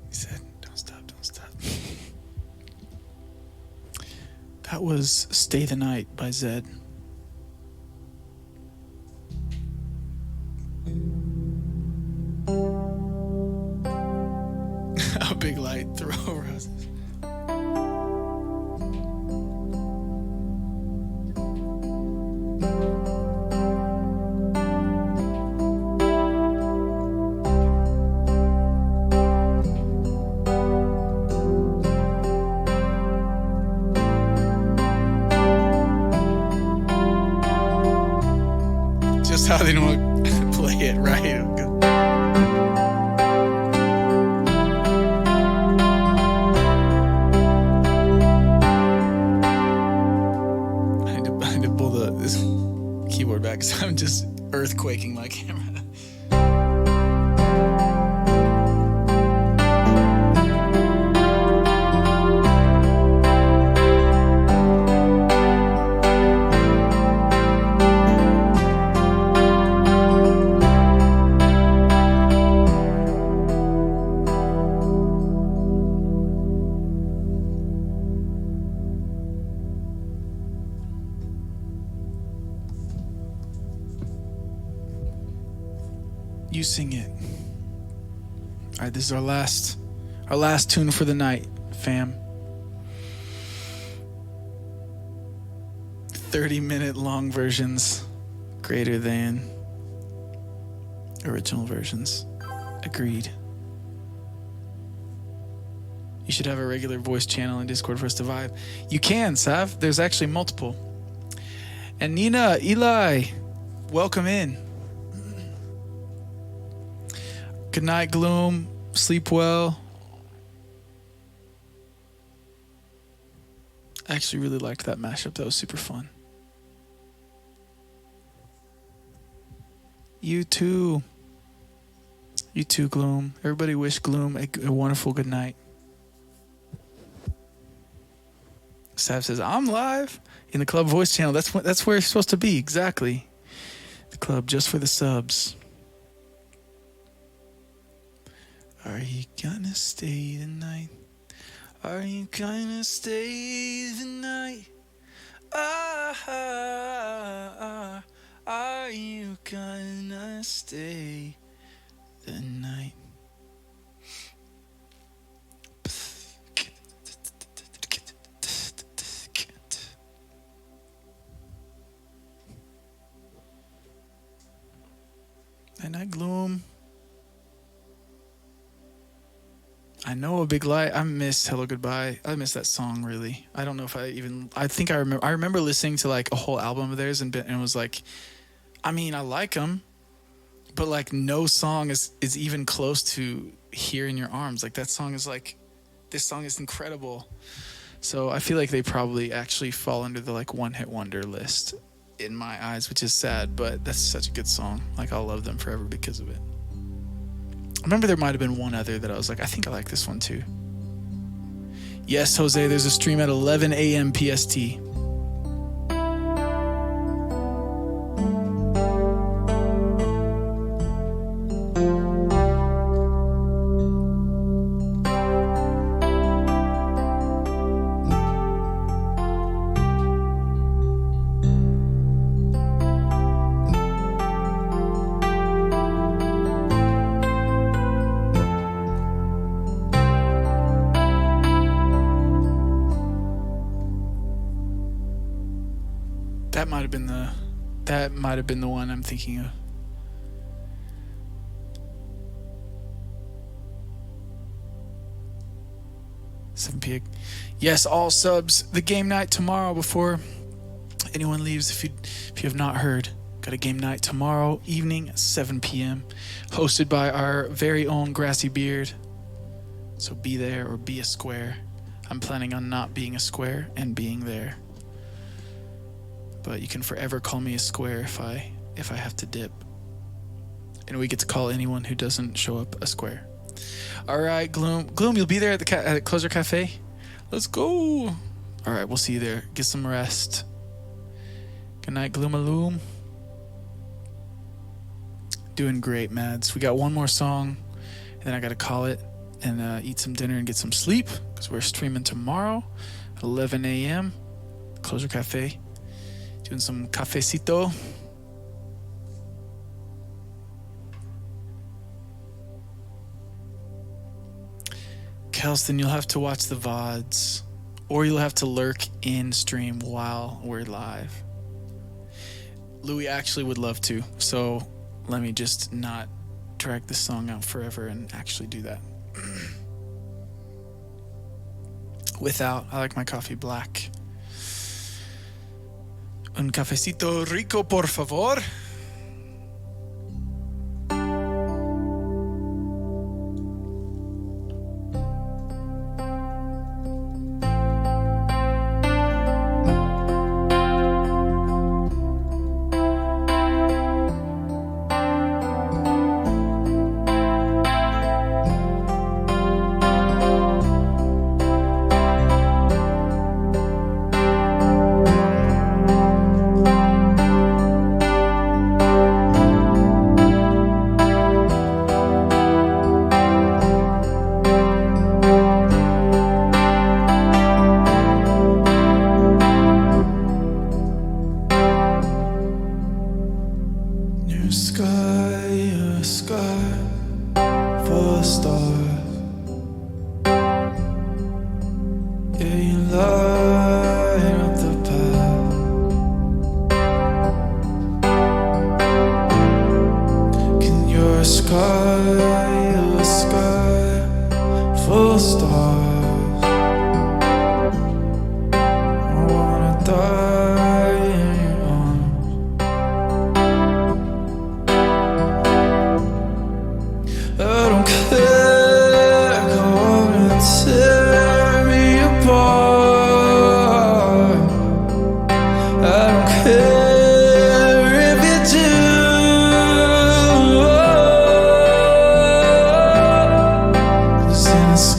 He said, don't stop, don't stop. That was Stay the Night by Zed. A big light, throw roses. Just how they don't want to play it right. I had to pull this keyboard back because I'm just earthquaking my camera. You sing it. All right, this is our last tune for the night, fam. 30-minute long versions greater than original versions. Agreed. You should have a regular voice channel in Discord for us to vibe. You can, Sav. There's actually multiple. And Nina, Eli, welcome in. Good night, Gloom. Sleep well. I actually really liked that mashup. That was super fun. You too. You too, Gloom. Everybody wish Gloom a wonderful good night. Sav says, I'm live in the club voice channel. That's where you're supposed to be. Exactly. The club just for the subs. Are you gonna stay tonight? Are you gonna stay tonight? Are you gonna stay the night? Night Gloom. I know a big lie. I miss Hello Goodbye. I miss that song really. I don't know if I think I remember listening to like a whole album of theirs and it was like, I mean, I like them, but like no song is even close to Here in Your Arms. Like that song is like, this song is incredible. So I feel like they probably actually fall under the like one hit wonder list in my eyes, which is sad, but that's such a good song. Like I'll love them forever because of it. I remember there might have been one other that I was like, I think I like this one too. Yes, Jose, there's a stream at 11 a.m. PST. That might have been the one I'm thinking of. $7 p.m. Yes, all subs. The game night tomorrow before anyone leaves. If you have not heard, got a game night tomorrow evening at 7 p.m. hosted by our very own Grassy Beard. So be there or be a square. I'm planning on not being a square and being there. But you can forever call me a square if I have to dip. And we get to call anyone who doesn't show up a square. All right, Gloom, you'll be there at the at Closer Cafe? Let's go. All right, we'll see you there. Get some rest. Good night, Gloomaloom. Doing great, Mads. We got one more song, and then I got to call it and eat some dinner and get some sleep because we're streaming tomorrow at 11 a.m. Closer Cafe. Doing some cafecito. Kelston, you'll have to watch the VODs, or you'll have to lurk in stream while we're live. Louis actually would love to, so let me just not drag this song out forever and actually do that. Without, I like my coffee black. Un cafecito rico, por favor.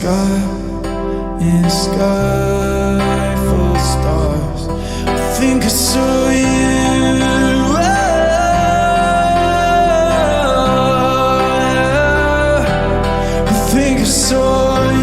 in a sky full of stars. I think I saw you. I think I saw you.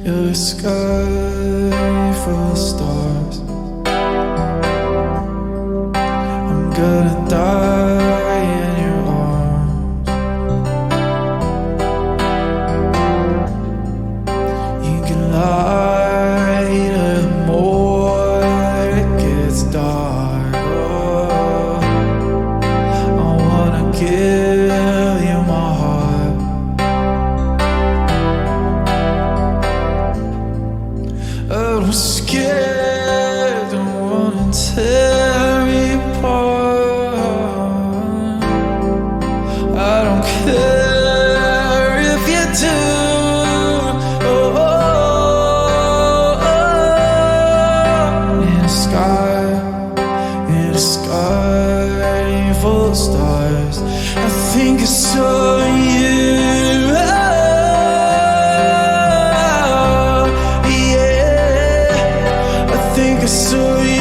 You're a sky full of stars. I'm gonna die in your arms. You can light it more, it gets dark. Oh, I wanna give you my heart. I'm scared, don't wanna tear me apart. I don't care if you do. Oh, oh, oh. In a sky full of stars, I think I saw you. I saw you.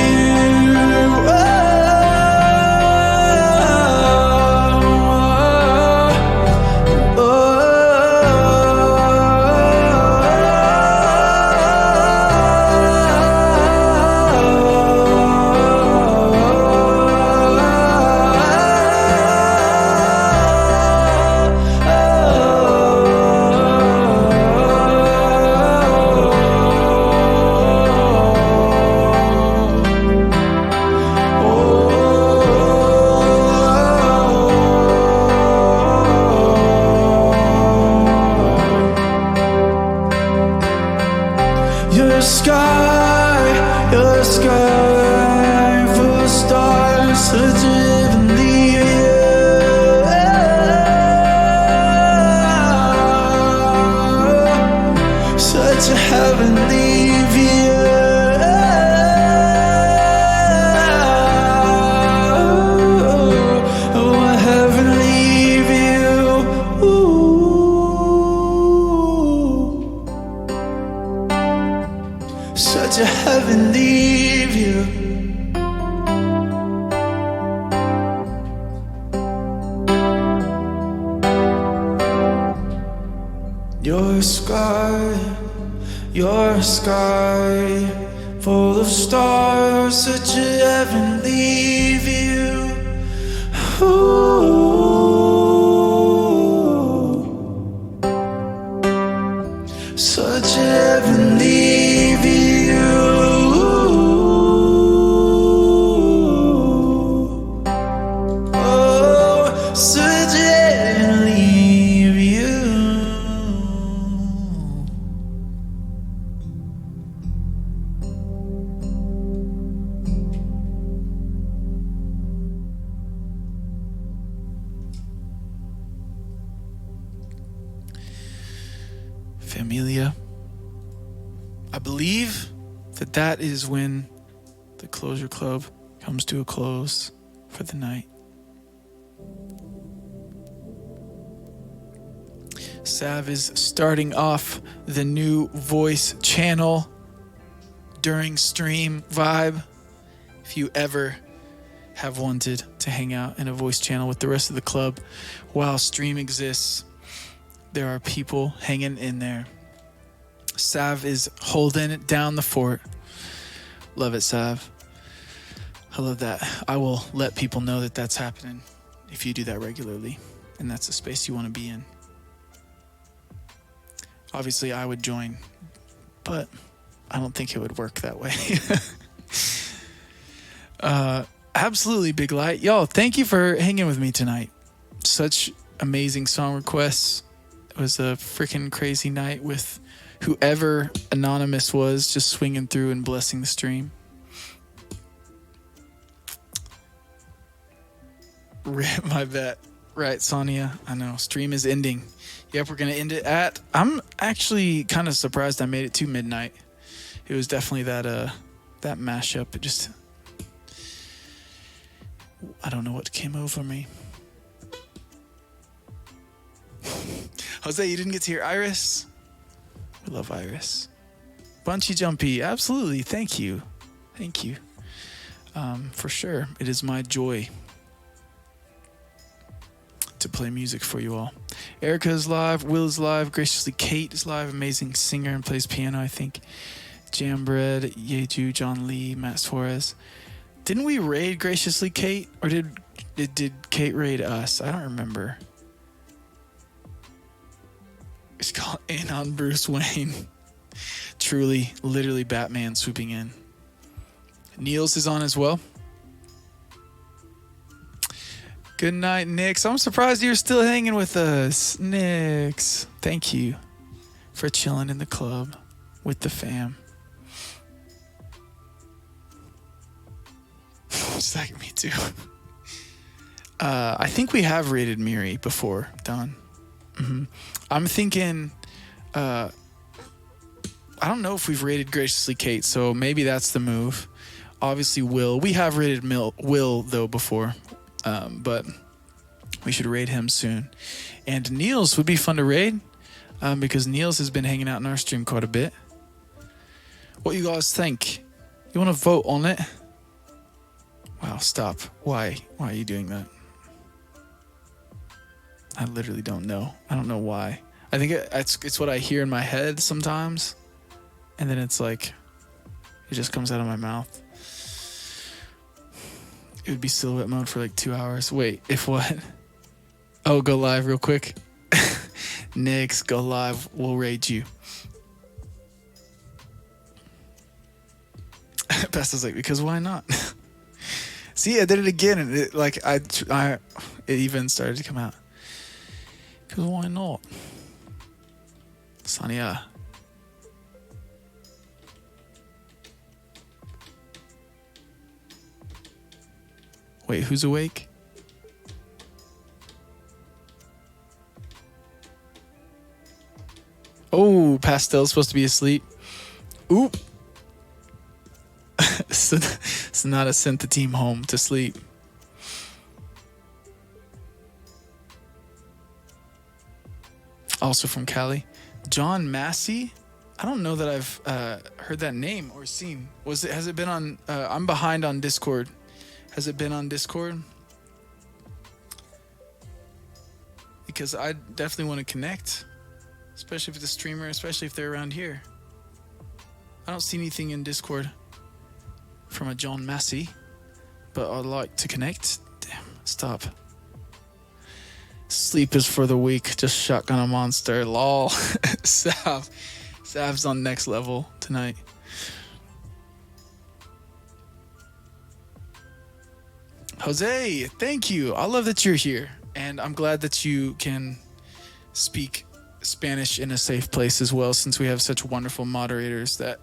You're a sky full of stars, such a heavenly view. Such a heavenly view. Oh, a heavenly view. Such a heavenly view. You're a sky full of stars, such a heavenly view. Ooh. Such a heavenly view. Oh, such a heavenly view. Familia. I believe that is when the Closure Club comes to a close for the night. Sav is starting off the new voice channel during stream vibe. If you ever have wanted to hang out in a voice channel with the rest of the club while stream exists, there are people hanging in there. Sav is holding it down the fort. Love it, Sav. I love that. I will let people know that that's happening if you do that regularly, and that's the space you want to be in. Obviously, I would join, but I don't think it would work that way. Absolutely, Big Light. Y'all, thank you for hanging with me tonight. Such amazing song requests. It was a freaking crazy night with whoever Anonymous was just swinging through and blessing the stream. Rip my bet. Right, Sonia. I know. Stream is ending. Yep, we're going to end it at... I'm actually kind of surprised I made it to midnight. It was definitely that mashup. It just... I don't know what came over me. Jose, you didn't get to hear Iris? We love Iris. Bunchy Jumpy. Absolutely. Thank you. Thank you. For sure. It is my joy to play music for you all. Erica is live. Will is live. Graciously Kate is live. Amazing singer and plays piano, I think. Jambread, Yeju, John Lee, Matt Suarez. Didn't we raid Graciously Kate? Or did Kate raid us? I don't remember. It's called In on Bruce Wayne. Truly, literally Batman swooping in. Niels is on as well. Good night, Nix. I'm surprised you're still hanging with us. Nix, thank you for chilling in the club with the fam. Just like me too. I think we have rated Miri before, Don. Mm-hmm. I'm thinking, I don't know if we've rated Graciously Kate, so maybe that's the move. Obviously, Will. We have rated Will, though, before. But we should raid him soon. And Niels would be fun to raid, because Niels has been hanging out in our stream quite a bit. What you guys think? You want to vote on it? Wow, stop. Why? Why are you doing that? I literally don't know. I don't know why. I think it's what I hear in my head sometimes. And then it's like, it just comes out of my mouth. It would be silhouette mode for like 2 hours. Wait, if what? Oh, go live real quick. Nix, go live. We'll raid you. Pasta's like, because why not? See, I did it again, and it even started to come out. Because why not? Sania. Wait, who's awake? Oh, Pastel's supposed to be asleep. Oop. Sonata sent the team home to sleep. Also from Cali. John Massey? I don't know that I've heard that name or seen. Has it been on... I'm behind on Discord. Has it been on Discord? Because I definitely want to connect. Especially if it's a streamer, especially if they're around here. I don't see anything in Discord from a John Massey, but I'd like to connect. Damn, stop. Sleep is for the weak. Just shotgun a monster. Lol. Sav's on next level tonight. Jose, thank you. I love that you're here, and I'm glad that you can speak Spanish in a safe place as well, since we have such wonderful moderators that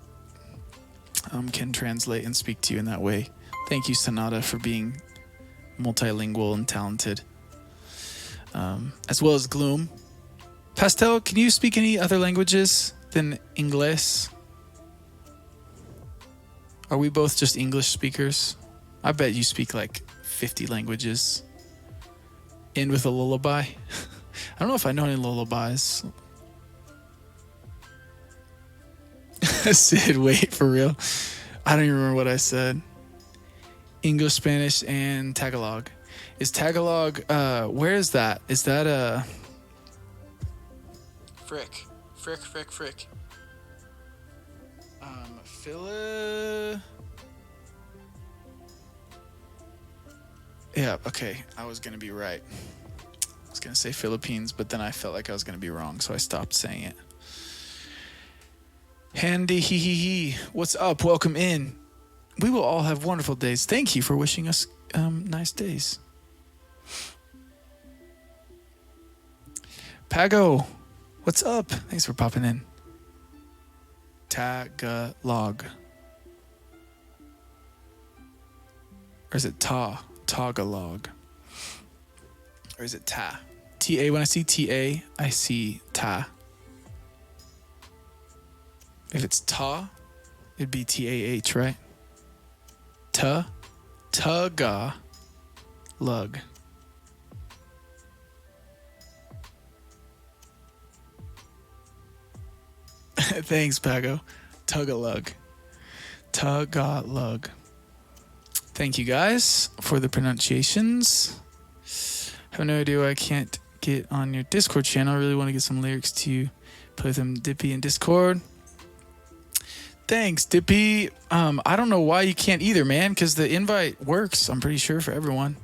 can translate and speak to you in that way. Thank you, Sonata, for being multilingual and talented, as well as Gloom. Pastel, can you speak any other languages than English? Are we both just English speakers? I bet you speak like 50 languages. End with a lullaby. I don't know if I know any lullabies. Sid, wait, for real? I don't even remember what I said. English, Spanish, and Tagalog. Is Tagalog, where is that? Is that Frick. Yeah, okay. I was going to be right. I was going to say Philippines, but then I felt like I was going to be wrong, so I stopped saying it. Handy hee hee hee. What's up? Welcome in. We will all have wonderful days. Thank you for wishing us nice days. Pago, what's up? Thanks for popping in. Tagalog. Or is it Tagalog? Or is it ta? T-A, when I see T-A, I see ta. If it's ta, it'd be T-A-H, right? Tagalog. Thanks, Pago. Tagalog. Thank you guys for the pronunciations. I have no idea why I can't get on your Discord channel. I really want to get some lyrics to play with them, Dippy, in Discord. Thanks, Dippy. I don't know why you can't either, man, because the invite works, I'm pretty sure, for everyone.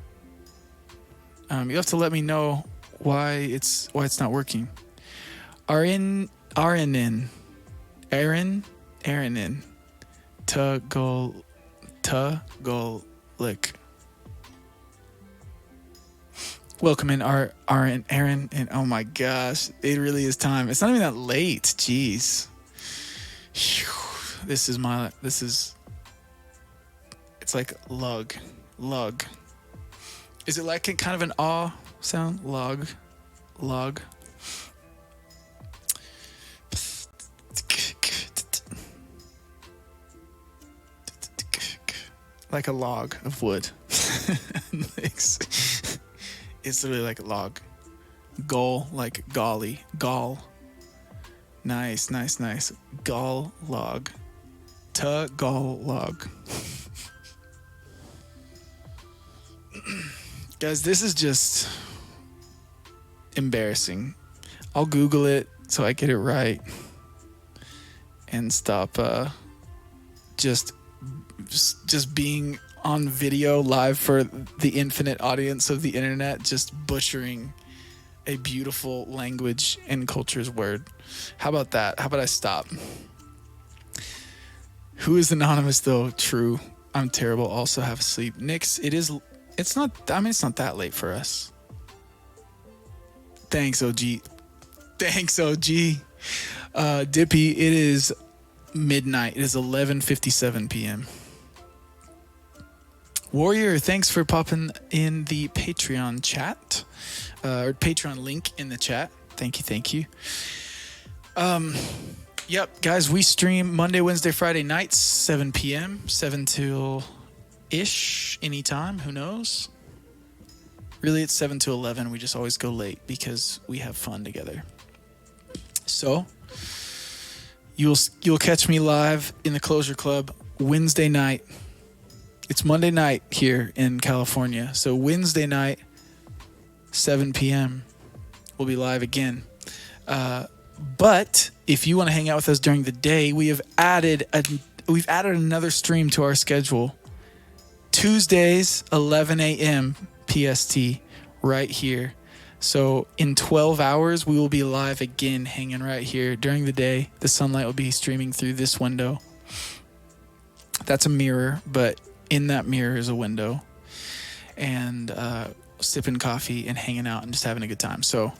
You have to let me know why it's not working. Aaronin. Tugolick. Welcome in, Aaron, and oh my gosh, it really is time. It's not even that late. Jeez. Whew. It's like lug. Is it like kind of an aw sound? Log. Like a log of wood. It's literally like a log. Gull, like golly. Gall. Nice. Gall log. Gall log. Guys, this is just embarrassing. I'll Google it so I get it right. And stop just being on video live for the infinite audience of the internet, just butchering a beautiful language and culture's word. How about that? How about I stop? Who is anonymous though? True. I'm terrible. Also have sleep. Nix, it's not that late for us. Thanks, OG. Dippy, it is midnight. It is 11:57 p.m. Warrior, thanks for popping in the Patreon chat, or Patreon link in the chat. Thank you. Yep, guys, we stream Monday, Wednesday, Friday nights, 7 p.m., 7 till ish, anytime, who knows? Really, it's 7 to 11. We just always go late because we have fun together. So, you'll catch me live in the Closure Club Wednesday night. It's Monday night here in California. So Wednesday night, 7 p.m., we'll be live again. But if you want to hang out with us during the day, we've added another stream to our schedule. Tuesdays, 11 a.m. PST, right here. So in 12 hours, we will be live again, hanging right here during the day. The sunlight will be streaming through this window. That's a mirror, but in that mirror is a window. And sipping coffee and hanging out and just having a good time. So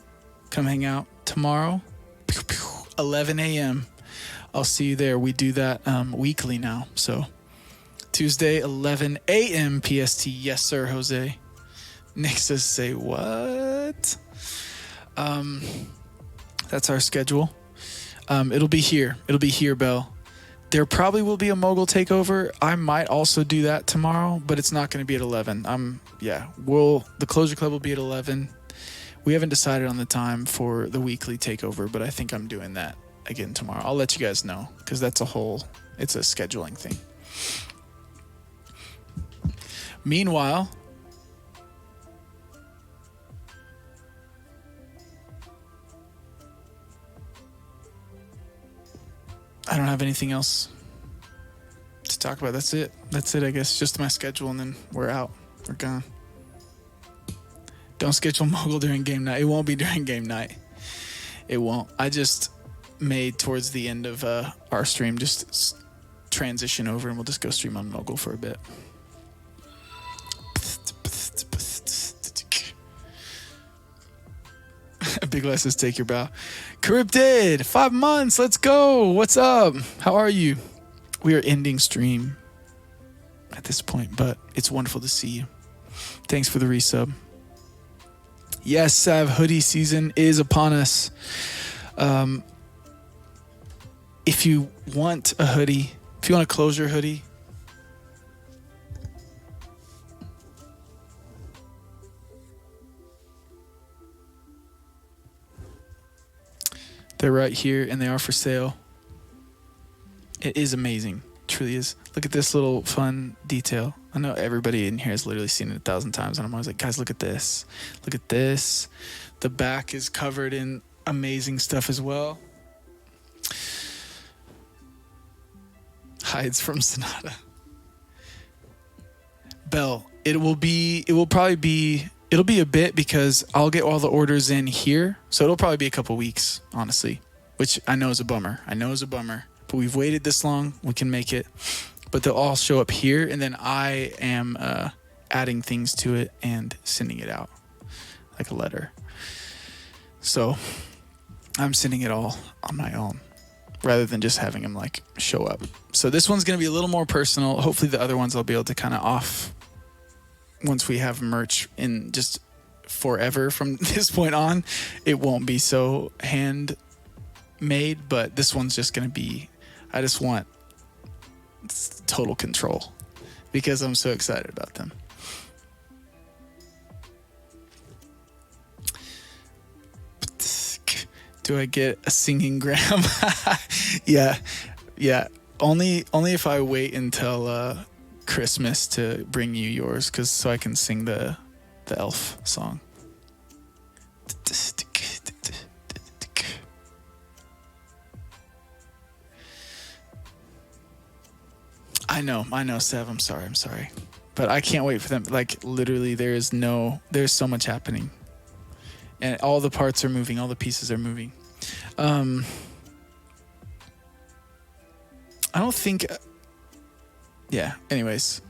come hang out tomorrow, 11 a.m. I'll see you there. We do that weekly now. So Tuesday, 11 a.m. PST. Yes, sir, Jose. Nick says, say what? That's our schedule. It'll be here. Bell. There probably will be a mogul takeover. I might also do that tomorrow, but it's not going to be at 11. The Closure Club will be at 11. We haven't decided on the time for the weekly takeover, but I think I'm doing that again tomorrow. I'll let you guys know because it's a scheduling thing. Meanwhile, I don't have anything else to talk about. That's it, I guess. Just my schedule, and then we're out. We're gone. Don't schedule mogul during game night. It won't be during game night. It won't. I just made towards the end of our stream just transition over, and we'll just go stream on mogul for a bit. Big lessons take your bow. Cryptid, 5 months. Let's go. What's up? How are you? We are ending stream at this point, but it's wonderful to see you. Thanks for the resub. Yes, Sav, hoodie season is upon us. If you want a hoodie, if you want to close your hoodie, they're right here and they are for sale. It is amazing. It truly is. Look at this little fun detail. I know everybody in here has literally seen it 1,000 times, and I'm always like, guys, look at this. Look at this. The back is covered in amazing stuff as well. Hides from Sonata. Bell, it'll be a bit because I'll get all the orders in here. So it'll probably be a couple weeks, honestly, which I know is a bummer. But we've waited this long. We can make it. But they'll all show up here, and then I am adding things to it and sending it out like a letter. So I'm sending it all on my own rather than just having them like show up. So this one's going to be a little more personal. Hopefully the other ones I'll be able to kind of off once we have merch in just forever from this point on. It won't be so handmade, but this one's just going to be, I just want total control because I'm so excited about them. Do I get a singing gram? Yeah. Only if I wait until Christmas to bring you yours, so I can sing the elf song. I know, Sev. I'm sorry. But I can't wait for them. Like, literally, there's so much happening. And all the parts are moving. All the pieces are moving. I don't think... yeah, anyways.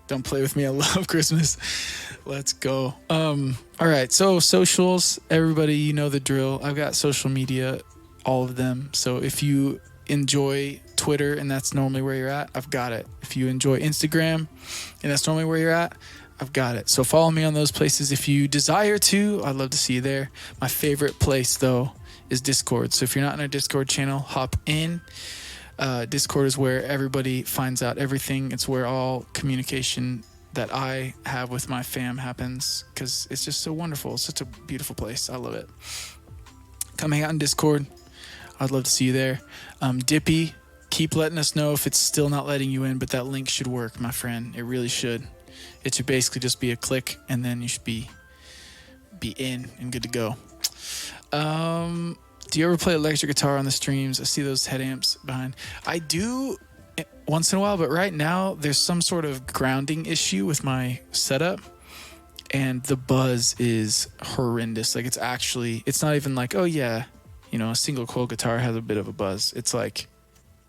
Don't play with me. I love Christmas. Let's go. All right, so socials. Everybody, you know the drill. I've got social media, all of them. So if you enjoy Twitter and that's normally where you're at, I've got it. If you enjoy Instagram and that's normally where you're at, I've got it. So follow me on those places if you desire to. I'd love to see you there. My favorite place, though, is Discord. So if you're not in our Discord channel, hop in. Discord is where everybody finds out everything. It's where all communication that I have with my fam happens because it's just so wonderful. It's such a beautiful place. I love it. Come hang out in Discord. I'd love to see you there. Dippy, keep letting us know if it's still not letting you in, but that link should work, my friend. It really should. It should basically just be a click, and then you should be in and good to go. Do you ever play electric guitar on the streams? I see those head amps behind. I do once in a while, but right now there's some sort of grounding issue with my setup, and the buzz is horrendous. Like, it's not even like, oh yeah, a single coil guitar has a bit of a buzz. It's like,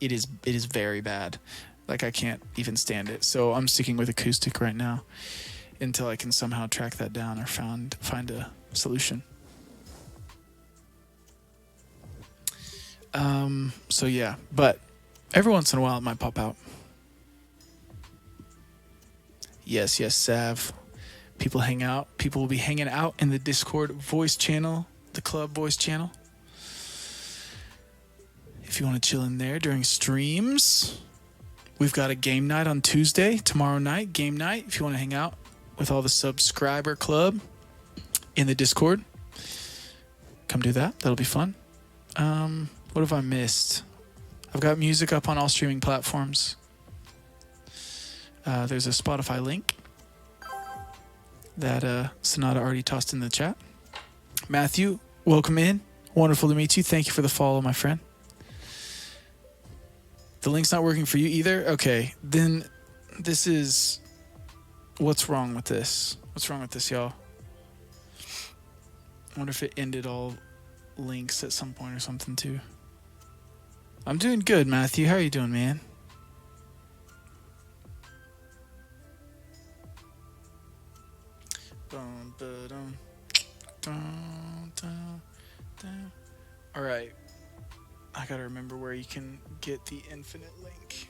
it is very bad. Like, I can't even stand it. So I'm sticking with acoustic right now until I can somehow track that down or find a solution. So yeah, but every once in a while it might pop out. Yes, Sav. People hang out. People will be hanging out in the Discord voice channel, the club voice channel. If you want to chill in there during streams. We've got a game night on Tuesday, tomorrow night, game night. If you want to hang out with all the subscriber club in the Discord, come do that. That'll be fun. What have I missed? I've got music up on all streaming platforms. There's a Spotify link that Sonata already tossed in the chat. Matthew, welcome in. Wonderful to meet you. Thank you for the follow, my friend. The link's not working for you either? Okay, then this is... What's wrong with this? What's wrong with this, y'all? I wonder if it ended all links at some point or something, too. I'm doing good, Matthew. How are you doing, man? Dun, ba-dum, dun, can get the infinite link.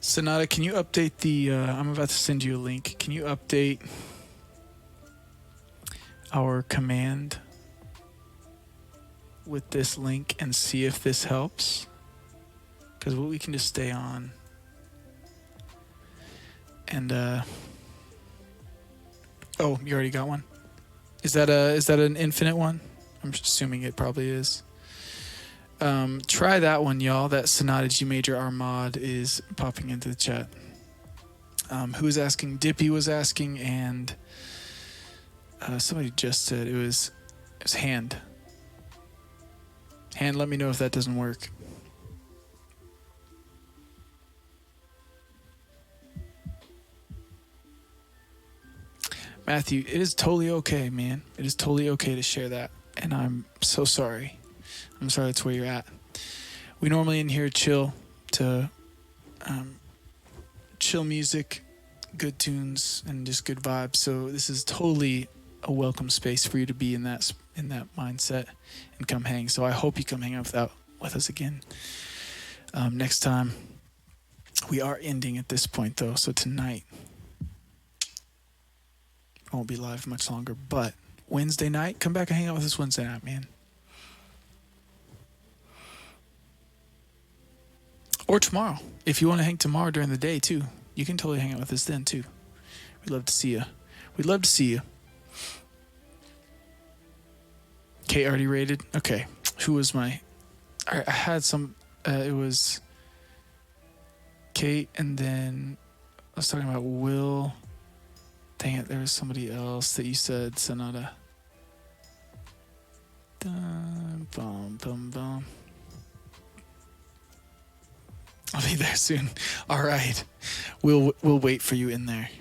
Sonata, can you update the, I'm about to send you a link. Can you update our command with this link and see if this helps? Because we can just stay on. And, oh, you already got one? Is that an infinite one? I'm assuming it probably is. Try that one, y'all. That Sonata G major Armad is popping into the chat. Who was asking? Dippy was asking, and somebody just said it was Hand. Hand, let me know if that doesn't work. Matthew, it is totally okay, man. It is totally okay to share that, and I'm so sorry. I'm sorry that's where you're at. We normally in here chill to chill music, good tunes, and just good vibes. So this is totally a welcome space for you to be in that mindset and come hang. So I hope you come hang out with us again next time. We are ending at this point though, so tonight won't be live much longer. But Wednesday night, come back and hang out with us Wednesday night, man. Or tomorrow. If you want to hang tomorrow during the day, too, you can totally hang out with us then, too. We'd love to see you. We'd love to see you. Kate already rated? Okay. Who was my... I had some... it was Kate, and then I was talking about Will. Dang it, there was somebody else that you said, Sonata. Dun, bum, bum, bum. I'll be there soon. All right. We'll wait for you in there.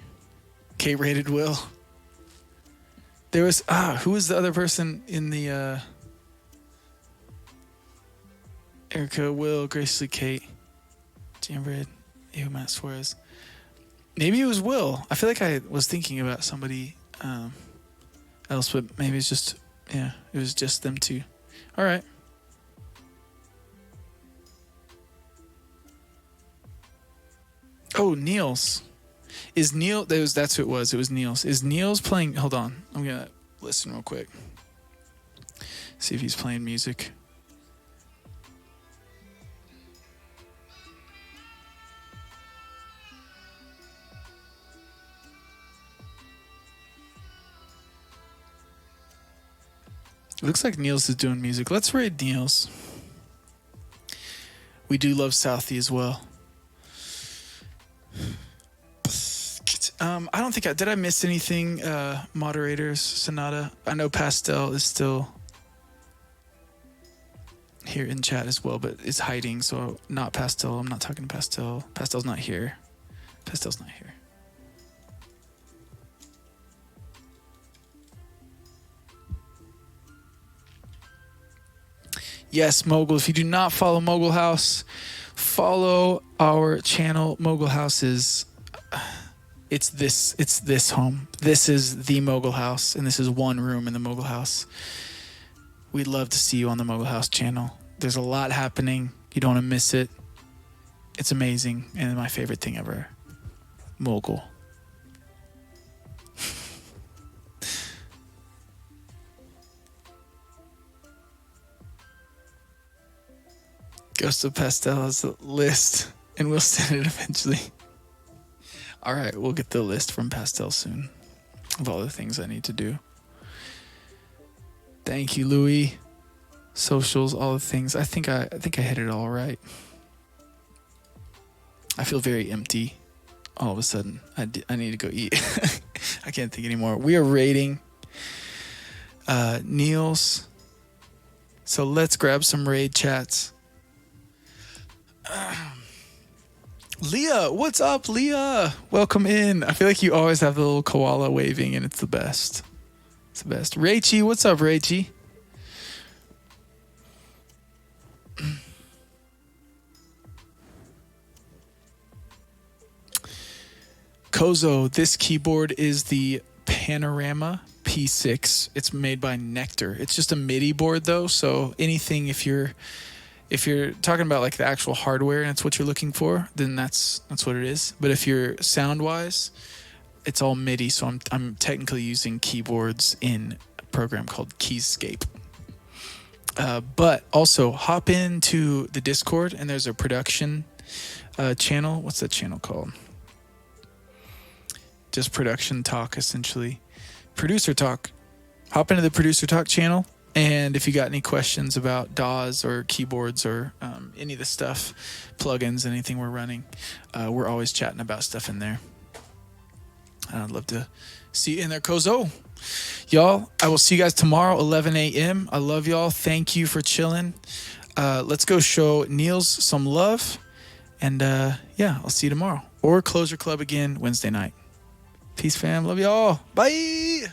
Kate rated Will. There was who was the other person in the Erica, Will, Graciously, Kate, Jambred, Matt Suarez. Maybe it was Will. I feel like I was thinking about somebody else, but maybe it's just it was just them two. All right. Oh, Niels. Is Neil... That's who it was. It was Niels. Is Niels playing... Hold on. I'm going to listen real quick. See if he's playing music. It looks like Niels is doing music. Let's raid Niels. We do love Southie as well. I don't think did I miss anything, moderators, Sonata? I know Pastel is still here in chat as well, but it's hiding, so not Pastel. I'm not talking to Pastel. Pastel's not here. Pastel's not here. Yes, Mogul. If you do not follow Mogul House, follow our channel. Mogul House is... It's this home. This is the Mogul House, and this is one room in the Mogul House. We'd love to see you on the Mogul House channel. There's a lot happening. You don't want to miss it. It's amazing, and my favorite thing ever. Mogul. Ghost of Pastel has a list, and we'll send it eventually. All right, we'll get the list from Pastel soon of all the things I need to do. Thank you, Louis. Socials, all the things. I think I hit it all right. I feel very empty. All of a sudden, I need to go eat. I can't think anymore. We are raiding Niels. So let's grab some raid chats. Leah, what's up, Leah? Welcome in. I feel like you always have the little koala waving, and it's the best. It's the best. Rachie, what's up, Rachie? Kozo, this keyboard is the Panorama P6. It's made by Nectar. It's just a MIDI board though, so anything if you're talking about like the actual hardware and it's what you're looking for, then that's what it is. But if you're sound wise, it's all MIDI, so I'm technically using keyboards in a program called Keyscape. But also hop into the Discord and there's a production channel. What's that channel called? Just production talk, essentially. Producer talk. Hop into the producer talk channel. And if you got any questions about DAWs or keyboards or any of the stuff, plugins, anything we're running, we're always chatting about stuff in there. I'd love to see you in there, Kozo. Y'all, I will see you guys tomorrow, 11 a.m. I love y'all. Thank you for chilling. Let's go show Niels some love. And yeah, I'll see you tomorrow. Or Closer Club again Wednesday night. Peace, fam. Love y'all. Bye.